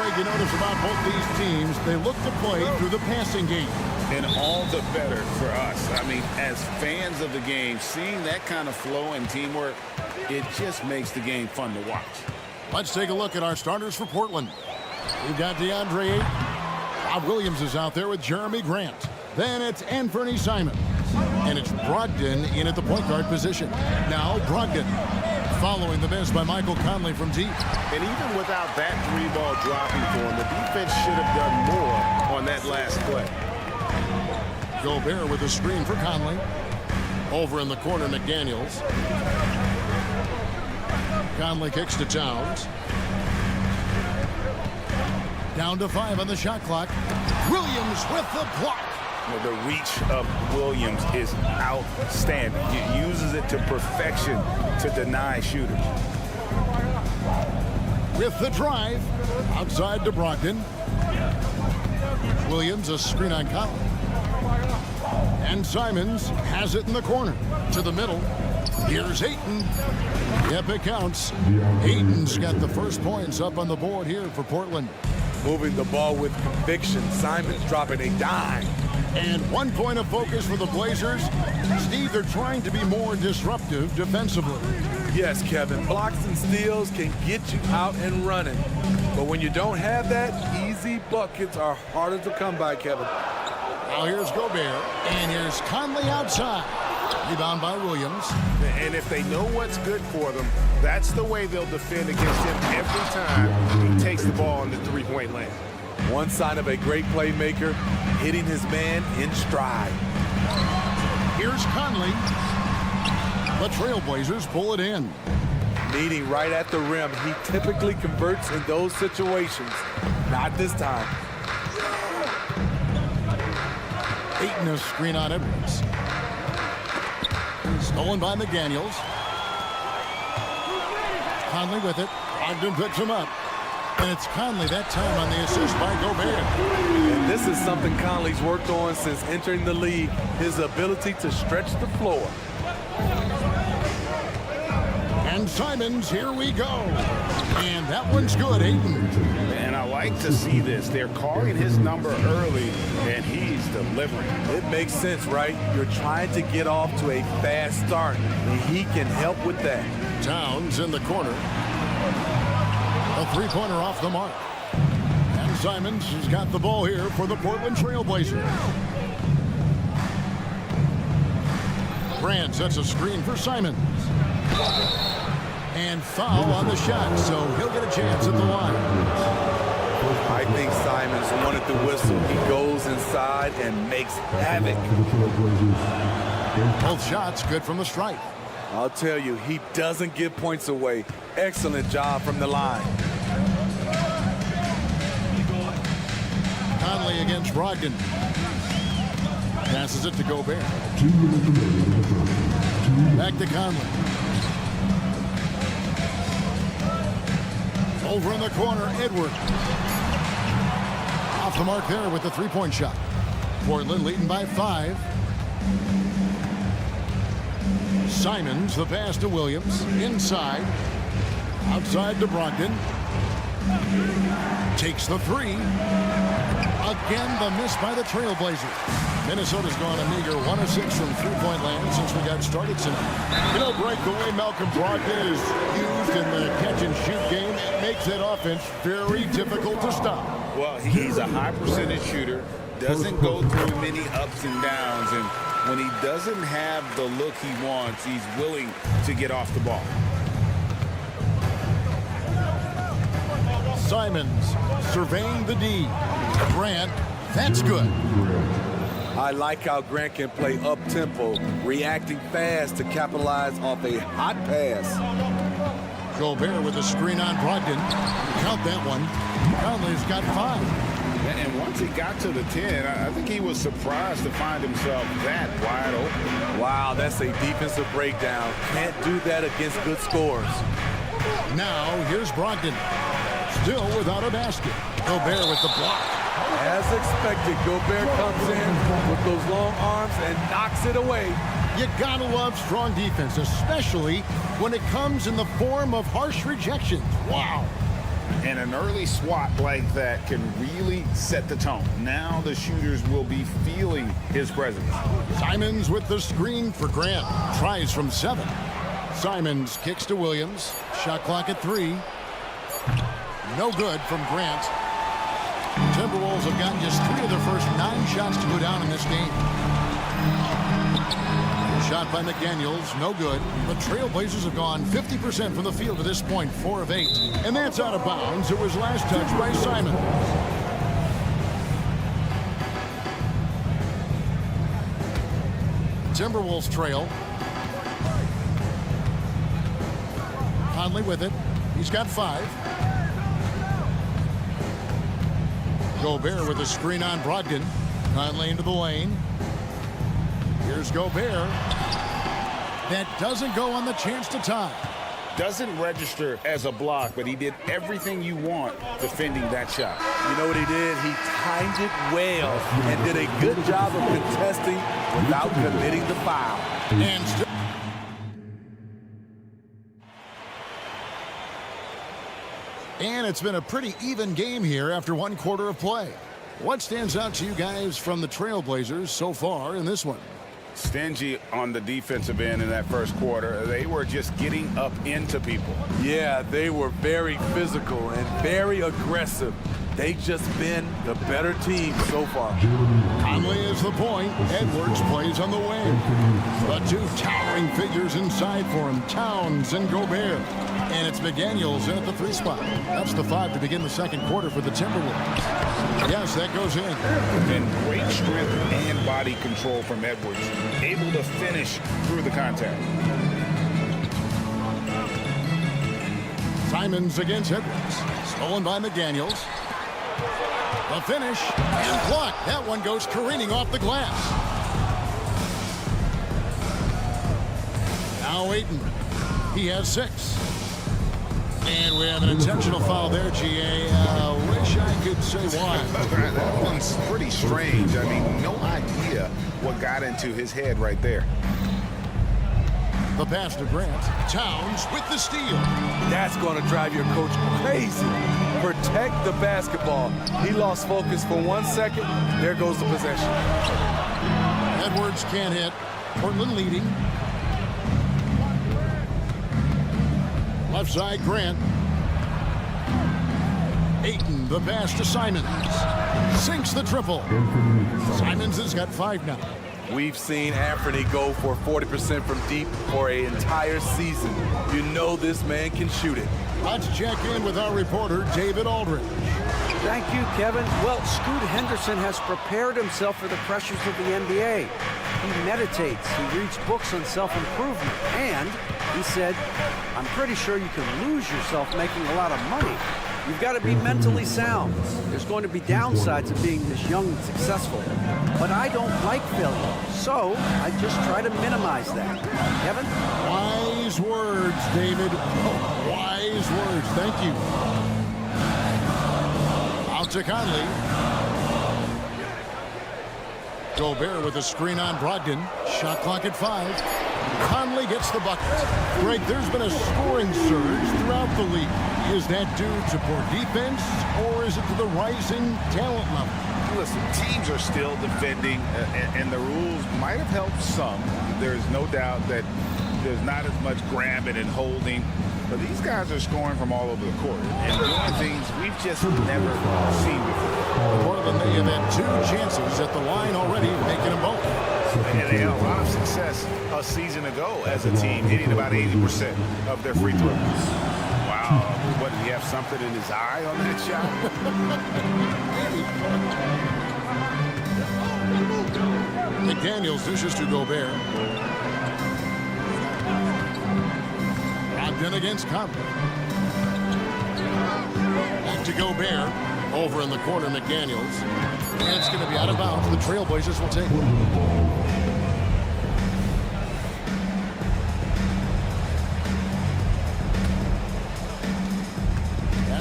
Greg, you notice about both these teams, they look to play through the passing game. And all the better for us. I mean, as fans of the game, seeing that kind of flow and teamwork, it just makes the game fun to watch. Let's take a look at our starters for Portland. We've got DeAndre Ayton. Bob Williams is out there with Jeremy Grant. Then it's Anthony Simons. And it's Brogdon in at the point guard position. Now Brogdon following the miss by Michael Conley from deep. And even without that three-ball dropping for him, the defense should have done more on that last play. Gobert with a screen for Conley. Over in the corner, McDaniels. Conley kicks to Towns. Down to 5 on the shot clock. Williams with the block. Well, the reach of Williams is outstanding. He uses it to perfection to deny shooters. With the drive. Outside to Brogdon. Williams a screen on Conley. And Simons has it in the corner. To the middle. Here's Ayton. Yep, it counts. Ayton's got the first points up on the board here for Portland. Moving the ball with conviction. Simons dropping a dime. And 1 point of focus for the Blazers. Steve, they're trying to be more disruptive defensively. Yes, Kevin. Blocks and steals can get you out and running. But when you don't have that, easy buckets are harder to come by, Kevin. Now here's Gobert. And here's Conley outside. Rebound by Williams. And if they know what's good for them, that's the way they'll defend against him every time he takes the ball in the three-point lane. One sign of a great playmaker, hitting his man in stride. Here's Conley. The Trailblazers pull it in. Meeting right at the rim, he typically converts in those situations. Not this time. Ayton a screen on Edwards. Stolen by McDaniels. Conley with it. Brogdon picks him up. And it's Conley that time on the assist by Gobert. And this is something Conley's worked on since entering the league, his ability to stretch the floor. And Simons, here we go. And that one's good, Ayton. And I like to see this. They're calling his number early, and he's delivering. It makes sense, right? You're trying to get off to a fast start, and he can help with that. Towns in the corner. A three-pointer off the mark. And Simons has got the ball here for the Portland Trailblazers. Grant sets a screen for Simons. And foul on the shot, so he'll get a chance at the line. I think Simons wanted the whistle. He goes inside and makes havoc. Both shots good from the stripe. I'll tell you, he doesn't give points away. Excellent job from the line. Conley against Brogdon. Passes it to Gobert. Back to Conley. Over in the corner, Edwards. Off the mark there with the three-point shot. Portland leading by 5. Simons, the pass to Williams. Inside. Outside to Brogdon. Takes the 3. Again, the miss by the Trailblazers. Minnesota's gone a meager 1 of 6 from three-point land since we got started tonight. You know, Greg, the way Malcolm Brogdon is used in the catch-and-shoot game, it makes that offense very difficult to stop. Well, he's a high-percentage shooter, doesn't go through many ups and downs, and when he doesn't have the look he wants, he's willing to get off the ball. Simons surveying the D. Grant, that's good. I like how Grant can play up-tempo, reacting fast to capitalize off a hot pass. Gobert with a screen on Brogdon. Count that one. Conley's got 5. And once he got to the 10, I think he was surprised to find himself that wide open. Wow, that's a defensive breakdown. Can't do that against good scores. Now, here's Brogdon. Still without a basket. Gobert with the block. As expected, Gobert comes in with those long arms and knocks it away. You gotta love strong defense, especially when it comes in the form of harsh rejections. Wow. And an early swat like that can really set the tone. Now the shooters will be feeling his presence. Simons with the screen for Grant. Tries from 7. Simons kicks to Williams. Shot clock at 3. No good from Grant. Timberwolves have gotten just 3 of their first 9 shots to go down in this game. Shot by McDaniels, no good. The Trailblazers have gone 50% from the field to this point, 4 of 8. And that's out of bounds. It was last touched by Simons. Timberwolves trail. Conley with it. He's got 5. Gobert with a screen on Brogdon. Conley into the lane. Here's Gobert. That doesn't go on the chance to tie. Doesn't register as a block, but he did everything you want defending that shot. You know what he did? He timed it well and did a good job of contesting without committing the foul. And it's been a pretty even game here after 1 quarter of play. What stands out to you guys from the Trailblazers so far in this one? Stingy on the defensive end in that first quarter. They were just getting up into people. Yeah, they were very physical and very aggressive. They've just been the better team so far. Conley is the point. Edwards plays on the wing. The 2 towering figures inside for him, Towns and Gobert. And it's McDaniels in at the 3 spot. That's the 5 to begin the second quarter for the Timberwolves. Yes, that goes in. And great strength and body control from Edwards. Able to finish through the contact. Simons against Edwards. Stolen by McDaniels. The finish and blocked. That one goes careening off the glass. Now Ayton. He has 6. And we have an intentional foul there, GA. Wish I could say why. That one's pretty strange. I mean, no idea what got into his head right there. The pass to Grant. Towns with the steal. That's going to drive your coach crazy. Protect the basketball. He lost focus for 1 second. There goes the possession. Edwards can't hit. Portland leading. Left side, Grant. Ayton, the pass to Simons. Sinks the triple. Simons has got 5 now. We've seen Anthony go for 40% from deep for an entire season. You know this man can shoot it. Let's check in with our reporter, David Aldridge. Thank you, Kevin. Well, Scoot Henderson has prepared himself for the pressures of the NBA. He meditates, he reads books on self-improvement, and he said, I'm pretty sure you can lose yourself making a lot of money. You've got to be mentally sound. There's going to be downsides of being this young and successful. But I don't like failure, so I just try to minimize that. Kevin? Wise words, David. Oh, wise words. Thank you. Out to Conley. Gobert with a screen on Brogdon. Shot clock at 5. Conley gets the bucket. Greg, there's been a scoring surge throughout the league. Is that due to poor defense, or is it to the rising talent level? Listen, teams are still defending, and the rules might have helped some. There's no doubt that there's not as much grabbing and holding, but these guys are scoring from all over the court. And doing things we've just never seen before. Portland, they have had 2 chances at the line already, making them both. And they had a lot of success a season ago as a team, hitting about 80% of their free throws. Wow, what, did he have something in his eye on that shot? McDaniels dishes to Gobert. Brogdon against Conley. Back to Gobert. Over in the corner, McDaniels. And it's going to be out of bounds. The Trailblazers will take it.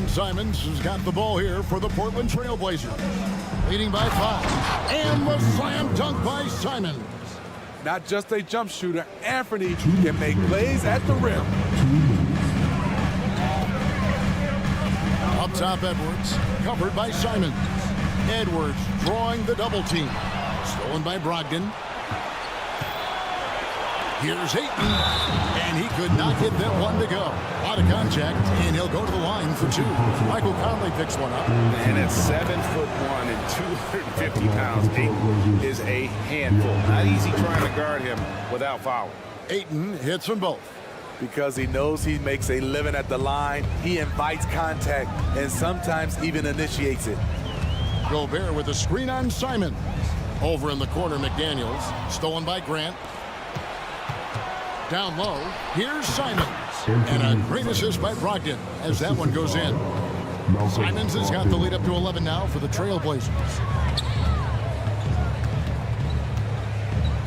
Simons has got the ball here for the Portland Trailblazers. Leading by 5. And the slam dunk by Simons. Not just a jump shooter, Anthony can make plays at the rim. Up top, Edwards, covered by Simons. Edwards drawing the double team. Stolen by Brogdon. Here's Ayton, and he could not get that one to go. Out of contact, and he'll go to the line for 2. Michael Conley picks one up. And at 7'1" and 250 pounds, Ayton is a handful. Not easy trying to guard him without fouling. Ayton hits from both. Because he knows he makes a living at the line, he invites contact and sometimes even initiates it. Gobert with a screen on Simons. Over in the corner, McDaniels. Stolen by Grant. Down low, here's Simons. And a great assist by Brogdon as that one goes in. Simons has got the lead up to 11 now for the Trailblazers.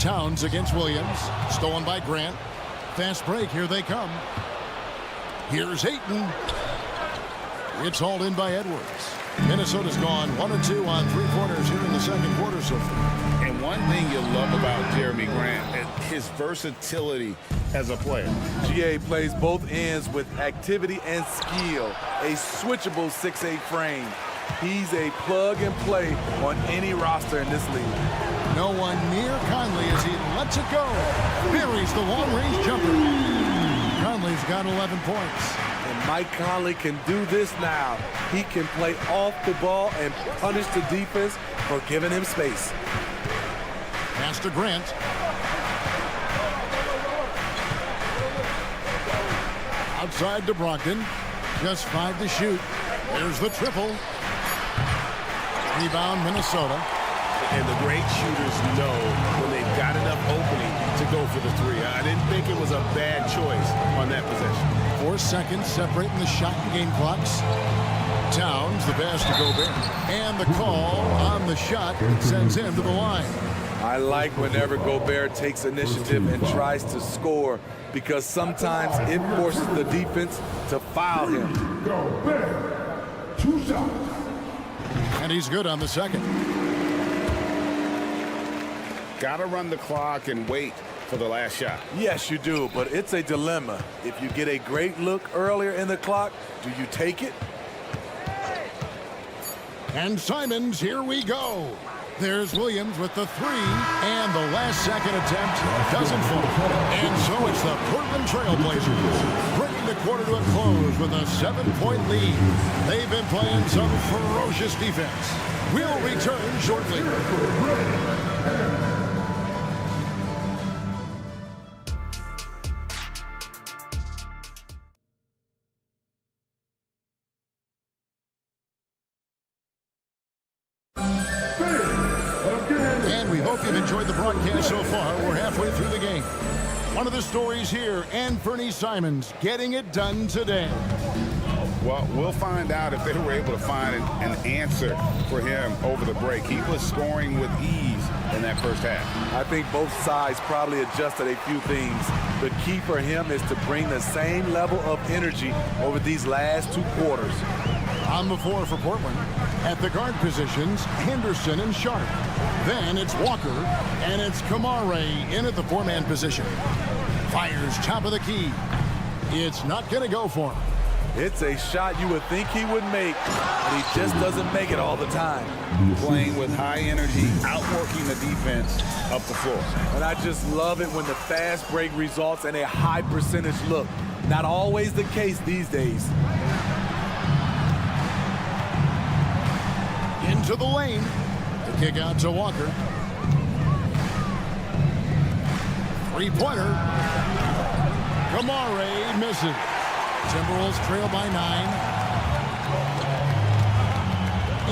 Towns against Williams. Stolen by Grant. Fast break, here they come. Here's Ayton. It's hauled in by Edwards. Minnesota's gone 1 or 2 on 3 quarters here in the second quarter so far. And one thing you love about Jeremy Grant is his versatility as a player. GA plays both ends with activity and skill. A switchable 6'8" frame. He's a plug and play on any roster in this league. No one near Conley as he lets it go. Buries the long-range jumper. Conley's got 11 points. And Mike Conley can do this now. He can play off the ball and punish the defense for giving him space. Pass to Grant. Outside to Brogdon. Just 5 to shoot. There's the triple. Rebound, Minnesota. And the great shooters know when they've got enough opening to go for the 3. I didn't think it was a bad choice on that possession. 4 seconds separating the shot and game clocks. Towns, the pass to Gobert. And the call on the shot that sends him to the line. I like whenever Gobert takes initiative and tries to score because sometimes it forces the defense to foul him. Gobert, 2 shots. And he's good on the second. Got to run the clock and wait for the last shot. Yes, you do, but it's a dilemma. If you get a great look earlier in the clock, do you take it? And Simons, here we go. There's Williams with the 3, and the last second attempt doesn't fall. And so it's the Portland Trailblazers bringing the quarter to a close with a 7-point lead. They've been playing some ferocious defense. We'll return shortly. And we hope you've enjoyed the broadcast so far. We're halfway through the game. One of the stories here, Anthony Simons getting it done today. Well, we'll find out if they were able to find an answer for him over the break. He was scoring with ease in that first half. I think both sides probably adjusted a few things. The key for him is to bring the same level of energy over these last 2 quarters. On the floor for Portland, at the guard positions, Henderson and Sharp. Then it's Walker, and it's Kamare in at the 4-man position. Fires top of the key. It's not going to go for him. It's a shot you would think he would make, but he just doesn't make it all the time. Playing with high energy, outworking the defense up the floor. And I just love it when the fast break results in a high percentage look. Not always the case these days. Into the lane. The kick out to Walker. 3-pointer. Kamare misses. Timberwolves trail by 9.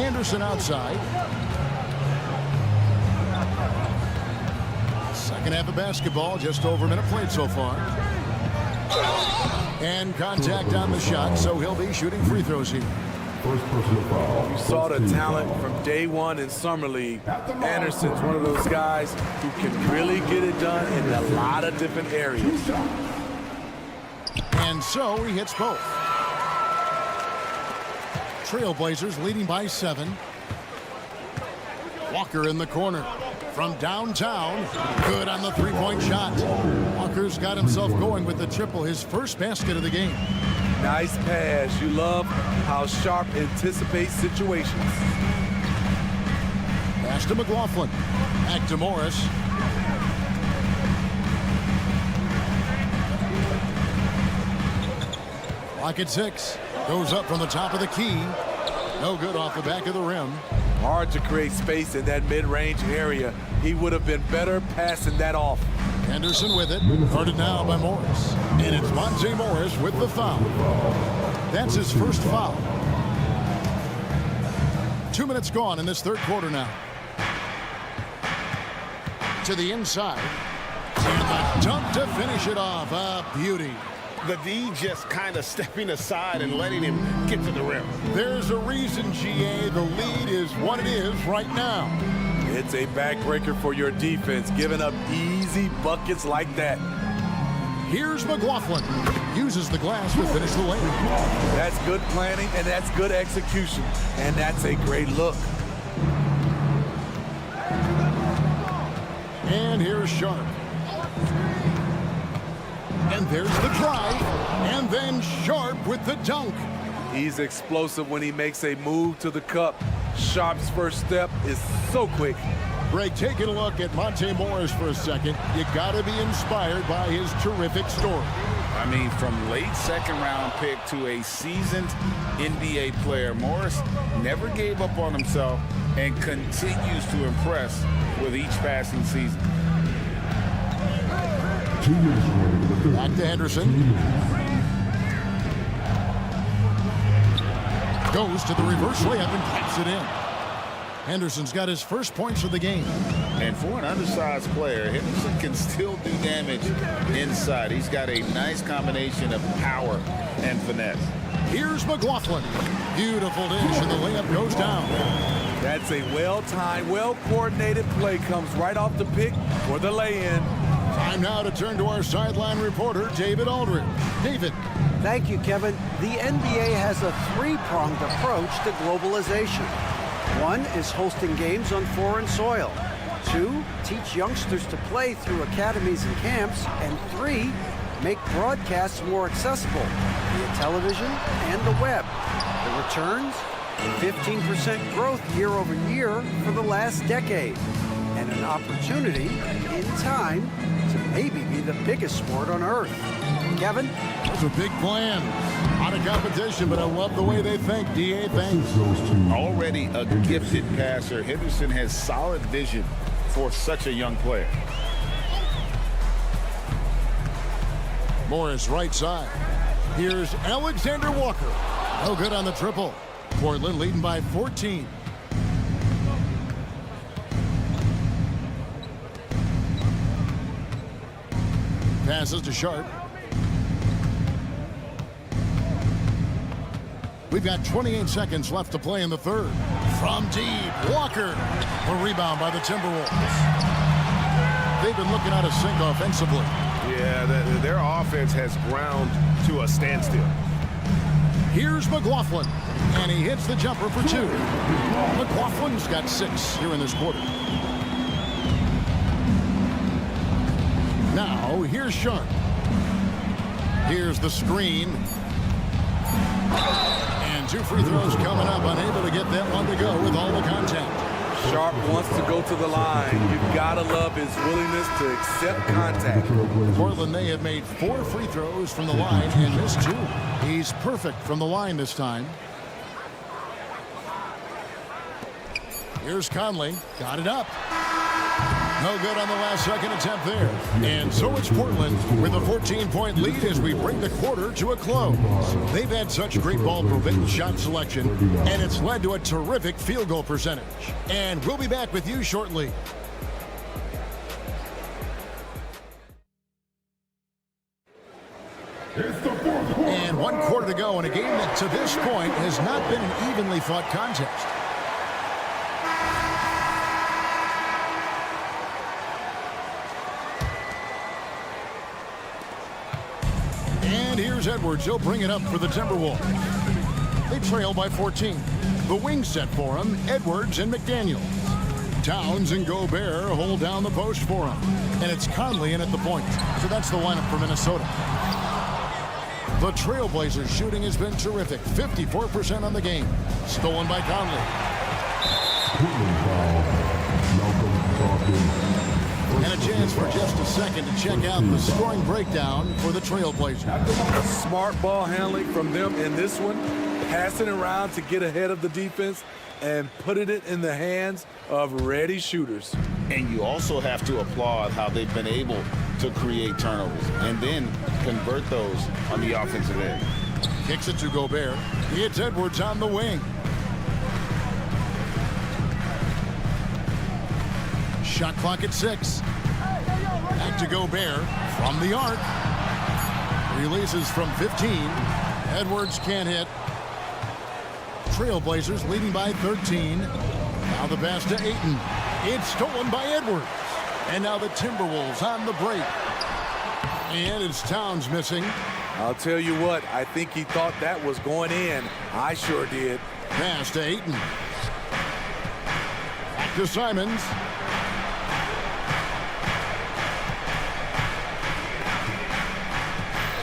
Anderson outside. Second half of basketball, just over a minute played so far. And contact on the shot, so he'll be shooting free throws here. You saw the talent from day one in Summer League. Anderson's one of those guys who can really get it done in a lot of different areas. And so he hits both. Trailblazers leading by 7. Walker in the corner. From downtown, good on the 3-point shot. Walker's got himself going with the triple, his first basket of the game. Nice pass. You love how Sharp anticipates situations. Pass to McLaughlin. Back to Morris. Lock at 6. Goes up from the top of the key. No good off the back of the rim. Hard to create space in that mid-range area. He would have been better passing that off. Henderson with it. Guarded now by Morris. And it's Monte Morris with the foul. That's his first foul. 2 minutes gone in this third quarter now. To the inside. And the dunk to finish it off. A beauty. The D just kind of stepping aside and letting him get to the rim. There's a reason, GA. The lead is what it is right now. It's a backbreaker for your defense, giving up easy buckets like that. Here's McLaughlin. Uses the glass to finish the lane. That's good planning, and that's good execution. And that's a great look. And here's Sharp. And there's the drive. And then Sharp with the dunk. He's explosive when he makes a move to the cup. Sharp's first step is so quick. Greg, taking a look at Monte Morris for a second. You got to be inspired by his terrific story. I mean, from late second-round pick to a seasoned NBA player, Morris never gave up on himself and continues to impress with each passing season. Back to Henderson. Goes to the reverse layup and taps it in. Henderson's got his first points of the game. And for an undersized player, Henderson can still do damage inside. He's got a nice combination of power and finesse. Here's McLaughlin. Beautiful dish, and the layup goes down. That's a well-timed, well-coordinated play. Comes right off the pick for the lay-in. Time now to turn to our sideline reporter, David Aldridge. David. Thank you, Kevin. The NBA has a three-pronged approach to globalization. One is hosting games on foreign soil. 2, teach youngsters to play through academies and camps. And 3, make broadcasts more accessible via television and the web. The returns? 15% growth year over year for the last decade. And an opportunity, in time, to maybe be the biggest sport on earth. Kevin? Those are big plans. Out of competition, but I love the way they think. DA, thanks. Already a gifted passer, Henderson has solid vision for such a young player. Morris right side. Here's Alexander Walker. No good on the triple. Portland leading by 14. Passes to Sharp. We've got 28 seconds left to play in the third. From deep, Walker. A rebound by the Timberwolves. They've been looking out of sync offensively. Yeah, their offense has ground to a standstill. Here's McLaughlin, and he hits the jumper for 2. McLaughlin's got 6 here in this quarter. Now, here's Sharp. Here's the screen. And 2 free throws coming up, unable to get that one to go with all the contact. Sharp wants to go to the line. You've got to love his willingness to accept contact. Portland, they have made 4 free throws from the line and missed 2. He's perfect from the line this time. Here's Conley. Got it up. No good on the last second attempt there. And so it's Portland with a 14-point lead as we bring the quarter to a close. They've had such great ball movement and shot selection, and it's led to a terrific field goal percentage. And we'll be back with you shortly. And 1 quarter to go in a game that to this point has not been an evenly fought contest. And here's Edwards. He'll bring it up for the Timberwolves. They trail by 14. The wing set for him, Edwards and McDaniel. Towns and Gobert hold down the post for him. And it's Conley in at the point. So that's the lineup for Minnesota. The Trailblazers' shooting has been terrific. 54% on the game. Stolen by Conley. And a chance for just a second to check out the scoring breakdown for the Trailblazers. Smart ball handling from them in this one. Passing around to get ahead of the defense and putting it in the hands of ready shooters. And you also have to applaud how they've been able to create turnovers and then convert those on the offensive end. Kicks it to Gobert. It's Edwards on the wing. Shot clock at 6. Back to Gobert from the arc. Releases from 15. Edwards can't hit. Trailblazers leading by 13. Now the pass to Ayton. It's stolen by Edwards. And now the Timberwolves on the break. And it's Towns missing. I'll tell you what, I think he thought that was going in. I sure did. Pass to Ayton. Back to Simons.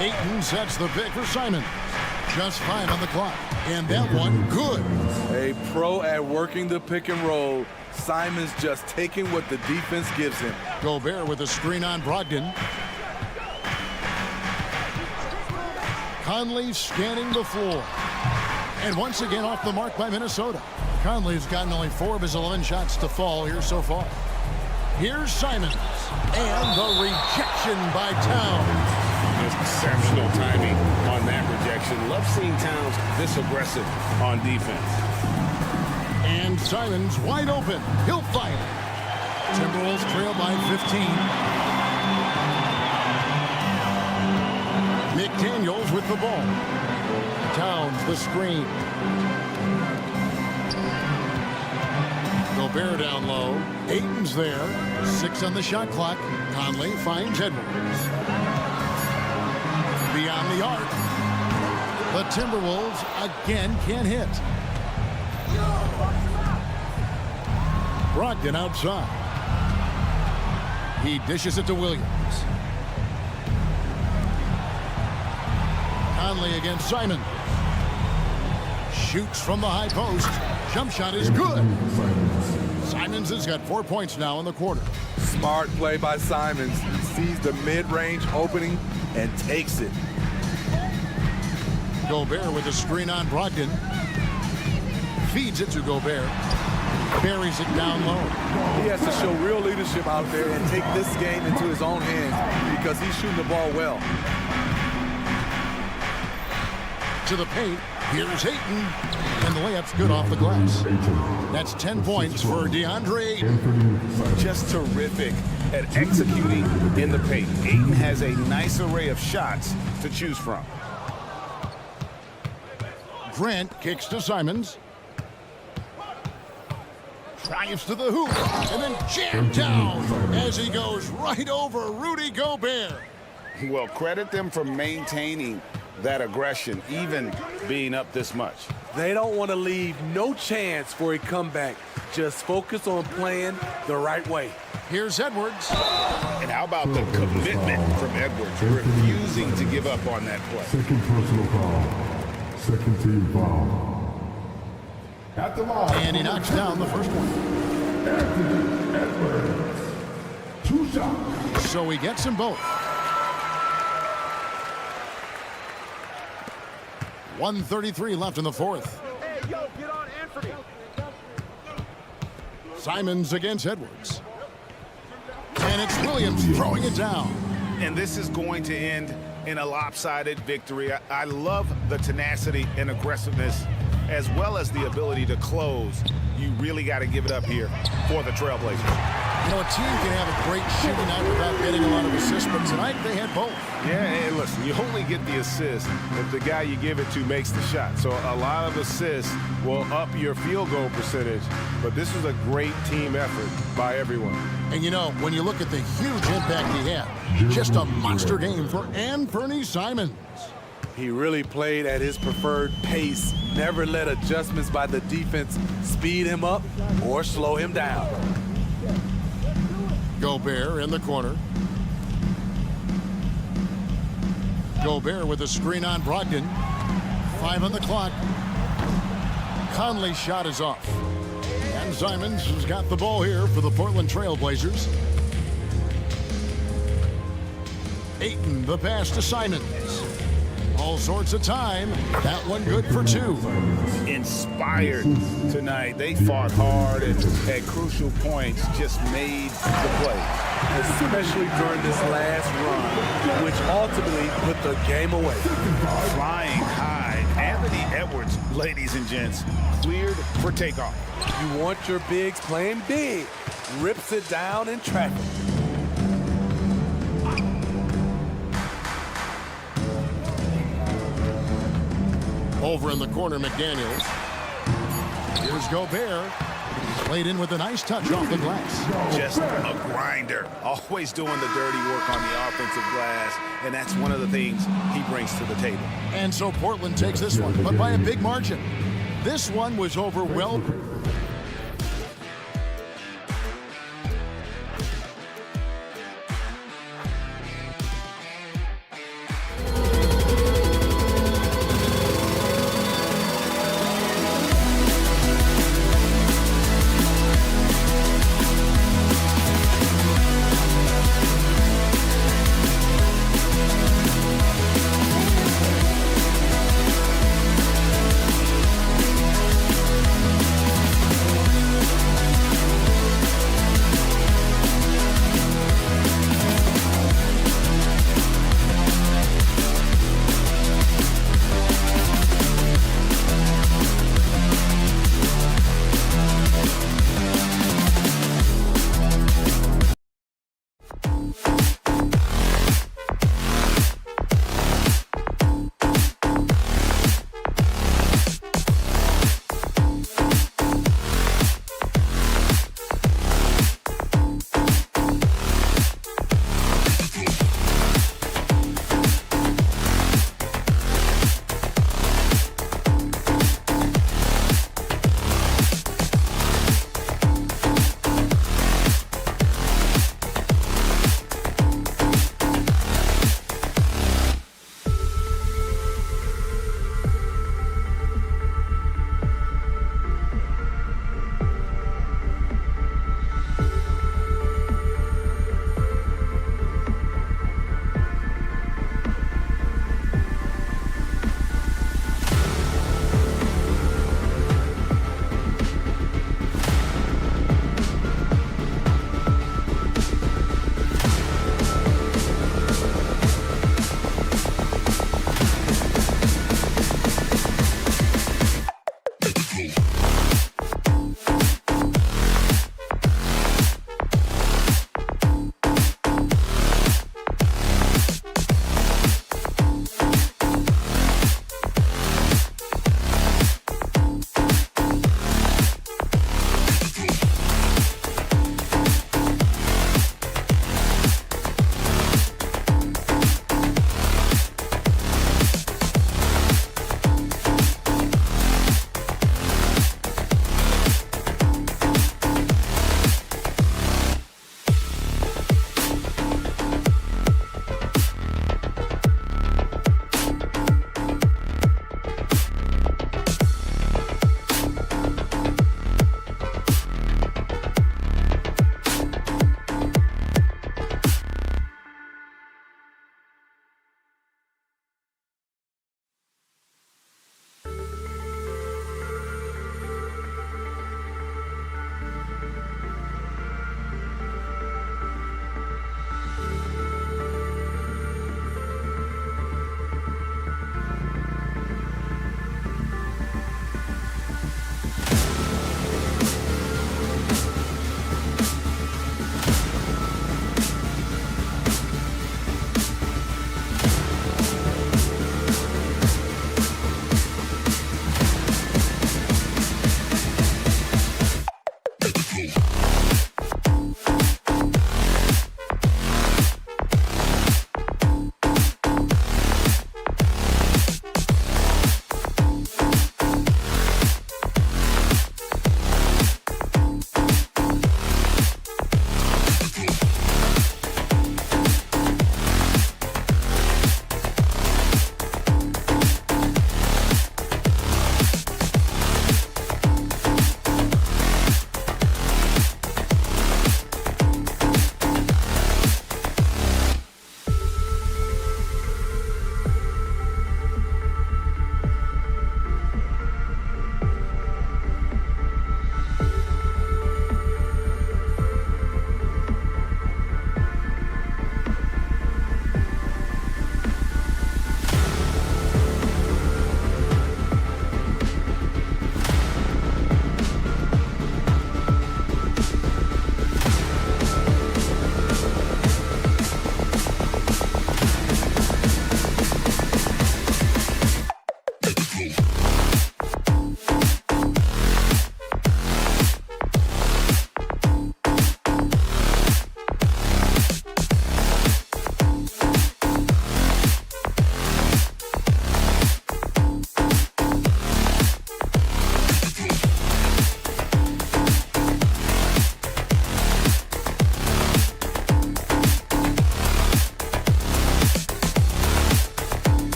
Ayton sets the pick for Simons. Just 5 on the clock. And that one, good. A pro at working the pick and roll. Simons just taking what the defense gives him. Gobert with a screen on Brogdon. Conley scanning the floor. And once again off the mark by Minnesota. Conley's gotten only 4 of his 11 shots to fall here so far. Here's Simons. And the rejection by Towns. Exceptional timing on that rejection. Love seeing Towns this aggressive on defense. And Simons wide open. He'll fire. Timberwolves trail by 15. McDaniels with the ball. Towns the screen. Gobert down low. Ayton's there. 6 on the shot clock. Conley finds Edwards. Beyond the arc. The Timberwolves again can't hit. Brogdon outside. He dishes it to Williams. Conley against Simon. Shoots from the high post. Jump shot is good. Simons has got 4 points now in the quarter. Smart play by Simons. He sees the mid-range opening and takes it. Gobert with a screen on Brogdon. Feeds it to Gobert. Buries it down low. He has to show real leadership out there and take this game into his own hands because he's shooting the ball well. To the paint. Here's Ayton. And the layup's good off the glass. That's 10 points for DeAndre Ayton. Just terrific at executing in the paint. Ayton has a nice array of shots to choose from. Grant kicks to Simons. Drives to the hoop. And then jammed down as he goes right over Rudy Gobert. Well, credit them for maintaining that aggression, even being up this much. They don't want to leave no chance for a comeback. Just focus on playing the right way. Here's Edwards. And how about the commitment from Edwards, refusing to give up on that play. Second personal foul. Second team foul. At the line. And he knocks down the first one. Anthony Edwards. 2 shots. So he gets them both. 1:33 left in the fourth. Hey, yo, get on Anthony. Simons against Edwards. And it's Williams throwing it down. And this is going to end in a lopsided victory. I love the tenacity and aggressiveness as well as the ability to close. You really got to give it up here for the Trailblazers. You know, a team can have a great shooting night without getting a lot of assists, but tonight they had both. Yeah, and listen, you only get the assist if the guy you give it to makes the shot. So a lot of assists will up your field goal percentage, but this was a great team effort by everyone. And you know, when you look at the huge impact he had, just a monster game for Anthony Simons. He really played at his preferred pace, never let adjustments by the defense speed him up or slow him down. Gobert in the corner. Gobert with a screen on Brogdon. 5 on the clock. Conley's shot is off. And Simons has got the ball here for the Portland Trail Blazers. Ayton, the pass to Simons. All sorts of time. That one good for 2. Inspired tonight. They fought hard and at crucial points just made the play. Especially during this last run, which ultimately put the game away. Flying high. Anthony Edwards, ladies and gents, cleared for takeoff. You want your bigs playing big. Rips it down in traffic. Over in the corner, McDaniels. Here's Gobert. Played in with a nice touch off the glass. Just a grinder. Always doing the dirty work on the offensive glass, and that's one of the things he brings to the table. And so Portland takes this one, but by a big margin. This one was over well.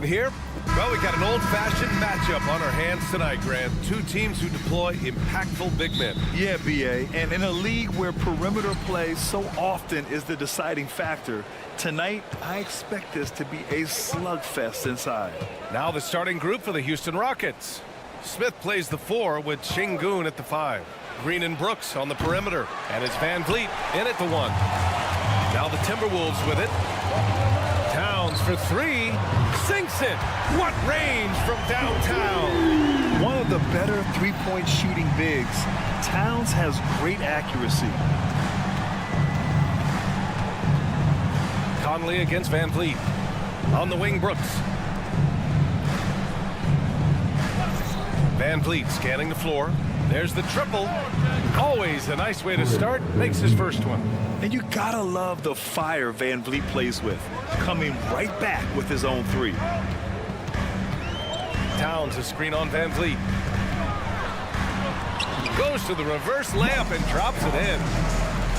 here? Well, we got an old-fashioned matchup on our hands tonight, Grant. Two teams who deploy impactful big men. Yeah, B.A., and in a league where perimeter play so often is the deciding factor, tonight I expect this to be a slugfest inside. Now the starting group for the Houston Rockets. Smith plays the 4 with Şengün at the 5. Green and Brooks on the perimeter, and it's Van Vliet in at the 1. Now the Timberwolves with it. Towns for 3, sinks it. What range from downtown. One of the better three-point shooting bigs. Towns has great accuracy. Conley against Van Vliet. On the wing, Brooks. Van Vliet scanning the floor. There's the triple. Always a nice way to start. Makes his first one. And you gotta love the fire Van Vliet plays with, coming right back with his own 3. Towns a screen on Van Vliet. Goes to the reverse layup and drops it in.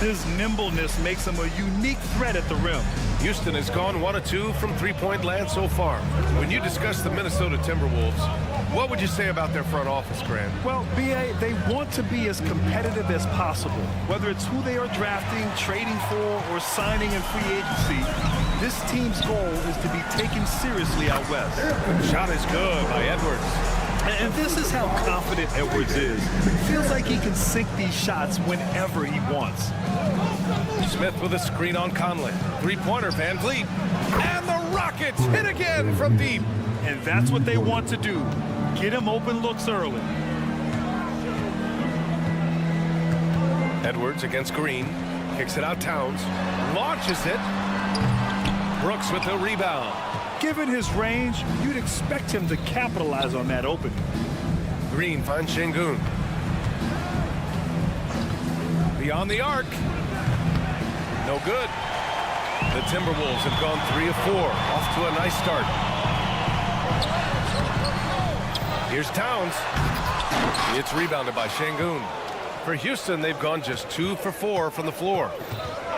His nimbleness makes him a unique threat at the rim. Houston has gone 1 of 2 from three-point land so far. When you discuss the Minnesota Timberwolves, what would you say about their front office, Grant? Well, B.A., they want to be as competitive as possible. Whether it's who they are drafting, trading for, or signing in free agency, this team's goal is to be taken seriously out west. Shot is good by Edwards. And this is how confident Edwards is. Feels like he can sink these shots whenever he wants. Smith with a screen on Conley. Three-pointer, Van Vliet. And the Rockets hit again from deep. And that's what they want to do. Get him open looks early. Edwards against Green. Kicks it out Towns. Launches it. Brooks with the rebound. Given his range, you'd expect him to capitalize on that opening. Green finds Şengün. Beyond the arc. No good. The Timberwolves have gone 3 of 4. Off to a nice start. Here's Towns. It's rebounded by Şengün. For Houston, they've gone just 2 for 4 from the floor.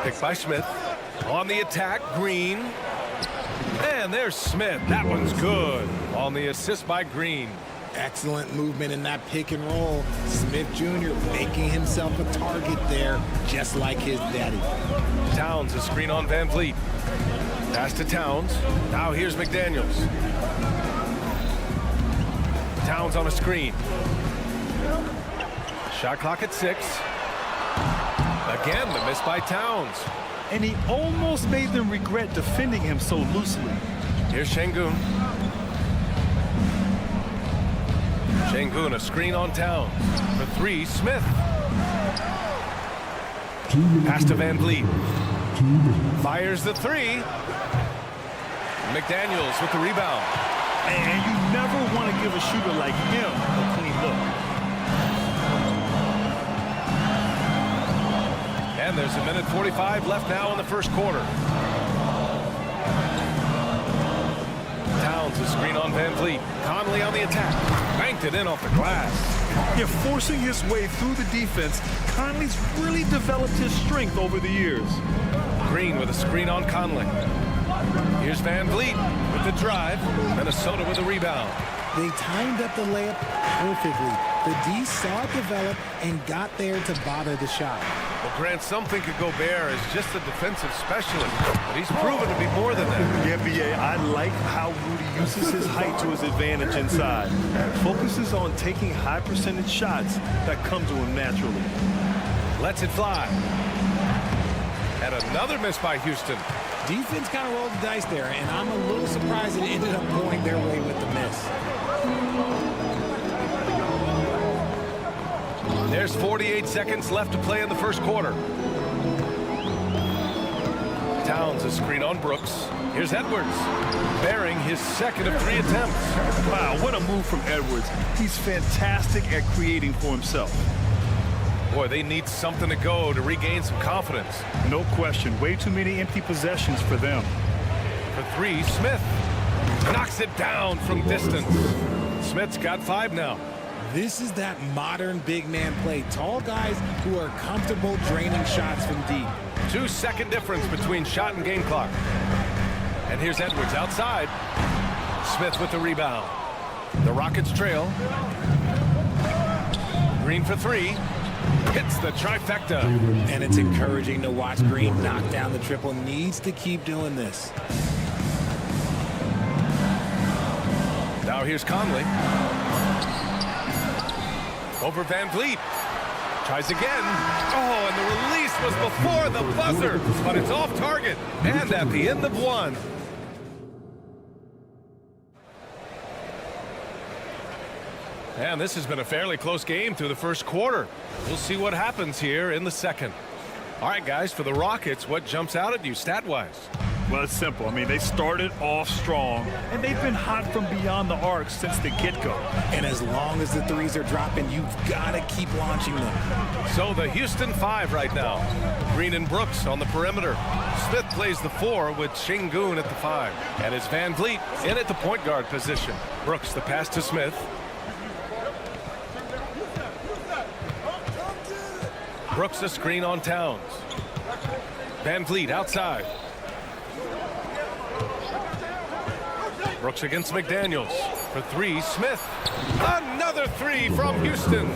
Picked by Smith. On the attack, Green. And there's Smith. That one's good. On the assist by Green. Excellent movement in that pick and roll. Smith Jr. making himself a target there, just like his daddy. Towns, a screen on Van Vliet. Pass to Towns. Now here's McDaniels. Towns on a screen. Shot clock at 6. Again, the miss by Towns. And he almost made them regret defending him so loosely. Here's Şengün. Şengün, a screen on Towns. For 3, Smith. Pass to Van Vliet. Fires the 3. McDaniels with the rebound. And you never want to give a shooter like him a clean look. And there's 1:45 left now in the first quarter. Towns, a screen on Van Vliet. Conley on the attack. Banked it in off the glass. Yeah, forcing his way through the defense, Conley's really developed his strength over the years. Green with a screen on Conley. Here's Van Vliet with the drive. Minnesota with a rebound. They timed up the layup perfectly. The D saw it develop and got there to bother the shot. Well, Grant, some think of Gobert as just a defensive specialist, but he's proven to be more than that. Yeah, B.A., I like how Rudy uses his height to his advantage inside. Focuses on taking high percentage shots that come to him naturally. Lets it fly. And another miss by Houston. Defense kind of rolled the dice there, and I'm a little surprised it ended up going their way with the miss. There's 48 seconds left to play in the first quarter. Towns, a screen on Brooks. Here's Edwards, bearing his second of 3 attempts. Wow, what a move from Edwards. He's fantastic at creating for himself. Boy, they need something to go to regain some confidence. No question. Way too many empty possessions for them. For 3, Smith knocks it down from distance. Smith's got 5 now. This is that modern big man play. Tall guys who are comfortable draining shots from deep. 2-second difference between shot and game clock. And here's Edwards outside. Smith with the rebound. The Rockets trail. Green for three. Hits the trifecta. And it's encouraging to watch Green knock down the triple. Needs to keep doing this. Now here's Conley. Over Van Vliet. Tries again. Oh, and the release was before the buzzer, but it's off target. And at the end of one. And this has been a fairly close game through the first quarter. We'll see what happens here in the second. All right, guys, for the Rockets, what jumps out at you stat-wise? Well, it's simple. I mean, they started off strong, and they've been hot from beyond the arc since the get-go. And as long as the threes are dropping, you've got to keep launching them. So the Houston 5 right now. Green and Brooks on the perimeter. Smith plays the 4 with Şengün at the 5. And it's Van Vliet in at the point guard position. Brooks, the pass to Smith. Brooks a screen on Towns. Van Vliet outside. Brooks against McDaniels. For three, Smith. Another three from Houston.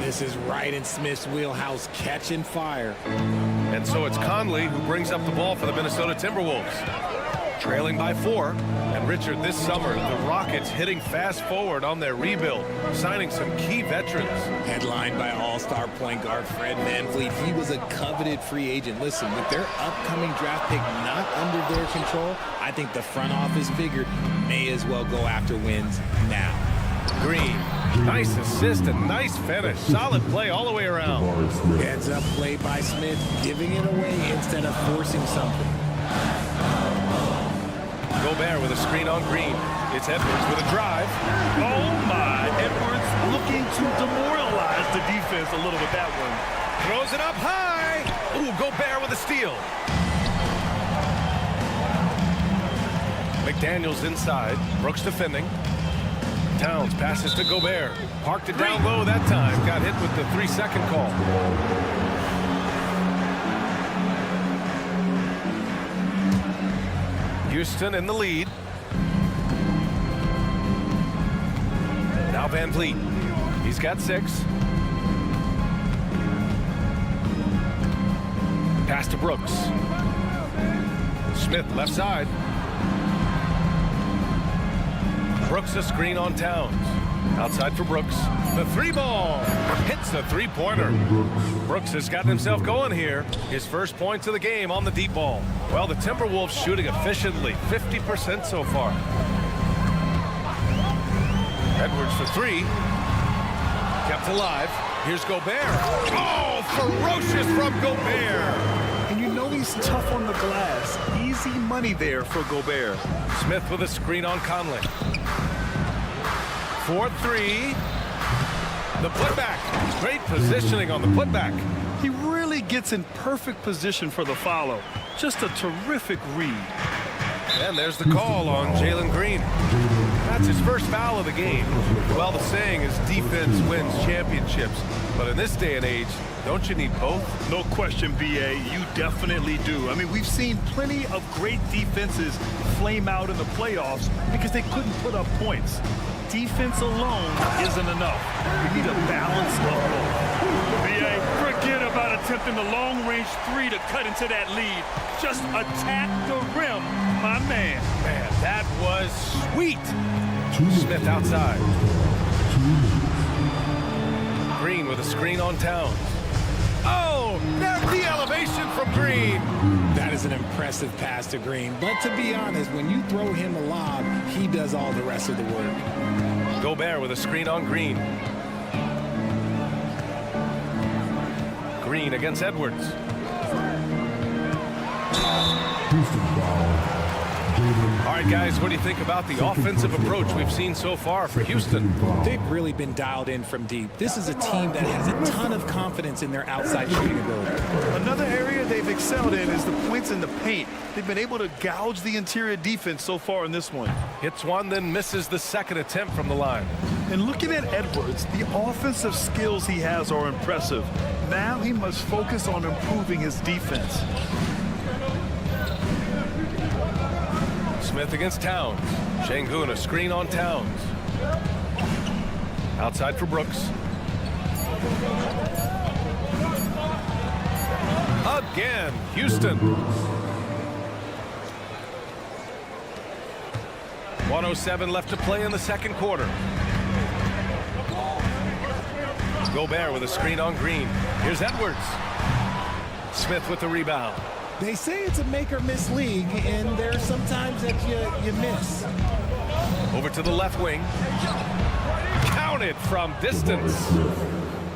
This is right in Smith's wheelhouse, catching fire. And so it's Conley who brings up the ball for the Minnesota Timberwolves. Trailing by 4. And Richard, this summer, the Rockets hitting fast forward on their rebuild, signing some key veterans. Headlined by all-star point guard Fred VanVleet. He was a coveted free agent. Listen, with their upcoming draft pick not under their control, I think the front office figured may as well go after wins now. Green, nice assist and nice finish. Solid play all the way around. Heads up play by Smith, giving it away instead of forcing something. Gobert with a screen on Green. It's Edwards with a drive. Oh my, Edwards looking to demoralize the defense a little with that one. Throws it up high. Ooh, Gobert with a steal. McDaniels inside. Brooks defending. Towns passes to Gobert. Parked it down low that time. Got hit with the 3-second call. Houston in the lead. Now Van Vliet. He's got 6. Pass to Brooks. Smith left side. Brooks a screen on Towns. Outside for Brooks. The 3-ball. Hits the 3-pointer. Brooks has gotten himself going here. His first points of the game on the deep ball. Well, the Timberwolves shooting efficiently. 50% so far. Edwards for 3. Kept alive. Here's Gobert. Oh, ferocious from Gobert. And you know he's tough on the glass. Easy money there for Gobert. Smith with a screen on Conley. 4-3. The putback. Great positioning on the putback. He really gets in perfect position for the follow. Just a terrific read. And there's the call on Jalen Green. That's his first foul of the game. Well, the saying is defense wins championships. But in this day and age, don't you need both? No question, B.A. You definitely do. I mean, we've seen plenty of great defenses flame out in the playoffs because they couldn't put up points. Defense alone isn't enough. You need a balance of both. B.A., forget about attempting the long-range 3 to cut into that lead. Just attack the rim, my man. Man, that was sweet. Smith outside. Green with a screen on Towns. Oh, there's the elevation from Green. That is an impressive pass to Green. But to be honest, when you throw him a lob, he does all the rest of the work. Gobert with a screen on Green. Green against Edwards. All right, guys, what do you think about the offensive approach we've seen so far for Houston? They've really been dialed in from deep. This is a team that has a ton of confidence in their outside shooting ability. Another area they've excelled in is the points in the paint. They've been able to gouge the interior defense so far in this one. Hits one, then misses the second attempt from the line. And looking at Edwards, the offensive skills he has are impressive. Now he must focus on improving his defense. Smith against Towns. Şengün, a screen on Towns. Outside for Brooks. Again, Houston. 1:07 left to play in the second quarter. Gobert with a screen on Green. Here's Edwards. Smith with the rebound. They say it's a make-or-miss league, and there's sometimes that you miss. Over to the left wing. Counted from distance.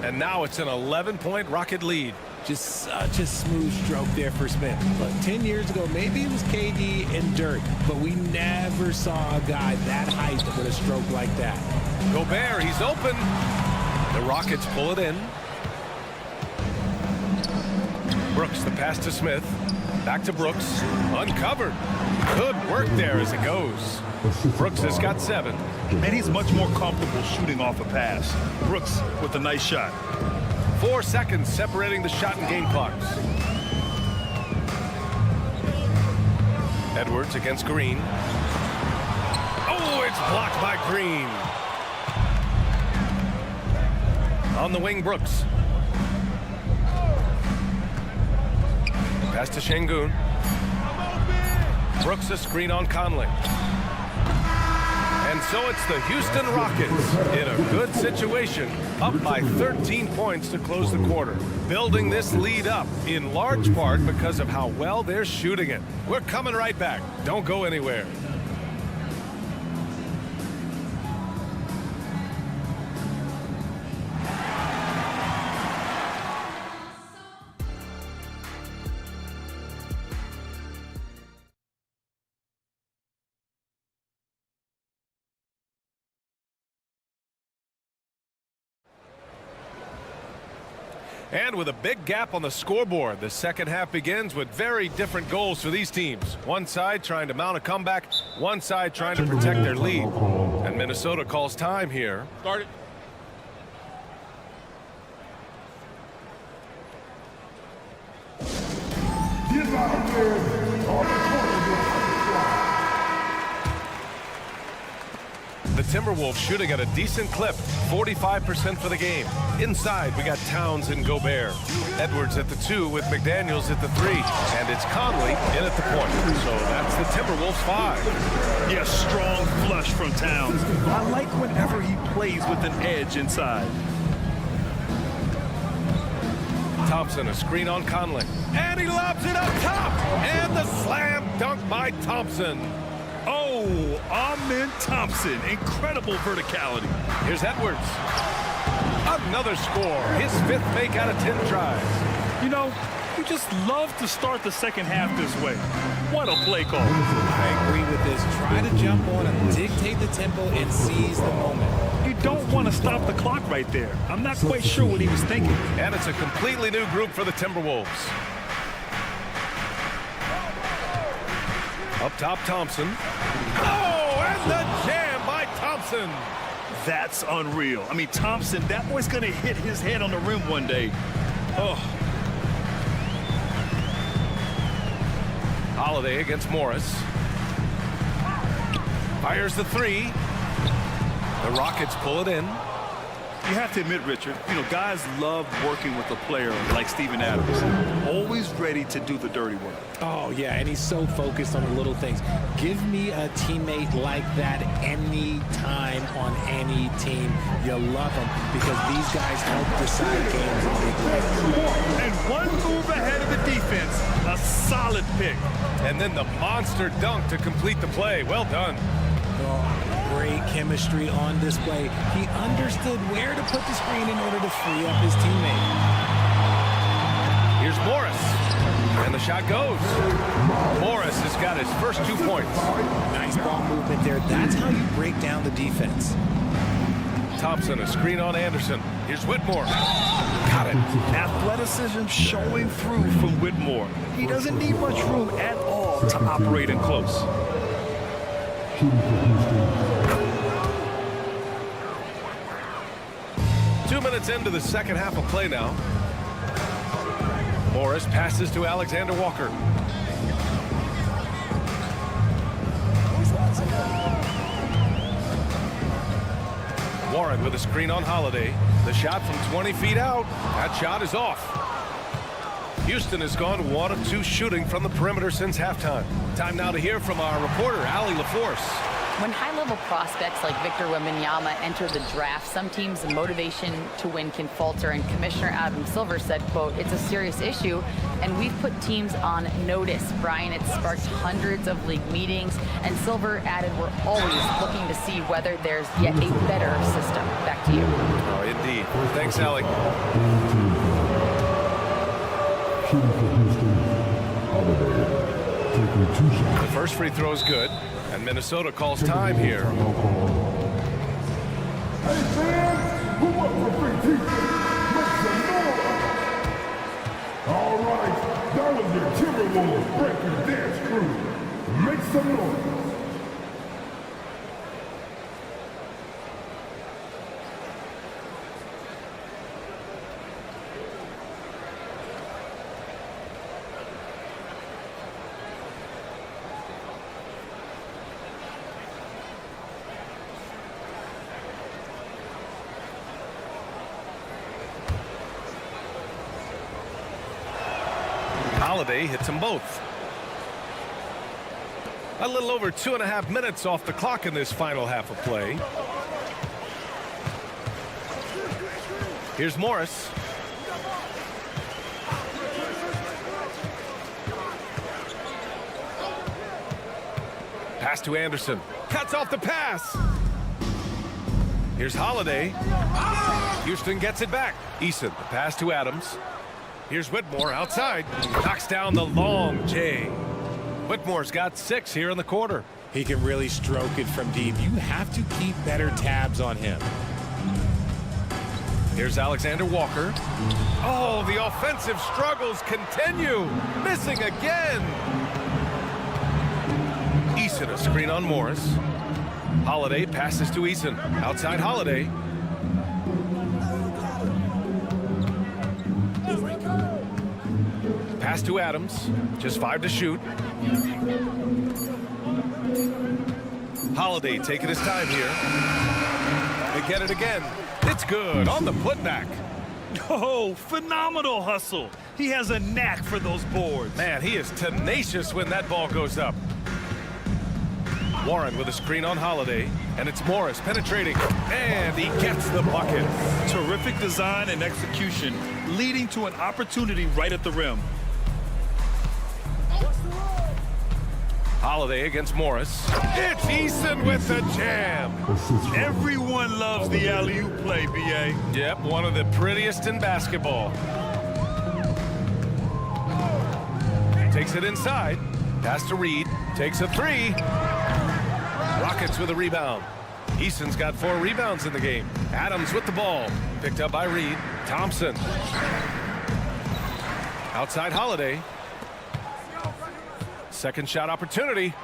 And now it's an 11-point Rocket lead. Just such a smooth stroke there for Smith. Look, 10 years ago, maybe it was KD and Dirk, but we never saw a guy that height with a stroke like that. Gobert, he's open. The Rockets pull it in. Brooks, the pass to Smith. Back to Brooks. Uncovered. Good work there as it goes. Brooks has got 7. And he's much more comfortable shooting off a pass. Brooks with a nice shot. 4 seconds separating the shot and game clocks. Edwards against Green. Oh, it's blocked by Green. On the wing, Brooks. Pass to Şengün. Brooks a screen on Conley. And so it's the Houston Rockets in a good situation, up by 13 points to close the quarter. Building this lead up in large part because of how well they're shooting it. We're coming right back. Don't go anywhere. And with a big gap on the scoreboard, the second half begins with very different goals for these teams. One side trying to mount a comeback, one side trying to protect their lead. And Minnesota calls time here. Start it. The Timberwolves shooting at a decent clip, 45% for the game. Inside, we got Towns and Gobert. Edwards at the 2 with McDaniels at the 3. And it's Conley in at the point. So that's the Timberwolves 5. Yeah, strong flush from Towns. I like whenever he plays with an edge inside. Thompson, a screen on Conley. And he lobs it up top. And the slam dunk by Thompson. Oh, Amen Thompson. Incredible verticality. Here's Edwards. Another score. His 5th make out of 10 tries. You know, you just love to start the second half this way. What a play call. I agree with this. Try to jump on him, dictate the tempo, and seize the moment. You don't want to stop the clock right there. I'm not quite sure what he was thinking. And it's a completely new group for the Timberwolves. Up top, Thompson. Oh, and the jam by Thompson. That's unreal. I mean, Thompson, that boy's going to hit his head on the rim one day. Oh. Holiday against Morris. Fires the 3. The Rockets pull it in. You have to admit, Richard, you know, guys love working with a player like Steven Adams. Always ready to do the dirty work. Oh, yeah, and he's so focused on the little things. Give me a teammate like that any time on any team. You love them because these guys help decide games in big ways. And one move ahead of the defense, a solid pick. And then the monster dunk to complete the play. Well done. Oh, great chemistry on display. He understood where to put the screen in order to free up his teammate. Here's Morris. And the shot goes. Morris has got his first 2 points. Nice ball movement there. That's how you break down the defense. Thompson, a screen on Anderson. Here's Whitmore. Got it. Athleticism showing through from Whitmore. He doesn't need much room at all to operate in close. Two minutes into the second half of play now. Morris passes to Alexander Walker. Warren with a screen on Holiday. The shot from 20 feet out. That shot is off. Houston has gone 1 of 2 shooting from the perimeter since halftime. Time now to hear from our reporter, Allie LaForce. When high-level prospects like Victor Wembanyama enter the draft, some teams' motivation to win can falter, and Commissioner Adam Silver said, quote, "It's a serious issue, and we've put teams on notice." Brian, it's sparked hundreds of league meetings, and Silver added, "We're always looking to see whether there's yet a better system." Back to you. Oh, indeed. Thanks, Allie. Shooting for Houston, Holiday, taking 2 shots. The first free throw is good, and Minnesota calls time here. Hey fans, who up for free pizza? Make some noise! All right, that was your Timberwolves breaking dance crew. Make some noise! Holiday hits them both. A little over 2.5 minutes off the clock in this final half of play. Here's Morris. Pass to Anderson. Cuts off the pass. Here's Holiday. Houston gets it back. Eason, the pass to Adams. Here's Whitmore outside. Knocks down the long J. Whitmore's got 6 here in the quarter. He can really stroke it from deep. You have to keep better tabs on him. Here's Alexander Walker. Oh, the offensive struggles continue. Missing again. Eason, a screen on Morris. Holiday passes to Eason. Outside Holiday. Pass to Adams. Just 5 to shoot. Holiday taking his time here. They get it again. It's good on the putback. Oh, phenomenal hustle. He has a knack for those boards. Man, he is tenacious when that ball goes up. Warren with a screen on Holiday, and it's Morris penetrating, and he gets the bucket. Terrific design and execution, leading to an opportunity right at the rim. Holiday against Morris. It's Eason with the jam. Everyone loves the alley-oop play, B.A. Yep, one of the prettiest in basketball. Takes it inside. Pass to Reed. Takes a 3. Rockets with a rebound. Eason's got 4 rebounds in the game. Adams with the ball. Picked up by Reed. Thompson. Outside Holiday. Second shot opportunity.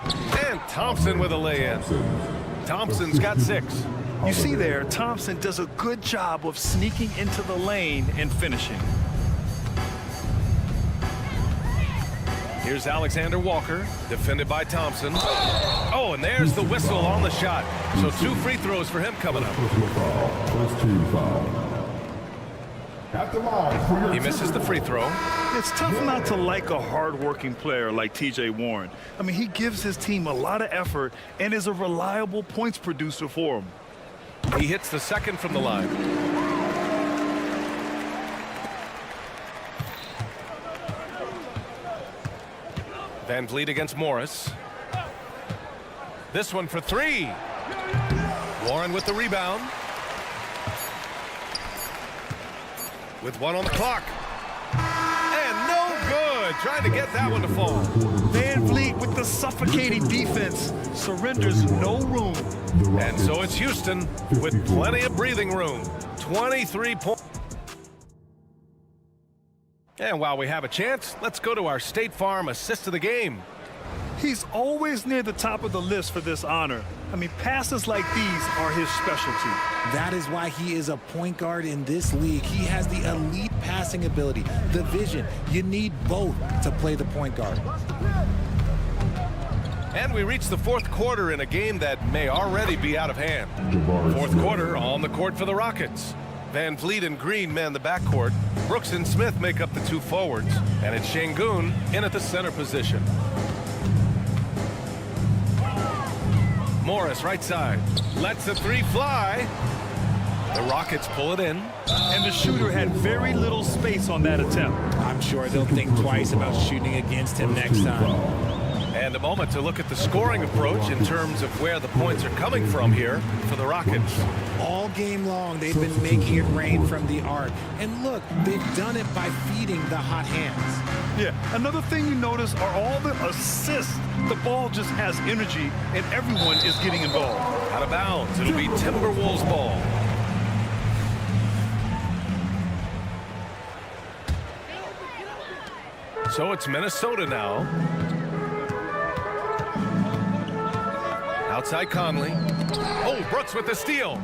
And Thompson with a lay-in. Thompson's got 6. You see there, Thompson does a good job of sneaking into the lane and finishing. Here's Alexander Walker, defended by Thompson. Oh, and there's the whistle on the shot. So 2 free throws for him coming up. First team foul. At the line for your He misses the free throw. It's tough not to like a hard-working player like T.J. Warren. I mean, he gives his team a lot of effort and is a reliable points producer for him. He hits the second from the line. Van Vliet against Morris. This one for 3. Warren with the rebound. With 1 on the clock. And no good. Trying to get that one to fall. Van Vliet with the suffocating defense surrenders no room. And so it's Houston with plenty of breathing room. 23 points. And while we have a chance, let's go to our State Farm assist of the game. He's always near the top of the list for this honor. I mean, passes like these are his specialty. That is why he is a point guard in this league. He has the elite passing ability, the vision. You need both to play the point guard. And we reach the fourth quarter in a game that may already be out of hand. Fourth quarter on the court for the Rockets. Van Vliet and Green man the backcourt. Brooks and Smith make up the two forwards. And it's Şengün in at the center position. Morris right side. Lets the three fly. The Rockets pull it in. And the shooter had very little space on that attempt. I'm sure they'll think twice about shooting against him next time. And a moment to look at the scoring approach in terms of where the points are coming from here for the Rockets. All game long, they've been making it rain from the arc. And look, they've done it by feeding the hot hands. Yeah, another thing you notice are all the assists. The ball just has energy, and everyone is getting involved. Out of bounds, it'll be Timberwolves ball. So it's Minnesota now. Outside Conley. Oh, Brooks with the steal.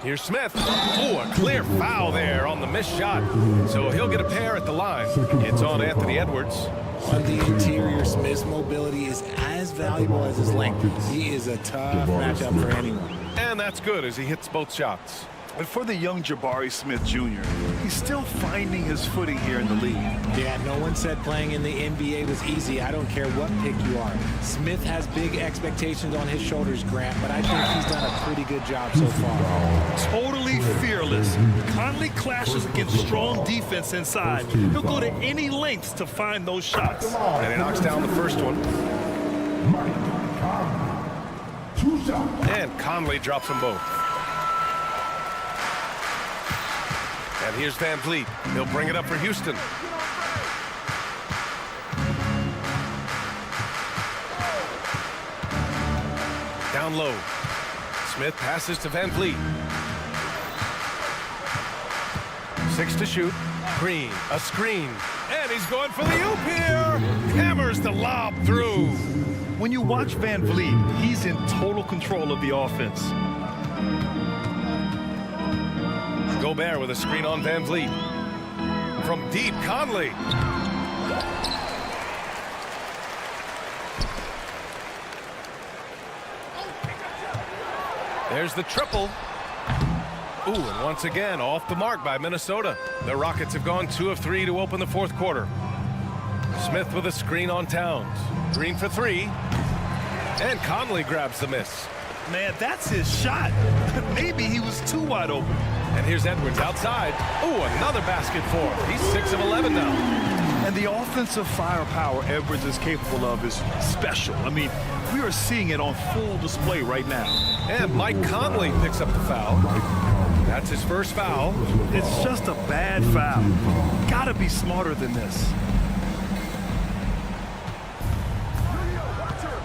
Here's Smith. Oh, a clear foul there on the missed shot. So he'll get a pair at the line. It's on Anthony Edwards. On the interior, Smith's mobility is as valuable as his length. He is a tough matchup for anyone. And that's good as he hits both shots. But for the young Jabari Smith Jr., he's still finding his footing here in the league. Yeah, no one said playing in the NBA was easy. I don't care what pick you are. Smith has big expectations on his shoulders, Grant, but I think he's done a pretty good job so far. Totally fearless. Conley clashes against strong defense inside. He'll go to any lengths to find those shots. And he knocks down the first one. And Conley drops them both. And here's Van Vliet. He'll bring it up for Houston. Down low. Smith passes to Van Vliet. 6 to shoot. Green, a screen. And he's going for the oop here. Hammers the lob through. When you watch Van Vliet, he's in total control of the offense. Gobert with a screen on Van Vliet. From deep, Conley. There's the triple. Ooh, and once again, off the mark by Minnesota. The Rockets have gone 2 of 3 to open the fourth quarter. Smith with a screen on Towns. Green for 3. And Conley grabs the miss. Man, that's his shot. Maybe he was too wide open. And here's Edwards outside. Oh, another basket for him. He's 6 of 11 now. And the offensive firepower Edwards is capable of is special. I mean, we are seeing it on full display right now. And Mike Conley picks up the foul. That's his first foul. It's just a bad foul. Gotta be smarter than this.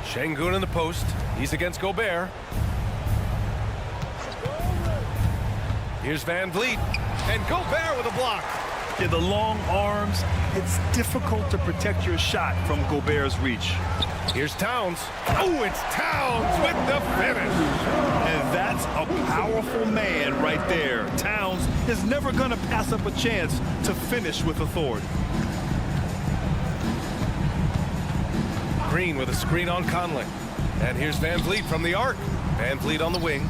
Şengün in the post. He's against Gobert. Here's Van Vliet. And Gobert with a block. Yeah, the long arms. It's difficult to protect your shot from Gobert's reach. Here's Towns. Oh, it's Towns with the finish. And that's a powerful man right there. Towns is never going to pass up a chance to finish with authority. Green with a screen on Conley. And here's Van Vliet from the arc. Van Vliet on the wing.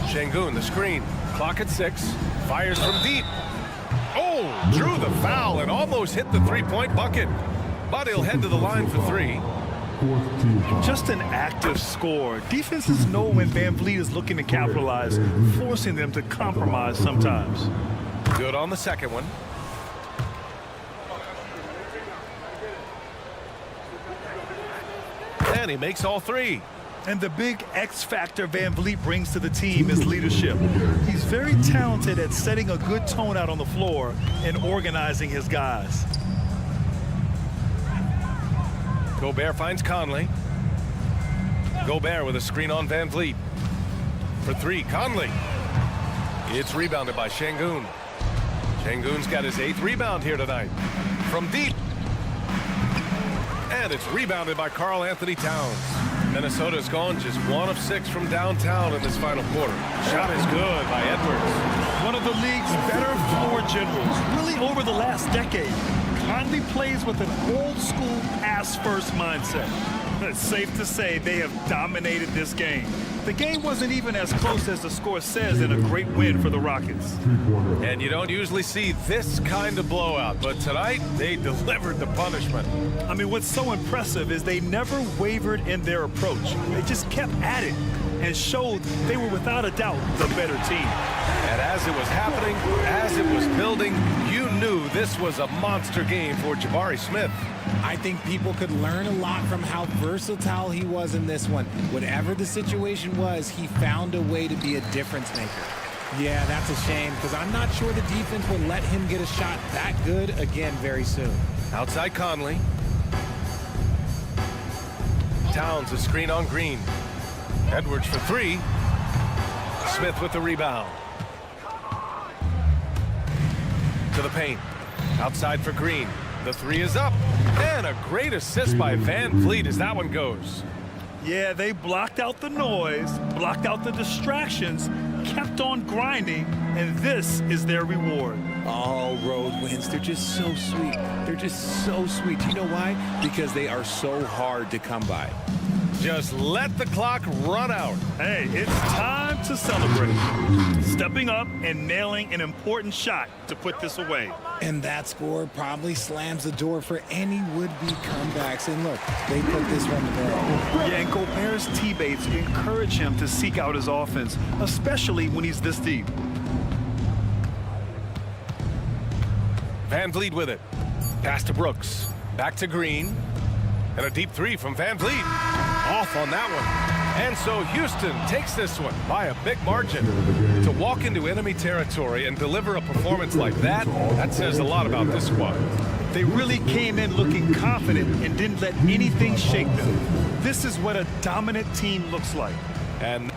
Şengün, the screen. Clock at 6. Fires from deep. Oh, drew the foul and almost hit the three-point bucket. But he'll head to the line for 3. Just an active score. Defenses know when Van Vliet is looking to capitalize, forcing them to compromise sometimes. Good on the second one. And he makes all 3. And the big X factor Van Vliet brings to the team is leadership. He's very talented at setting a good tone out on the floor and organizing his guys. Gobert finds Conley. Gobert with a screen on Van Vliet. For 3, Conley. It's rebounded by Şengün. Şengün's got his 8th rebound here tonight. From deep. And it's rebounded by Karl Anthony Towns. Minnesota's gone just 1 of 6 from downtown in this final quarter. Shot is good by Edwards. One of the league's better floor generals, really over the last decade. Conley plays with an old-school pass-first mindset. It's safe to say they have dominated this game. The game wasn't even as close as the score says in a great win for the Rockets. And you don't usually see this kind of blowout, but tonight they delivered the punishment. I mean, what's so impressive is they never wavered in their approach. They just kept at it and showed they were without a doubt the better team. And as it was happening, as it was building, you knew this was a monster game for Jabari Smith. I think people could learn a lot from how versatile he was in this one. Whatever the situation was, he found a way to be a difference maker. Yeah, that's a shame, because I'm not sure the defense will let him get a shot that good again very soon. Outside Conley. Towns a screen on Green. Edwards for 3. Smith with the rebound. To the paint. Outside for Green. The 3 is up. And a great assist by Van Vliet as that one goes. Yeah, they blocked out the noise, blocked out the distractions, kept on grinding, and this is their reward. All road wins, they're just so sweet. They're just so sweet. You know why? Because they are so hard to come by. Just let the clock run out. Hey, it's time to celebrate. Stepping up and nailing an important shot to put this away. And that score probably slams the door for any would-be comebacks. And look, they put this one to bed. Yeah, and Gobert's teammates encourage him to seek out his offense, especially when he's this deep. Van Vliet with it. Pass to Brooks. Back to Green. And a deep 3 from Van Vliet. Off on that one. And so Houston takes this one by a big margin. To walk into enemy territory and deliver a performance like that, that says a lot about this squad. They really came in looking confident and didn't let anything shake them. This is what a dominant team looks like. And